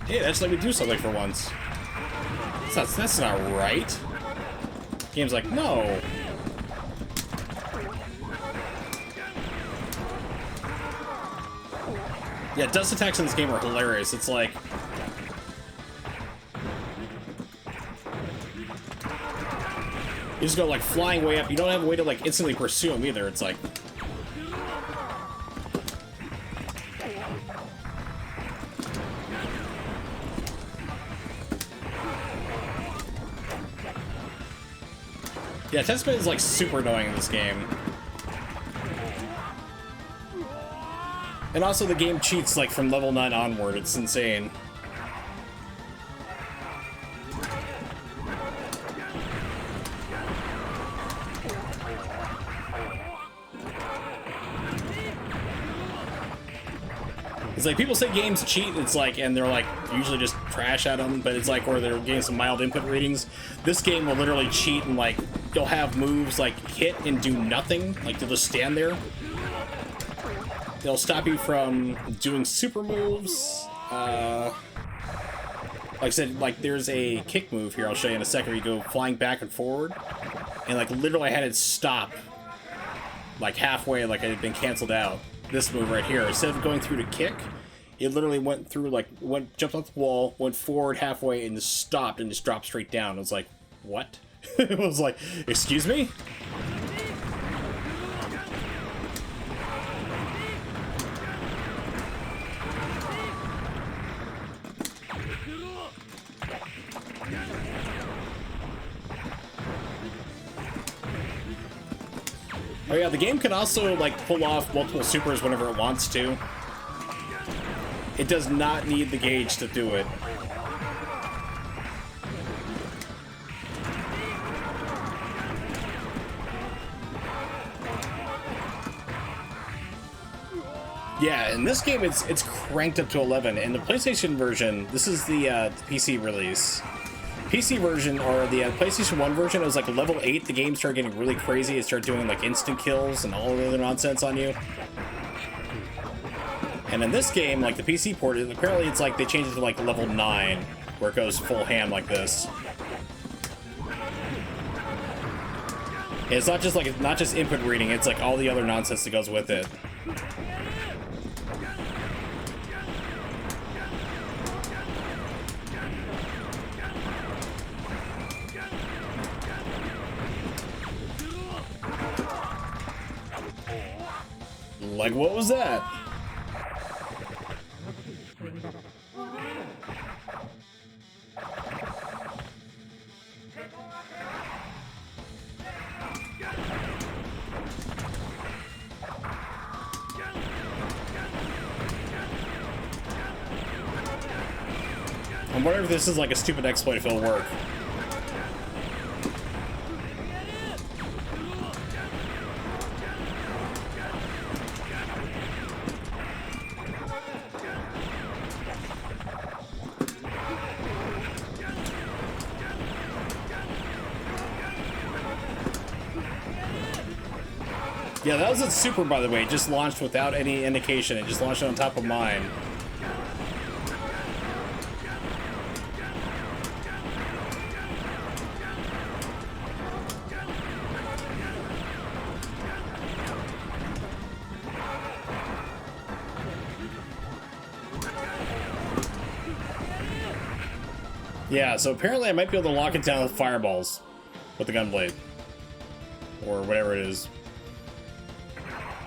Hey, that's let me do something for once. That's not right. Game's like, no. Yeah, dust attacks in this game are hilarious. It's like... you just go like flying way up. You don't have a way to like instantly pursue them either. It's like... yeah, Testament is like super annoying in this game. And also the game cheats like from level 9 onward. It's insane. It's like people say games cheat, it's like, and they're like usually just trash at them, but it's like, or they're getting some mild input readings. This game will literally cheat and like, you'll have moves like hit and do nothing, like they'll just stand there. They'll stop you from doing super moves. Like I said, like there's a kick move here I'll show you in a second where you go flying back and forward, and like literally I had it stop like halfway, like it had been canceled out. This move right here, instead of going through to kick, it literally went through, like, jumped off the wall, went forward halfway, and just stopped and just dropped straight down. It was like, what? It was like, excuse me? Oh yeah, the game can also, like, pull off multiple supers whenever it wants to. It does not need the gauge to do it. Yeah, in this game it's cranked up to 11. In the PlayStation version, this is the PC release. PC version, or the PlayStation 1 version, it was like level 8, the game started getting really crazy. It started doing like instant kills and all the other nonsense on you. And in this game, like the PC port, apparently it's like they changed it to like level 9, where it goes full ham like this. And it's not just like, it's not just input reading, it's like all the other nonsense that goes with it. Like, what was that? I'm wondering if this is like a stupid exploit if it'll work. Yeah, that was its super, by the way. It just launched without any indication. It just launched on top of mine. Yeah, so apparently I might be able to lock it down with fireballs with the gunblade. Or whatever it is.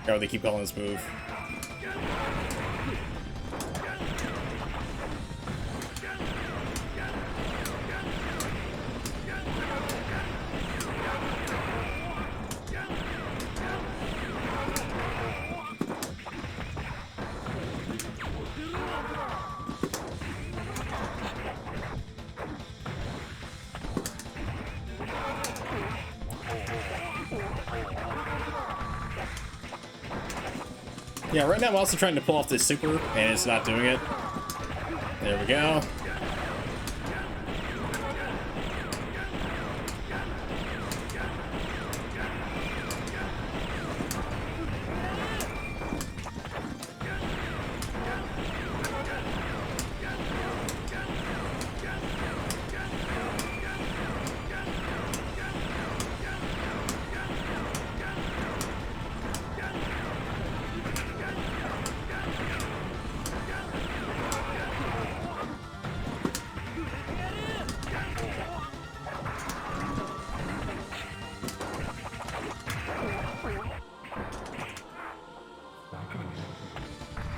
How they keep calling this move. Yeah, right now I'm also trying to pull off this super, and it's not doing it. There we go.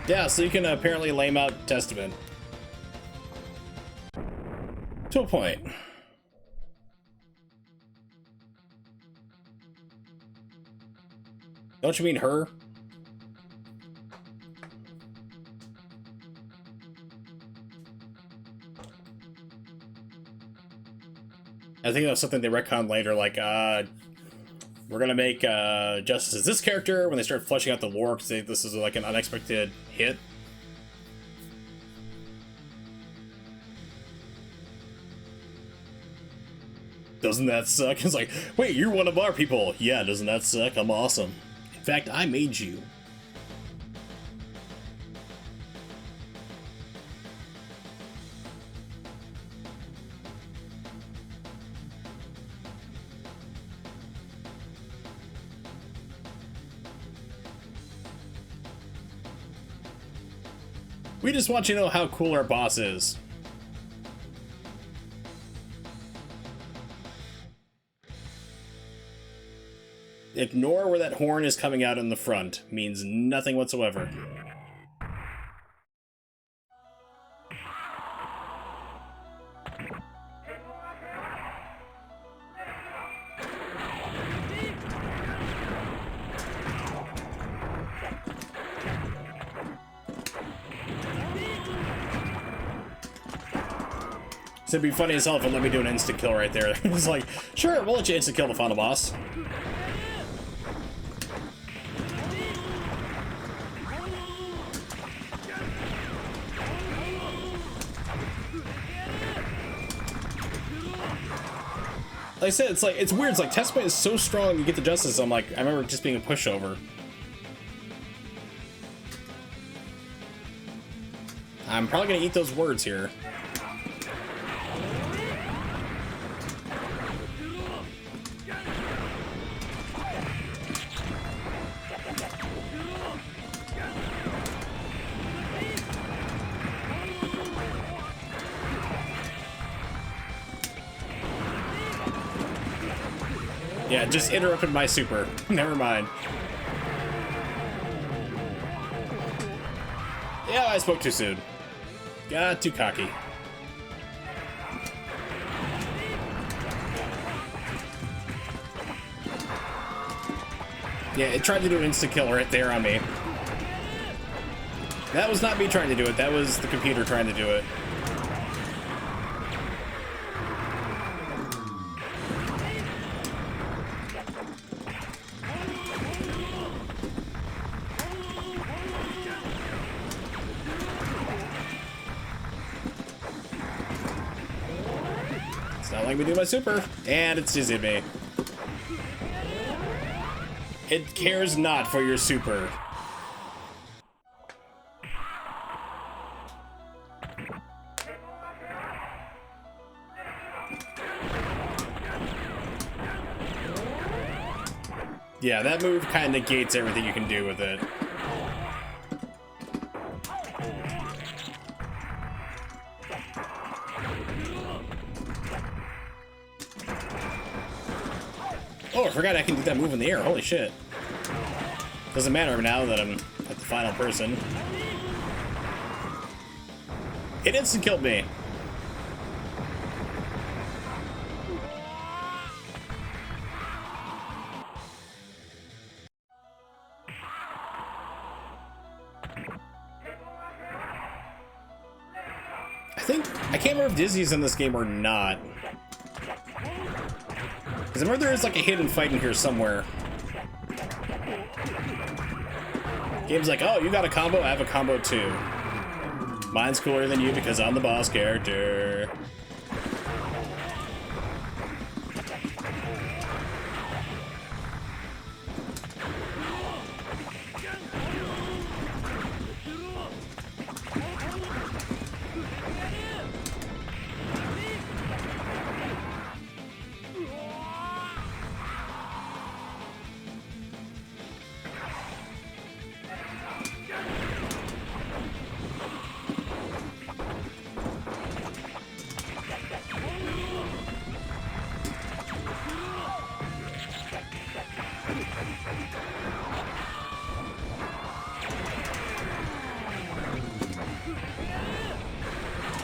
Yeah, so you can apparently lame out Testament. To a point. Don't you mean her? I think that was something they retconned later, like, we're gonna make Justice as this character when they start fleshing out the lore, because this is like an unexpected hit. Doesn't that suck? It's like, wait, you're one of our people. Yeah, doesn't that suck? I'm awesome. In fact, I made you. We just want you to know how cool our boss is. Ignore where that horn is coming out in the front. Means nothing whatsoever. So it'd be funny as hell if it let me do an instant kill right there. It's like, sure, we'll let you instant kill the final boss. Like I said, it's weird. It's like Testament is so strong, you get the Justice. I'm like, I remember just being a pushover. I'm probably gonna eat those words here. Yeah, just interrupted my super. Never mind. Yeah, I spoke too soon. Got too cocky. Yeah, it tried to do an instant kill right there on me. That was not me trying to do it. That was the computer trying to do it. Not like me do my super, and it's dizzy me. It cares not for your super. Yeah, that move kind of negates everything you can do with it. Oh, I forgot I can do that move in the air. Holy shit. Doesn't matter now that I'm at the final person. It instant killed me. I can't remember if Dizzy's in this game or not. Because I remember there is like a hidden fight in here somewhere. Game's like, oh, you got a combo? I have a combo too. Mine's cooler than you because I'm the boss character.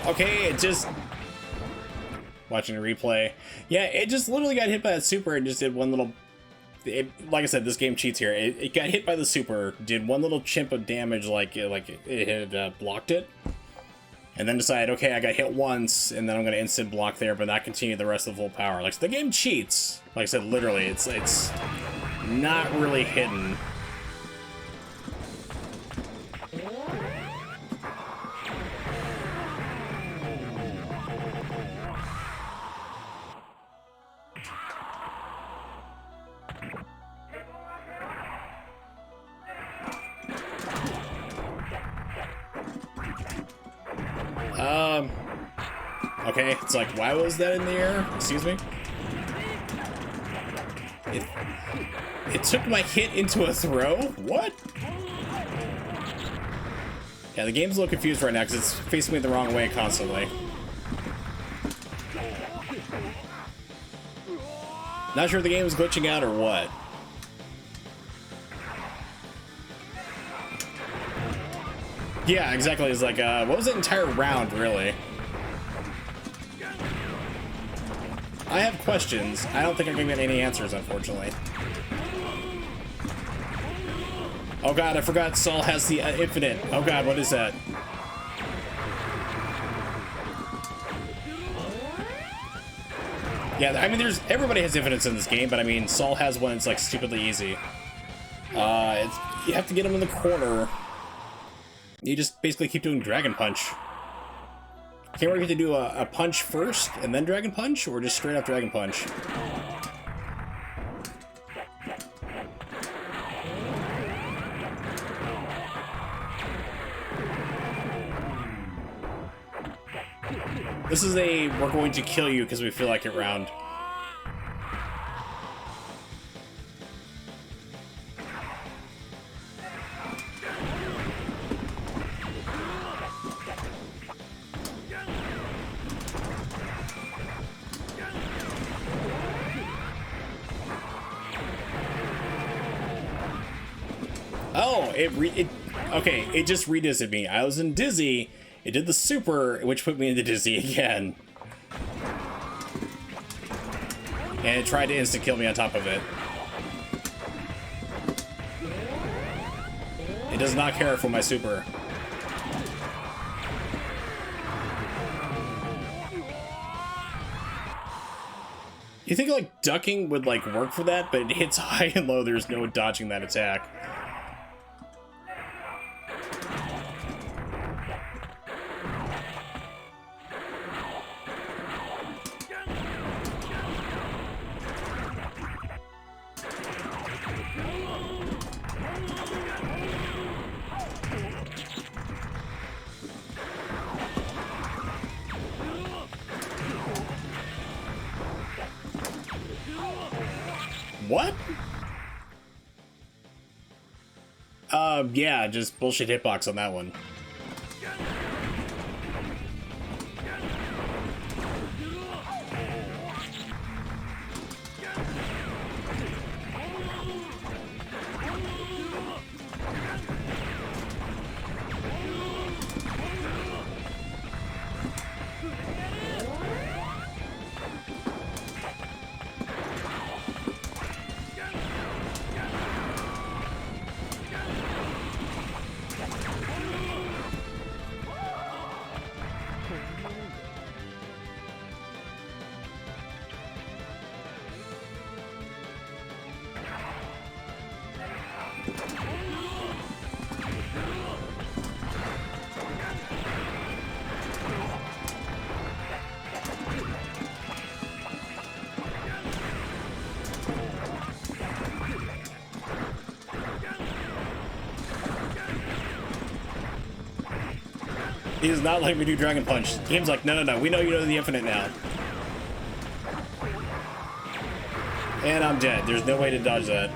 Okay, it just... Watching a replay. Yeah, it just literally got hit by that super and just did one little... like I said, this game cheats here. It got hit by the super, did one little chimp of damage like it had blocked it. And then decided, okay, I got hit once, and then I'm going to instant block there, but not continue the rest of the full power. Like, so the game cheats. Like I said, literally, it's not really hidden. Okay, it's like, why was that in the air? Excuse me? It took my hit into a throw? What? Yeah, the game's a little confused right now because it's facing me the wrong way constantly. Not sure if the game is glitching out or what. Yeah, exactly. It's like, what was that entire round, really? I have questions. I don't think I'm gonna get any answers, unfortunately. Oh god, I forgot Saul has the infinite. Oh god, what is that? Yeah, I mean, everybody has infinites in this game, but I mean, Saul has one that's like stupidly easy. You have to get him in the corner. You just basically keep doing Dragon Punch. Can't we get to do a punch first and then Dragon Punch, or just straight up Dragon Punch? This is a we're going to kill you because we feel like it round. Oh, okay, it just redizzied me. I was in Dizzy, it did the super, which put me into Dizzy again. And it tried to insta-kill me on top of it. It does not care for my super. You think, like, ducking would, like, work for that, but it hits high and low, there's no dodging that attack. What? Yeah, just bullshit hitbox on that one. He does not let me do Dragon Punch. The game's like, no, we know you know the infinite now. And I'm dead. There's no way to dodge that.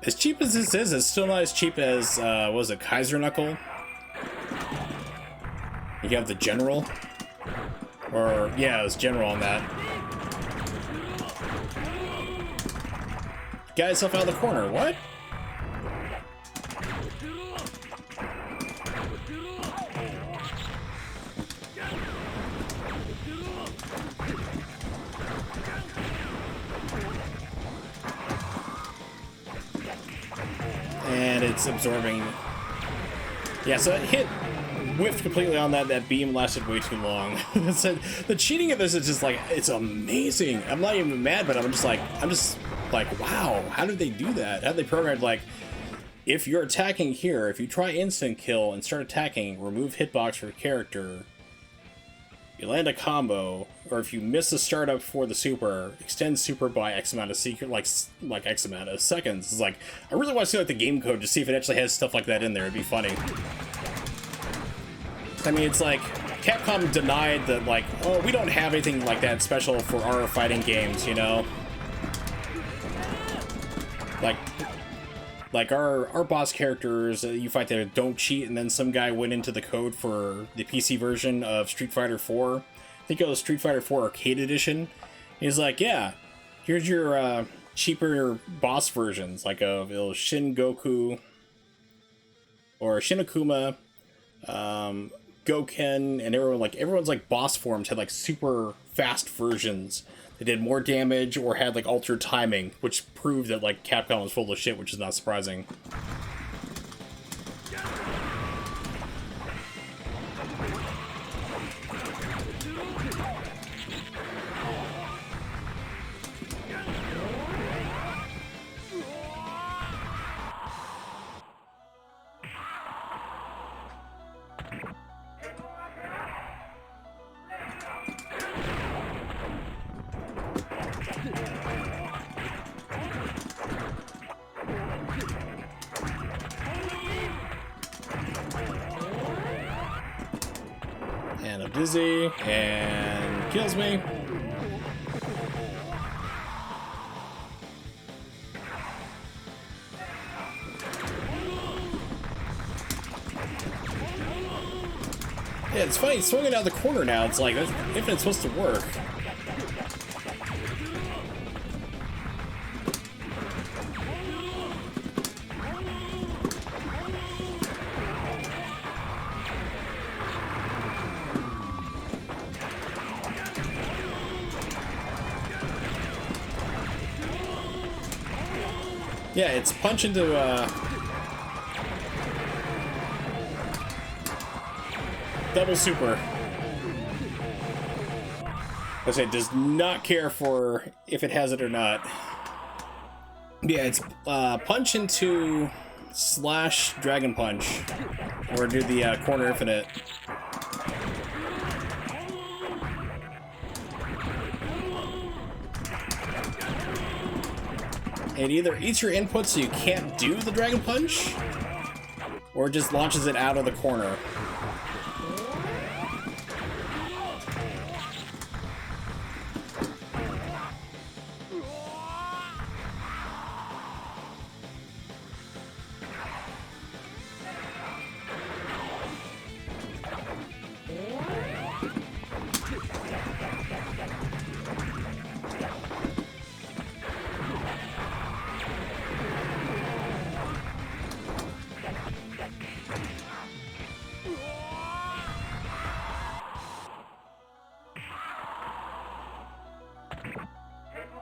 As cheap as this is, it's still not as cheap as, what was it, Kaiser Knuckle? You have the General? Or, yeah, it was General on that. Got himself out of the corner, what? And it's absorbing. Yeah, so it whiffed completely on that. That beam lasted way too long. So the cheating of this is just like, it's amazing. I'm not even mad, but I'm just like, wow, how did they do that? How did they program, like, if you're attacking here, if you try instant kill and start attacking, remove hitbox for character, you land a combo, or if you miss the startup for the super, extend super by X amount of secret, like X amount of seconds. It's like, I really want to see like the game code to see if it actually has stuff like that in there. It'd be funny. I mean, it's like, Capcom denied that, like, oh, we don't have anything like that special for our fighting games, you know? Like our boss characters, you fight there, don't cheat, and then some guy went into the code for the PC version of Street Fighter 4. I think it was Street Fighter 4 Arcade Edition. He's like, yeah, here's your cheaper boss versions, like of Shin Goku or Shin Akuma, Goken, and everyone's like boss forms had like super fast versions. They did more damage or had like altered timing, which proved that like Capcom was full of shit, which is not surprising. And I'm dizzy, and kills me. Yeah, it's funny, swinging out the corner now, it's like, that's, if it's supposed to work. Yeah, it's punch into, double super. I say, does not care for if it has it or not. Yeah, it's punch into slash dragon punch, or do the corner infinite. It either eats your input so you can't do the dragon punch, or it just launches it out of the corner.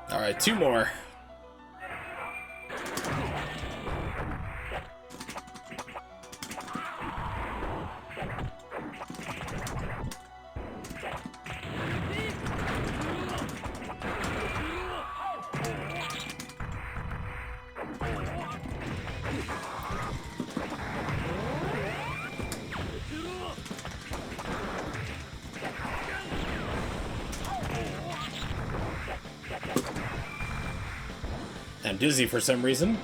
Alright, two more. I'm dizzy for some reason.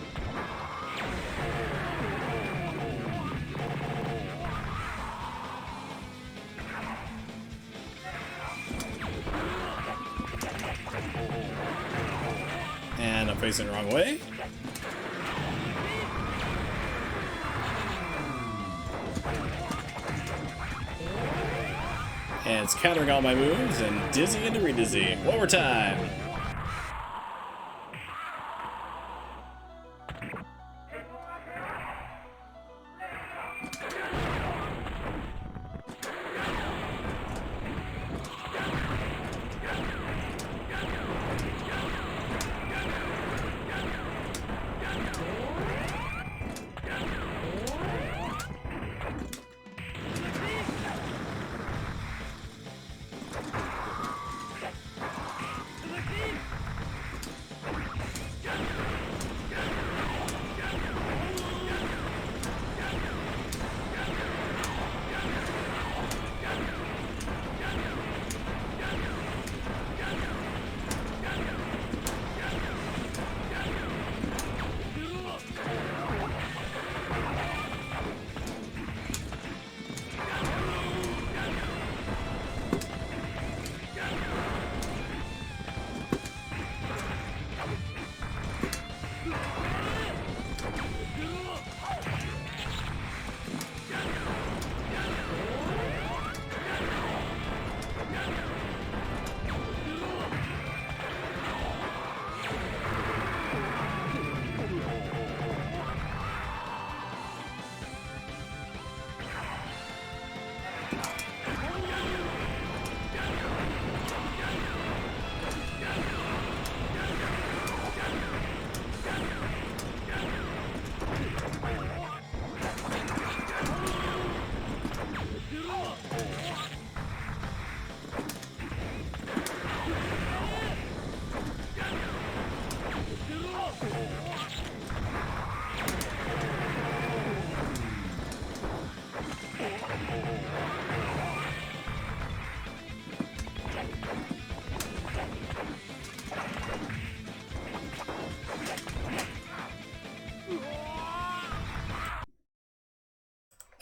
And I'm facing the wrong way. And it's countering all my moves and dizzy into redizzy. One more time.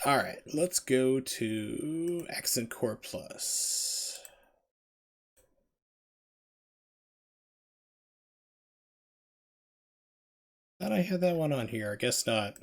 Alright, let's go to Accent Core Plus. Thought I had that one on here, I guess not.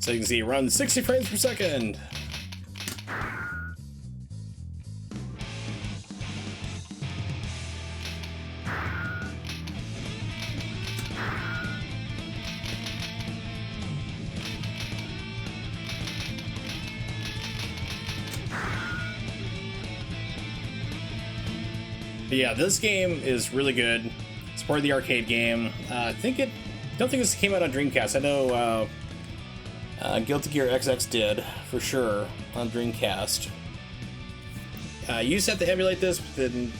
So you can see it runs 60 frames per second. But yeah, this game is really good. It's part of the arcade game. Don't think this came out on Dreamcast. I know Guilty Gear XX did, for sure, on Dreamcast. You used to have to emulate this, but then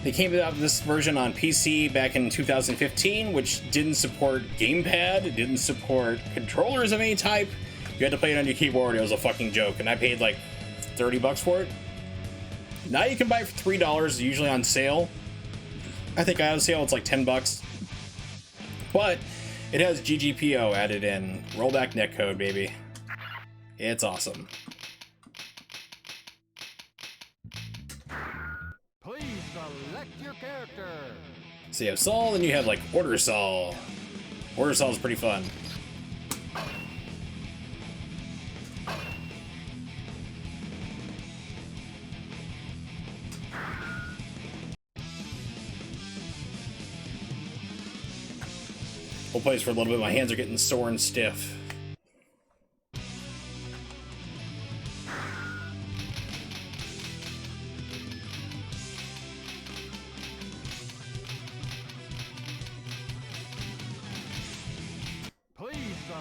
they came out with this version on PC back in 2015, which didn't support gamepad, it didn't support controllers of any type. You had to play it on your keyboard. It was a fucking joke, and I paid like $30 for it. Now you can buy it for $3, usually on sale. I think on sale it's like $10. But it has GGPO added in. Rollback netcode, baby. It's awesome. Please select your character. So you have Saul, then you have like Order Saul. Order Saul is pretty fun. We'll play this for a little bit. My hands are getting sore and stiff.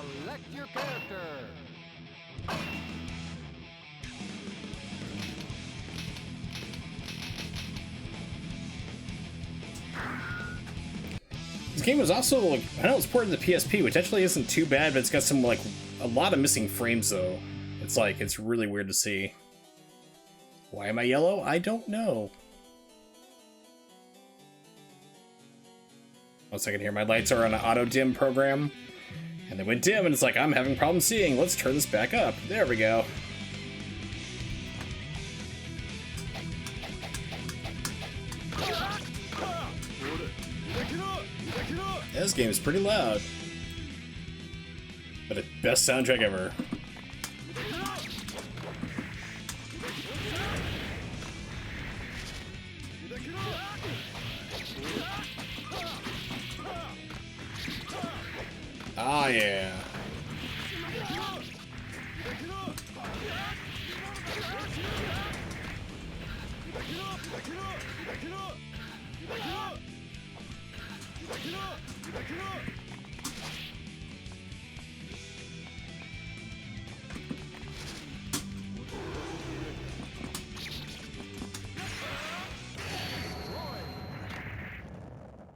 Select your character. This game was also, like, I know it's ported to PSP, which actually isn't too bad, but it's got some, like, a lot of missing frames, though. It's like, it's really weird to see. Why am I yellow? I don't know. 1 second here, my lights are on an auto-dim program, and they went dim, and it's like, I'm having problems seeing. Let's turn this back up. There we go. This game is pretty loud. But the best soundtrack ever. Ah, yeah.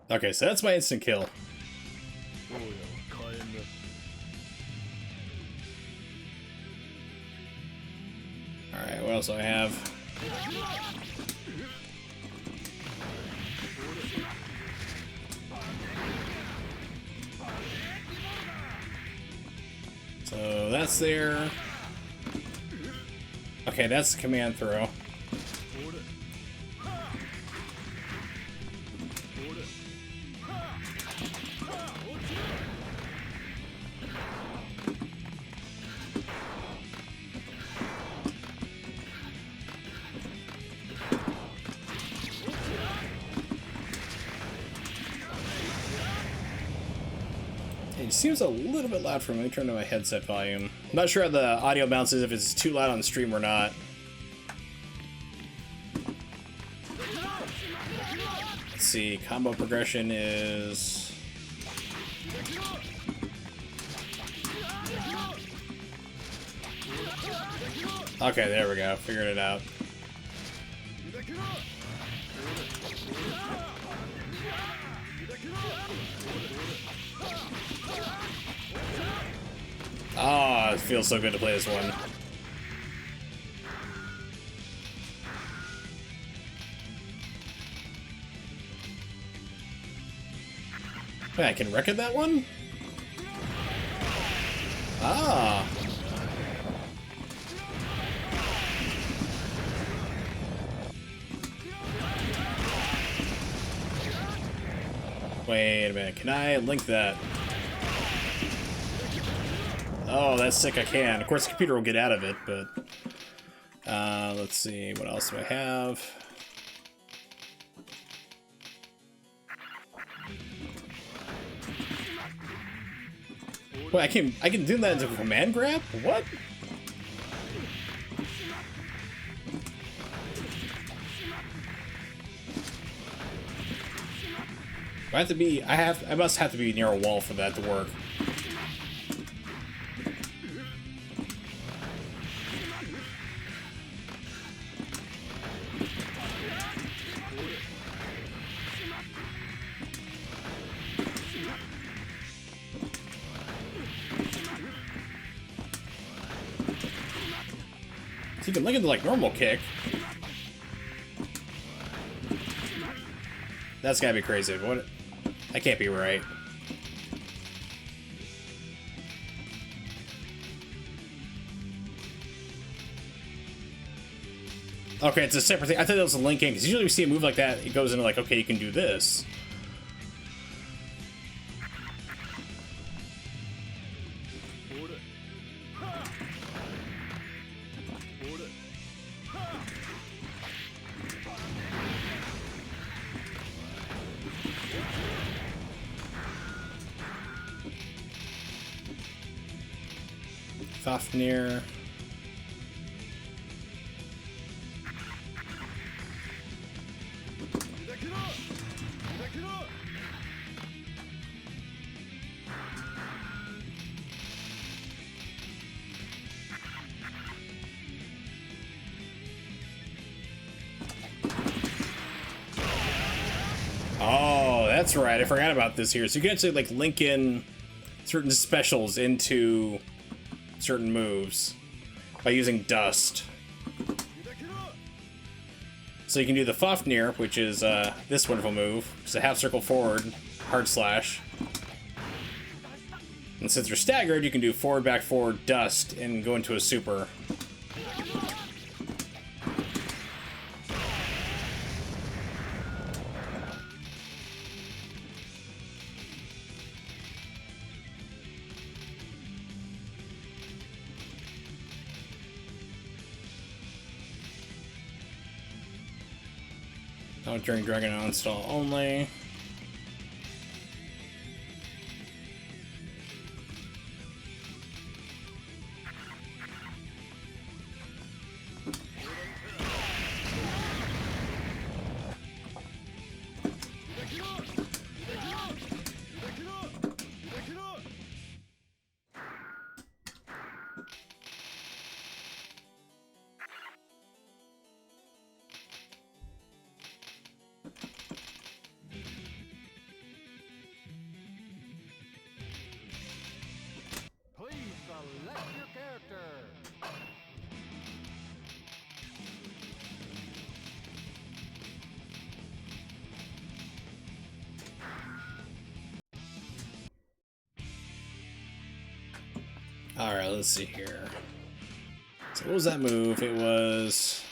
Okay, so that's my instant kill. Alright, what else do I have? So that's there. Okay, that's the command throw. It seems a little bit loud for me. Let me turn to my headset volume. I'm not sure how the audio bounces, if it's too loud on the stream or not. Let's see, combo progression is... Okay, there we go. Figured it out. Ah, oh, it feels so good to play this one. Wait, I can record that one? Ah. Wait a minute, can I link that? Oh, that's sick, I can. Of course, the computer will get out of it, but... let's see, what else do I have? Wait, I can do that as a command grab? What? I have to be... I must have to be near a wall for that to work. You can link into like normal kick. That's gotta be crazy. What? That can't be right. Okay, it's a separate thing. I thought that was a linking, because usually we see a move like that, it goes into like, okay, you can do this. Fafnir. That's right, I forgot about this here. So you can actually like link in certain specials into certain moves by using dust. So you can do the Fafnir, which is this wonderful move. It's a half circle forward, hard slash. And since you're staggered, you can do forward, back, forward, dust, and go into a super. Not during Dragon install only. Please select your character. Alright, let's see here. So what was that move? It was...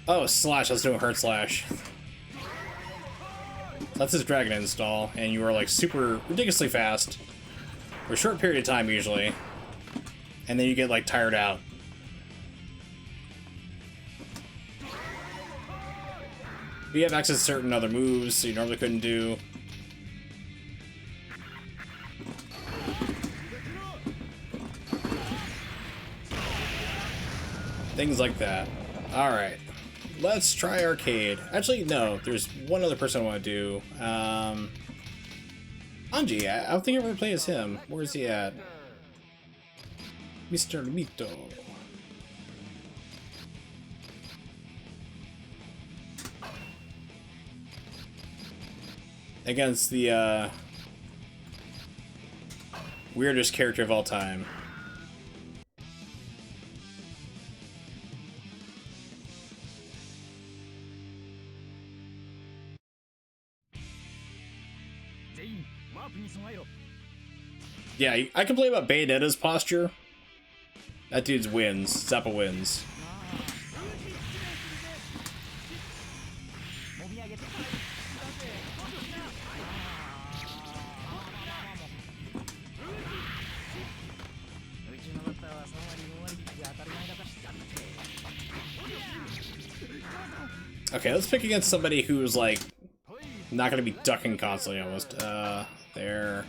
Oh, slash. I was doing hurt slash. That's his dragon install, and you are like super ridiculously fast for a short period of time usually, and then you get like tired out. You have access to certain other moves so you normally couldn't do. Things like that. Alright. Let's try arcade. Actually, no. There's one other person I want to do. Anji. I don't think I've ever played as him. Where's he at? Mr. Mito. Against the, weirdest character of all time. Yeah, I complain about Bayonetta's posture. That dude's wins. Zappa wins. Okay, let's pick against somebody who's like not gonna be ducking constantly almost. There.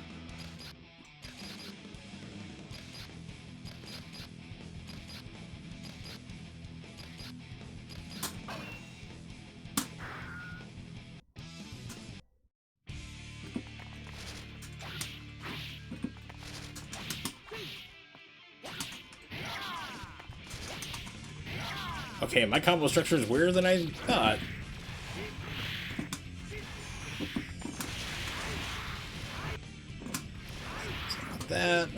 Okay, my combo structure is weirder than I thought. So that.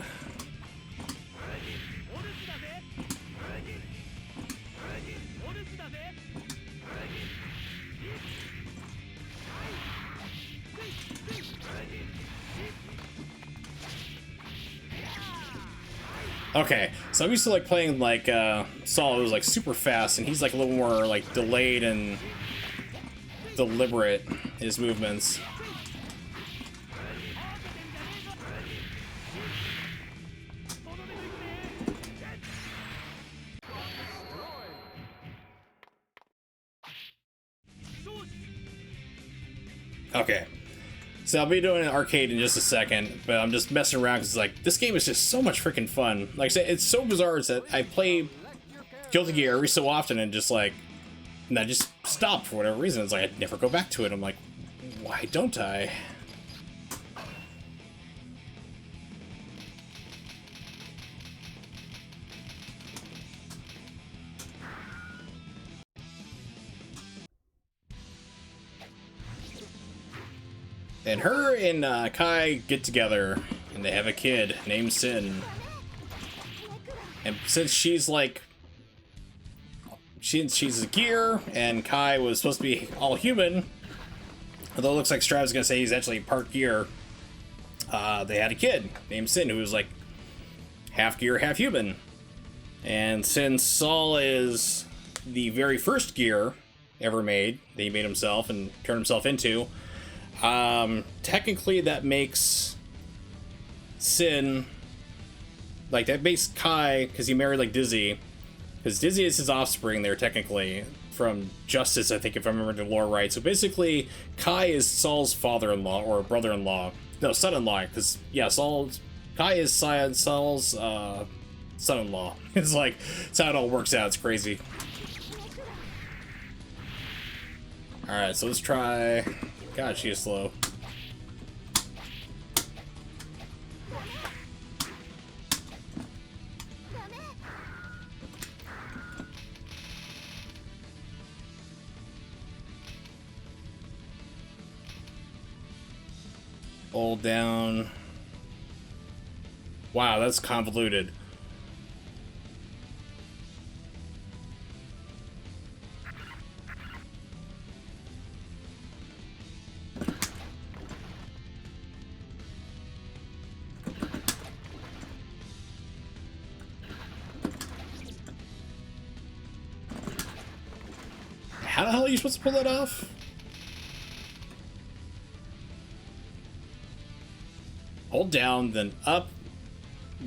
Okay, so I'm used to like playing like Saul, who's like super fast, and he's like a little more like delayed and deliberate in his movements. Okay. So I'll be doing an arcade in just a second, but I'm just messing around because like this game is just so much freaking fun. Like I said, it's so bizarre is that I play Guilty Gear every so often and just like, and I just stop for whatever reason. It's like I never go back to it. I'm like, why don't I? And her and Kai get together, and they have a kid named Sin. And since she's like, she's a gear, and Kai was supposed to be all human, although it looks like Strav's gonna say he's actually part gear, they had a kid named Sin who was like half gear, half human. And since Saul is the very first gear ever made that he made himself and turned himself into, technically that makes Sin, like that makes Kai, because he married like Dizzy, because Dizzy is his offspring there technically from Justice, I think, if I remember the lore right. So basically Kai is Saul's father-in-law or brother-in-law, no, son-in-law, because yeah, Kai is Saul's son-in-law. It's like, it's how it all works out. It's crazy. Alright, so let's try... God, she is slow. Hold down. Wow, that's convoluted. How the hell are you supposed to pull that off? Hold down, then up,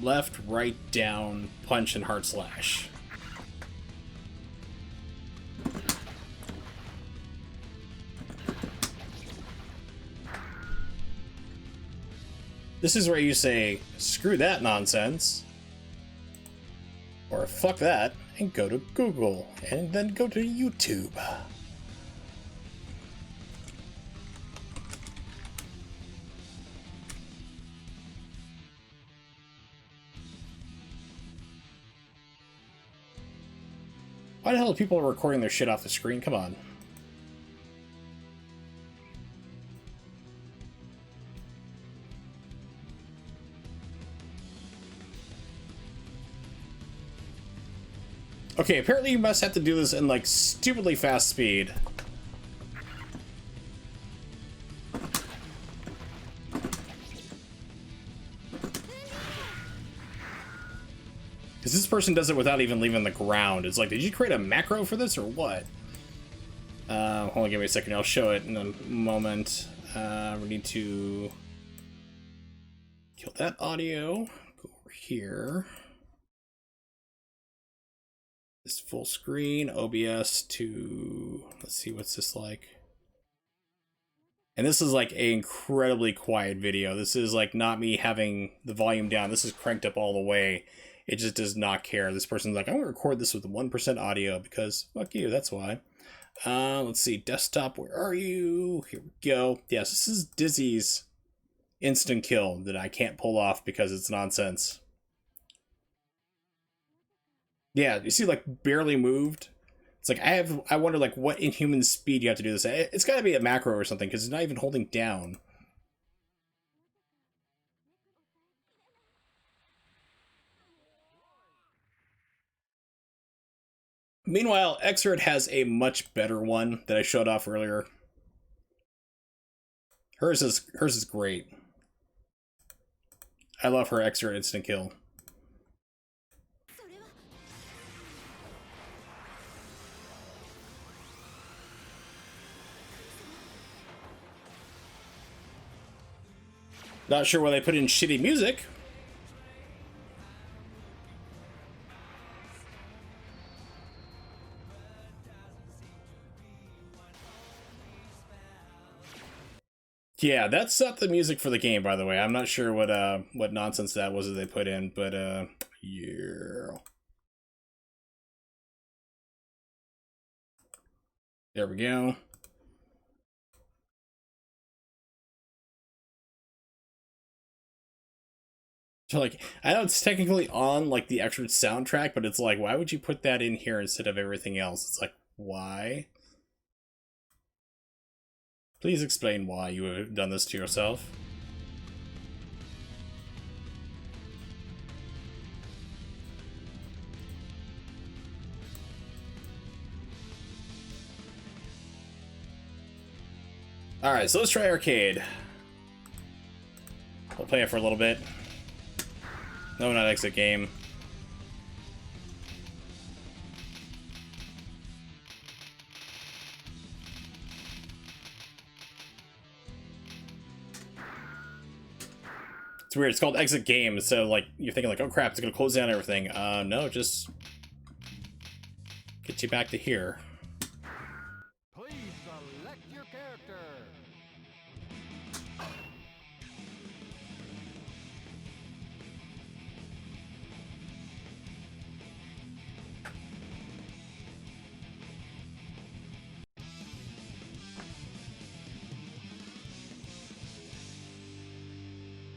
left, right, down, punch, and hard slash. This is where you say, screw that nonsense, or fuck that, and go to Google, and then go to YouTube. Why the hell are people recording their shit off the screen? Come on. Okay, apparently you must have to do this in, like, stupidly fast speed. Because this person does it without even leaving the ground. It's like, did you create a macro for this or what? Hold on, give me a second. I'll show it in a moment. We need to kill that audio. Go over here. This full screen, OBS to, let's see, what's this like? And this is like an incredibly quiet video. This is like not me having the volume down. This is cranked up all the way. It just does not care. This person's like, I'm gonna record this with 1% audio because fuck you, that's why. Let's see, desktop, where are you? Here we go. Yes, this is Dizzy's instant kill that I can't pull off because it's nonsense. Yeah, you see, like, barely moved. It's like, I wonder, like, what inhuman speed you have to do this. It's gotta be a macro or something, because it's not even holding down. Meanwhile, Xrd has a much better one that I showed off earlier. Hers is great. I love her Xrd instant kill. Not sure why they put in shitty music. Yeah, that's not the music for the game, by the way. I'm not sure what nonsense that was that they put in, but yeah. There we go. So, like, I know it's technically on, like, the extra soundtrack, but it's like, why would you put that in here instead of everything else? It's like, why? Please explain why you have done this to yourself. Alright, so let's try arcade. We'll play it for a little bit. No, not exit game. It's weird, it's called exit game, so like you're thinking like, oh crap, it's gonna close down everything. No, just get you back to here. Please select your character.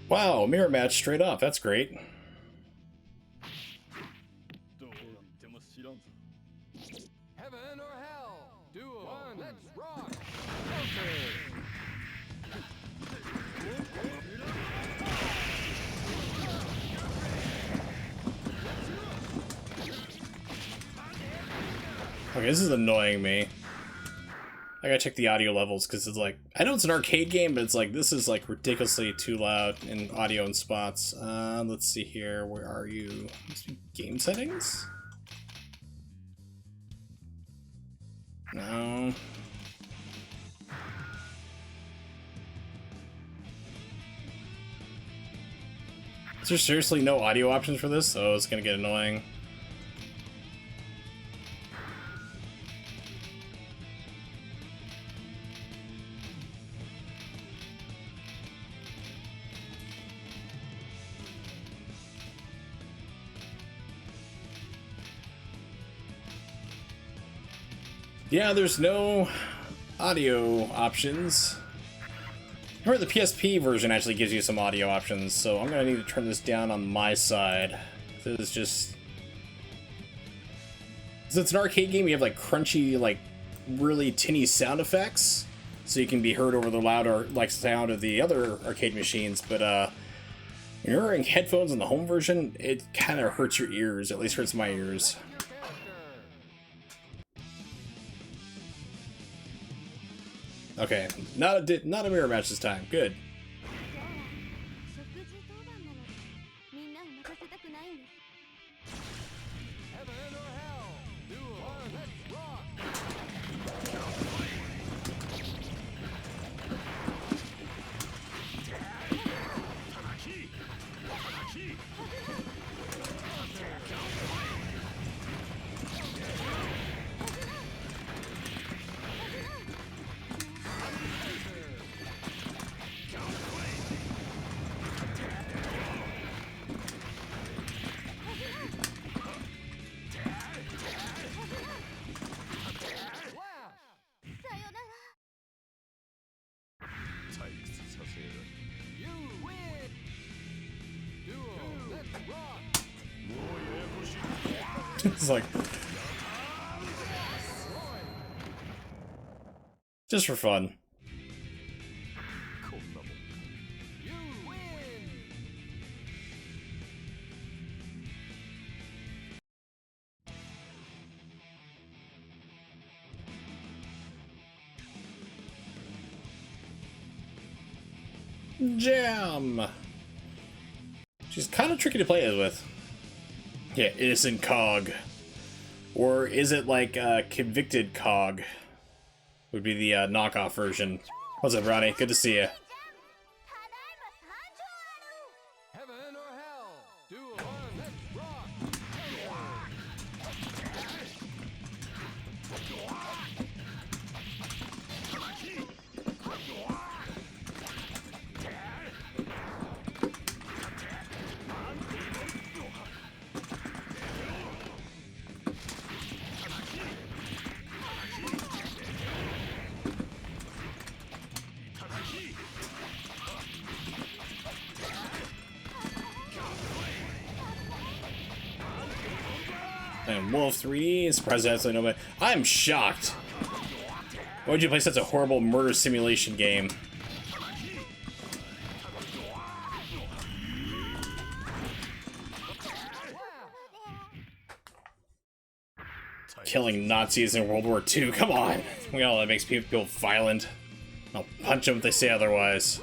Wow, mirror match straight up, that's great. Heaven or hell. Duel. One. Let's rock. Okay, this is annoying me. I gotta check the audio levels because it's like, I know it's an arcade game, but it's like, this is like ridiculously too loud in audio and spots. Let's see here, where are you? Must be game settings? No. Is there seriously no audio options for this? Oh, it's gonna get annoying. Yeah, there's no audio options. I heard the PSP version actually gives you some audio options, so I'm gonna need to turn this down on my side. This is just... Since it's an arcade game, you have like crunchy, like really tinny sound effects, so you can be heard over the louder like sound of the other arcade machines, but when you're wearing headphones in the home version, it kind of hurts your ears, at least hurts my ears. Okay, not a mirror match this time. Good. 食事当番なのでみんなを待たせたくないんです Heaven or hell. Duel. One. Let's rock. You win. Duel. Let's rock. It's like... Just for fun. You win. Jam! She's kind of tricky to play it with. Yeah, innocent Cog. Or is it like Convicted Cog? Would be the knockoff version. What's up, Ronnie? Good to see you. ただいま参上ある Heaven or hell. Duel. One. Let's rock. And Wolf 3D, surprised that's nobody. I'm shocked. Why would you play such a horrible murder simulation game? Killing Nazis in World War II, come on! We all that makes people violent. I'll punch them if they say otherwise.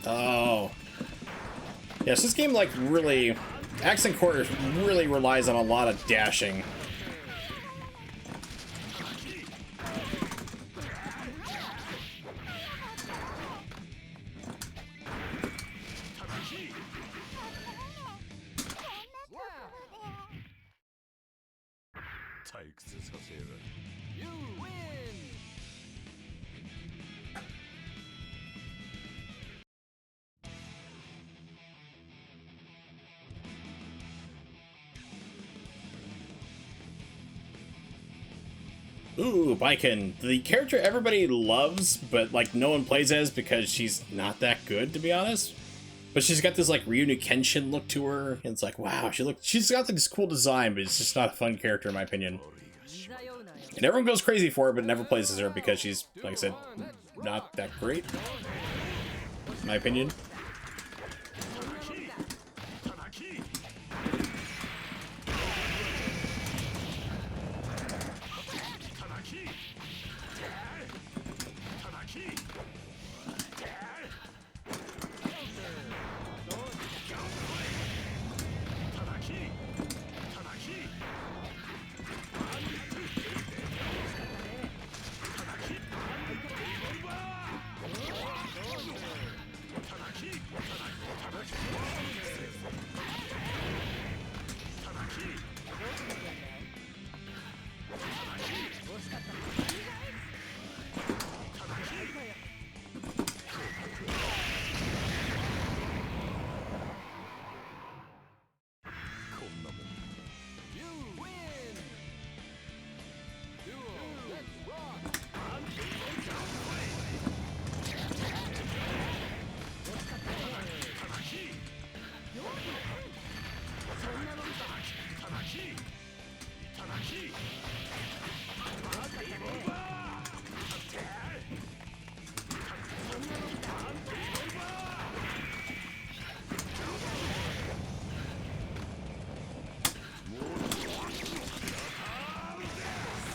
Oh. Yes, this game, like, really... Accent Core really relies on a lot of dashing. Ooh, Baiken. The character everybody loves, but like no one plays as because she's not that good, to be honest. But she's got this like Ryuno Kenshin look to her, and it's like, wow, she's got this cool design, but it's just not a fun character in my opinion. And everyone goes crazy for her, but never plays as her because she's, like I said, not that great, in my opinion.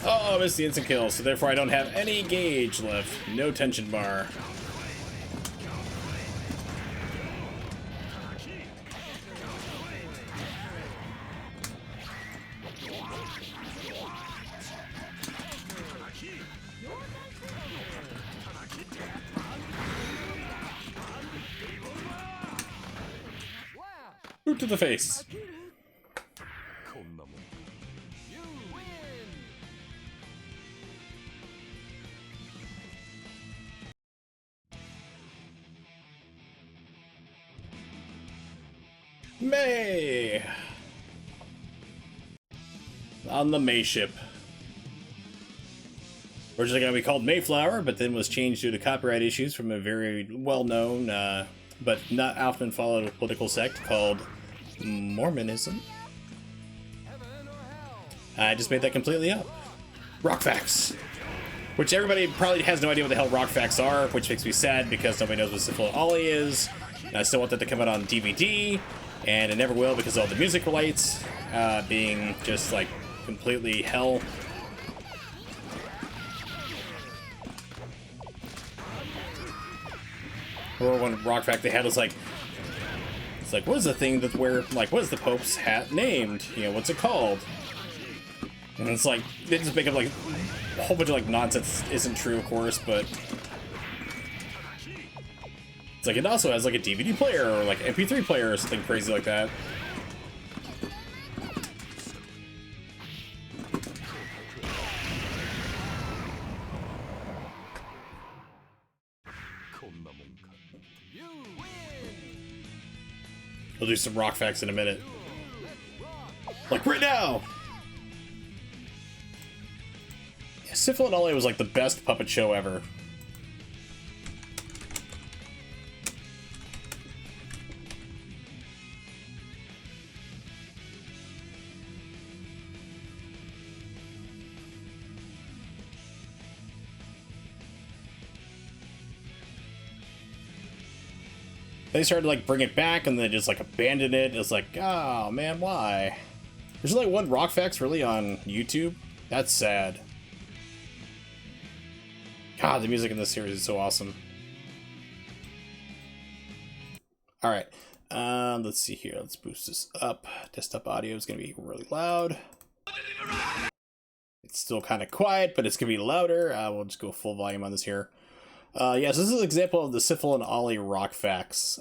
Oh, I missed the instant kill, so therefore I don't have any gauge left. No tension bar. Boot to the face. May on the May ship. Originally going to be called Mayflower, but then was changed due to copyright issues from a very well-known, but not often followed political sect called Mormonism. I just made that completely up. Rockfax. Which everybody probably has no idea what the hell Rockfax are, which makes me sad because nobody knows what Syphil Ollie is. And I still want that to come out on DVD, and it never will because of all the music rights being just like completely hell. Or when Rockfax they had was like, it's like, what is the thing that we're like, what is the Pope's hat named? You know, what's it called? And it's like, they just make up like a whole bunch of like nonsense. Isn't true, of course, but it's like it also has like a DVD player or like MP3 player or something crazy like that. We'll do some Rockfax in a minute. Like right now! Sifl and Ollie was like the best puppet show ever. They started to like bring it back and then just like abandon it. It's like, oh man, why? There's only one Rockfax really on YouTube. That's sad. God, the music in this series is so awesome. All right, let's see here. Let's boost this up. Desktop audio is gonna be really loud. It's still kind of quiet, but it's gonna be louder. We'll just go full volume on this here. Yes, this is an example of the Sifl and Ollie Rockfax.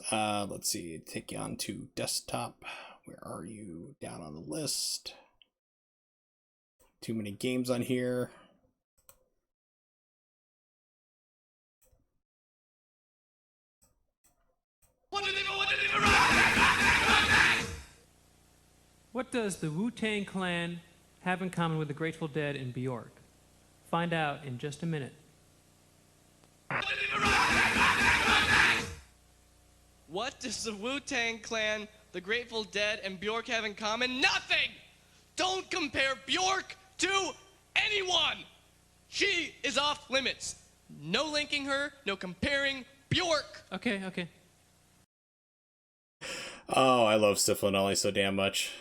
Let's see, take you on to desktop. Where are you? Down on the list. Too many games on here. What does the Wu-Tang Clan have in common with the Grateful Dead and Bjork? Find out in just a minute. What does the Wu-Tang Clan, the Grateful Dead, and Bjork have in common? Nothing! Don't compare Bjork to anyone! She is off limits. No linking her, no comparing Bjork. Okay. Oh, I love Sifl and Ollie so damn much.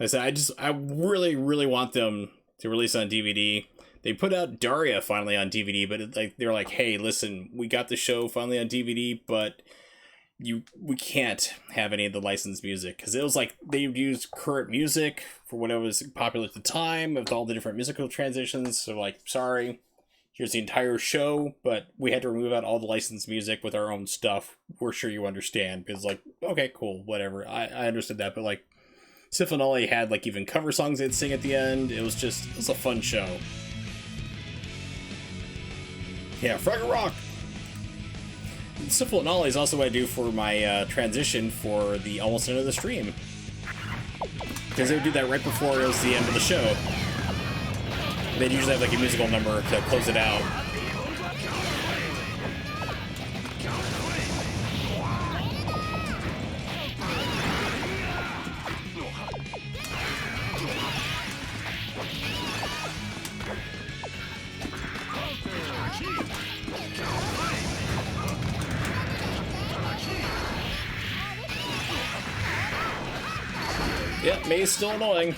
Like I said, I really, really want them to release on DVD. They put out Daria finally on DVD, but they're like, hey, listen, we got the show finally on DVD, but we can't have any of the licensed music, because it was like they used current music for whatever was popular at the time with all the different musical transitions. So like, sorry, here's the entire show, but we had to remove out all the licensed music with our own stuff. We're sure you understand, because like, okay, cool, whatever. I understood that, but like, Sifl and Ollie had like even cover songs they'd sing at the end. It was a fun show. Yeah, Fraggle Rock! Sifl and Ollie is also what I do for my transition for the almost end of the stream. Because they would do that right before it was the end of the show. They'd usually have like a musical number to close it out. Yep, May's still annoying.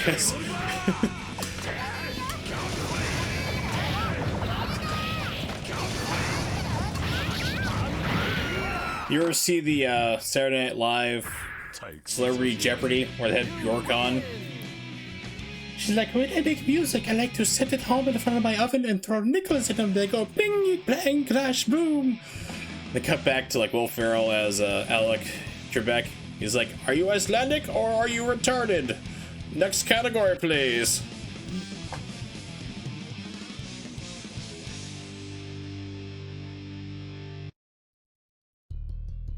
Yes. You ever see the Saturday Night Live Celebrity Jeopardy where they had Bjork on? She's like, when I make music, I like to sit at home in front of my oven and throw nickels at them. They go bing, bang, crash, boom. They cut back to like Will Ferrell as Alec Trebek. He's like, are you Icelandic or are you retarded? Next category, please.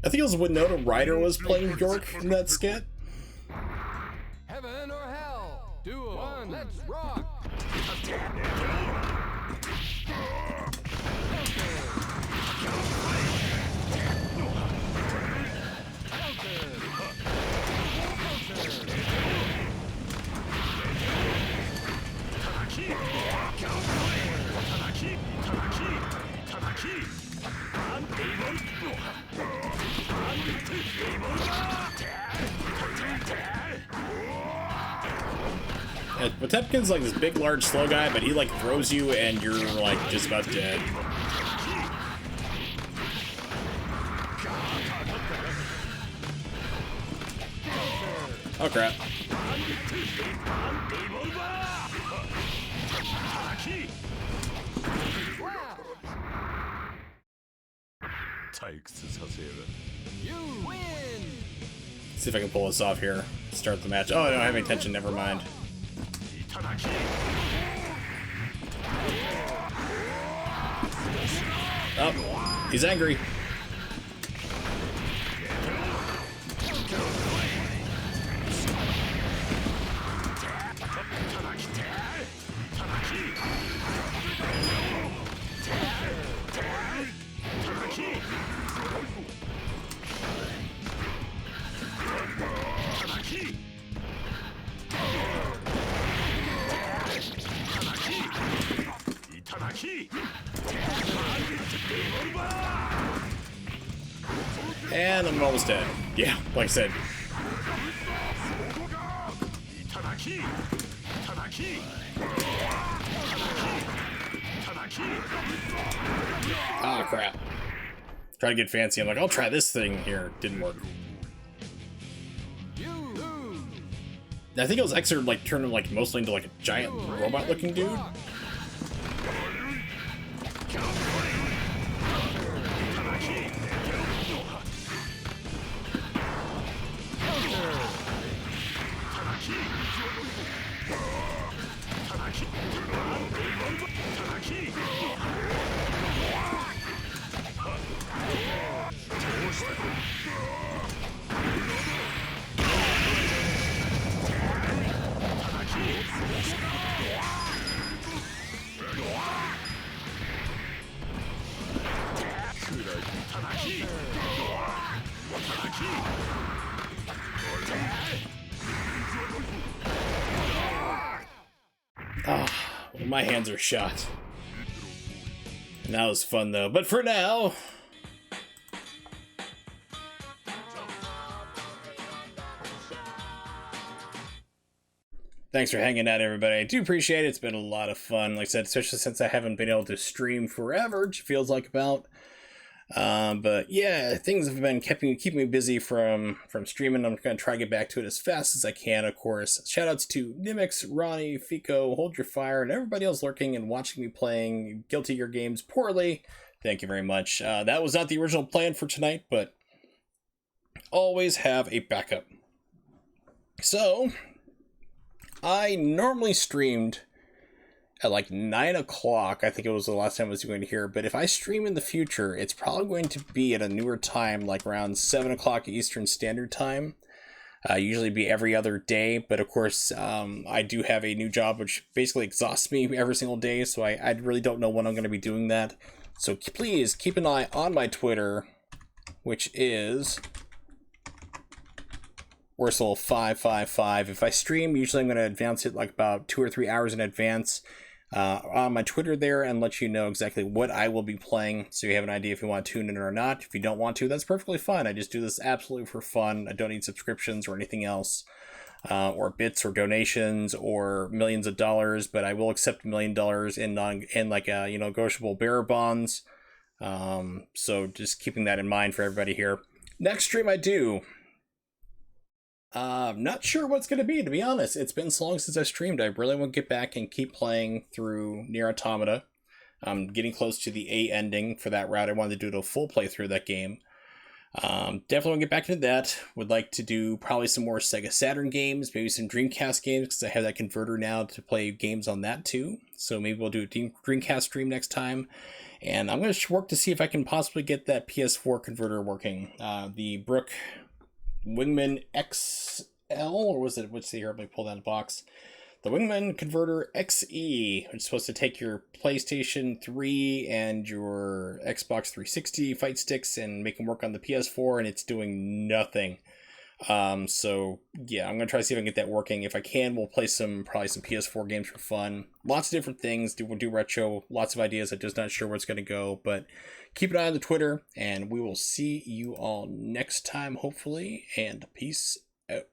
I think it was Winona Ryder was playing Bjork in that skit. Heaven or hell? Duo. One. Let's rock. Yeah, Potemkin's like this big, large, slow guy, but he like throws you and you're like just about dead. Oh crap. 退屈させやがる。 You win! See if I can pull this off here. Start the match. Oh, I don't have any tension. Never mind. いただき。 Oh, he's angry. And I'm almost dead. Yeah, like I said. Ah, crap. Try to get fancy. I'm like, I'll try this thing here. Didn't work. I think it was Xer like turned him like mostly into like a giant robot looking dude. Ah, well, my hands are shot. And that was fun though. But for now, thanks for hanging out, everybody. I do appreciate it. It's been a lot of fun. Like I said, especially since I haven't been able to stream forever, which feels like about. But yeah, things have been keeping me busy from streaming. I'm going to try to get back to it as fast as I can, of course. Shoutouts to Nimix, Ronnie, Fico, Hold Your Fire, and everybody else lurking and watching me playing Guilty Gear games poorly. Thank you very much. That was not the original plan for tonight, but always have a backup. So, I normally streamed at like 9 o'clock. I think it was the last time I was going to hear. But if I stream in the future, it's probably going to be at a newer time, like around 7 o'clock Eastern Standard Time. Usually be every other day. But of course, I do have a new job, which basically exhausts me every single day. So I really don't know when I'm going to be doing that. So please keep an eye on my Twitter, which is Ursel555. If I stream, usually I'm going to advance it like about 2 or 3 hours in advance on my Twitter there and let you know exactly what I will be playing, so you have an idea if you want to tune in or not. If you don't want to, that's perfectly fine. I just do this absolutely for fun. I don't need subscriptions or anything else, or bits or donations or millions of dollars, but I will accept $1 million in like negotiable bearer bonds. So just keeping that in mind for everybody here. Next stream I do, not sure what it's going to be, to be honest. It's been so long since I streamed. I really want to get back and keep playing through Nier Automata. I'm getting close to the A ending for that route. I wanted to do a full playthrough of that game. Definitely want to get back into that. Would like to do probably some more Sega Saturn games, maybe some Dreamcast games, because I have that converter now to play games on that too. So maybe we'll do a Dreamcast stream next time. And I'm going to work to see if I can possibly get that PS4 converter working. The Brook Wingman XL, or was it, let's see here, let me pull down the box. The Wingman Converter XE, which is supposed to take your PlayStation 3 and your Xbox 360 fight sticks and make them work on the PS4, and it's doing nothing. So yeah, I'm going to try to see if I can get that working. If I can, we'll play probably some PS4 games for fun. Lots of different things. We'll do retro, lots of ideas. I'm just not sure where it's going to go, but keep an eye on the Twitter, and we will see you all next time, hopefully, and peace out.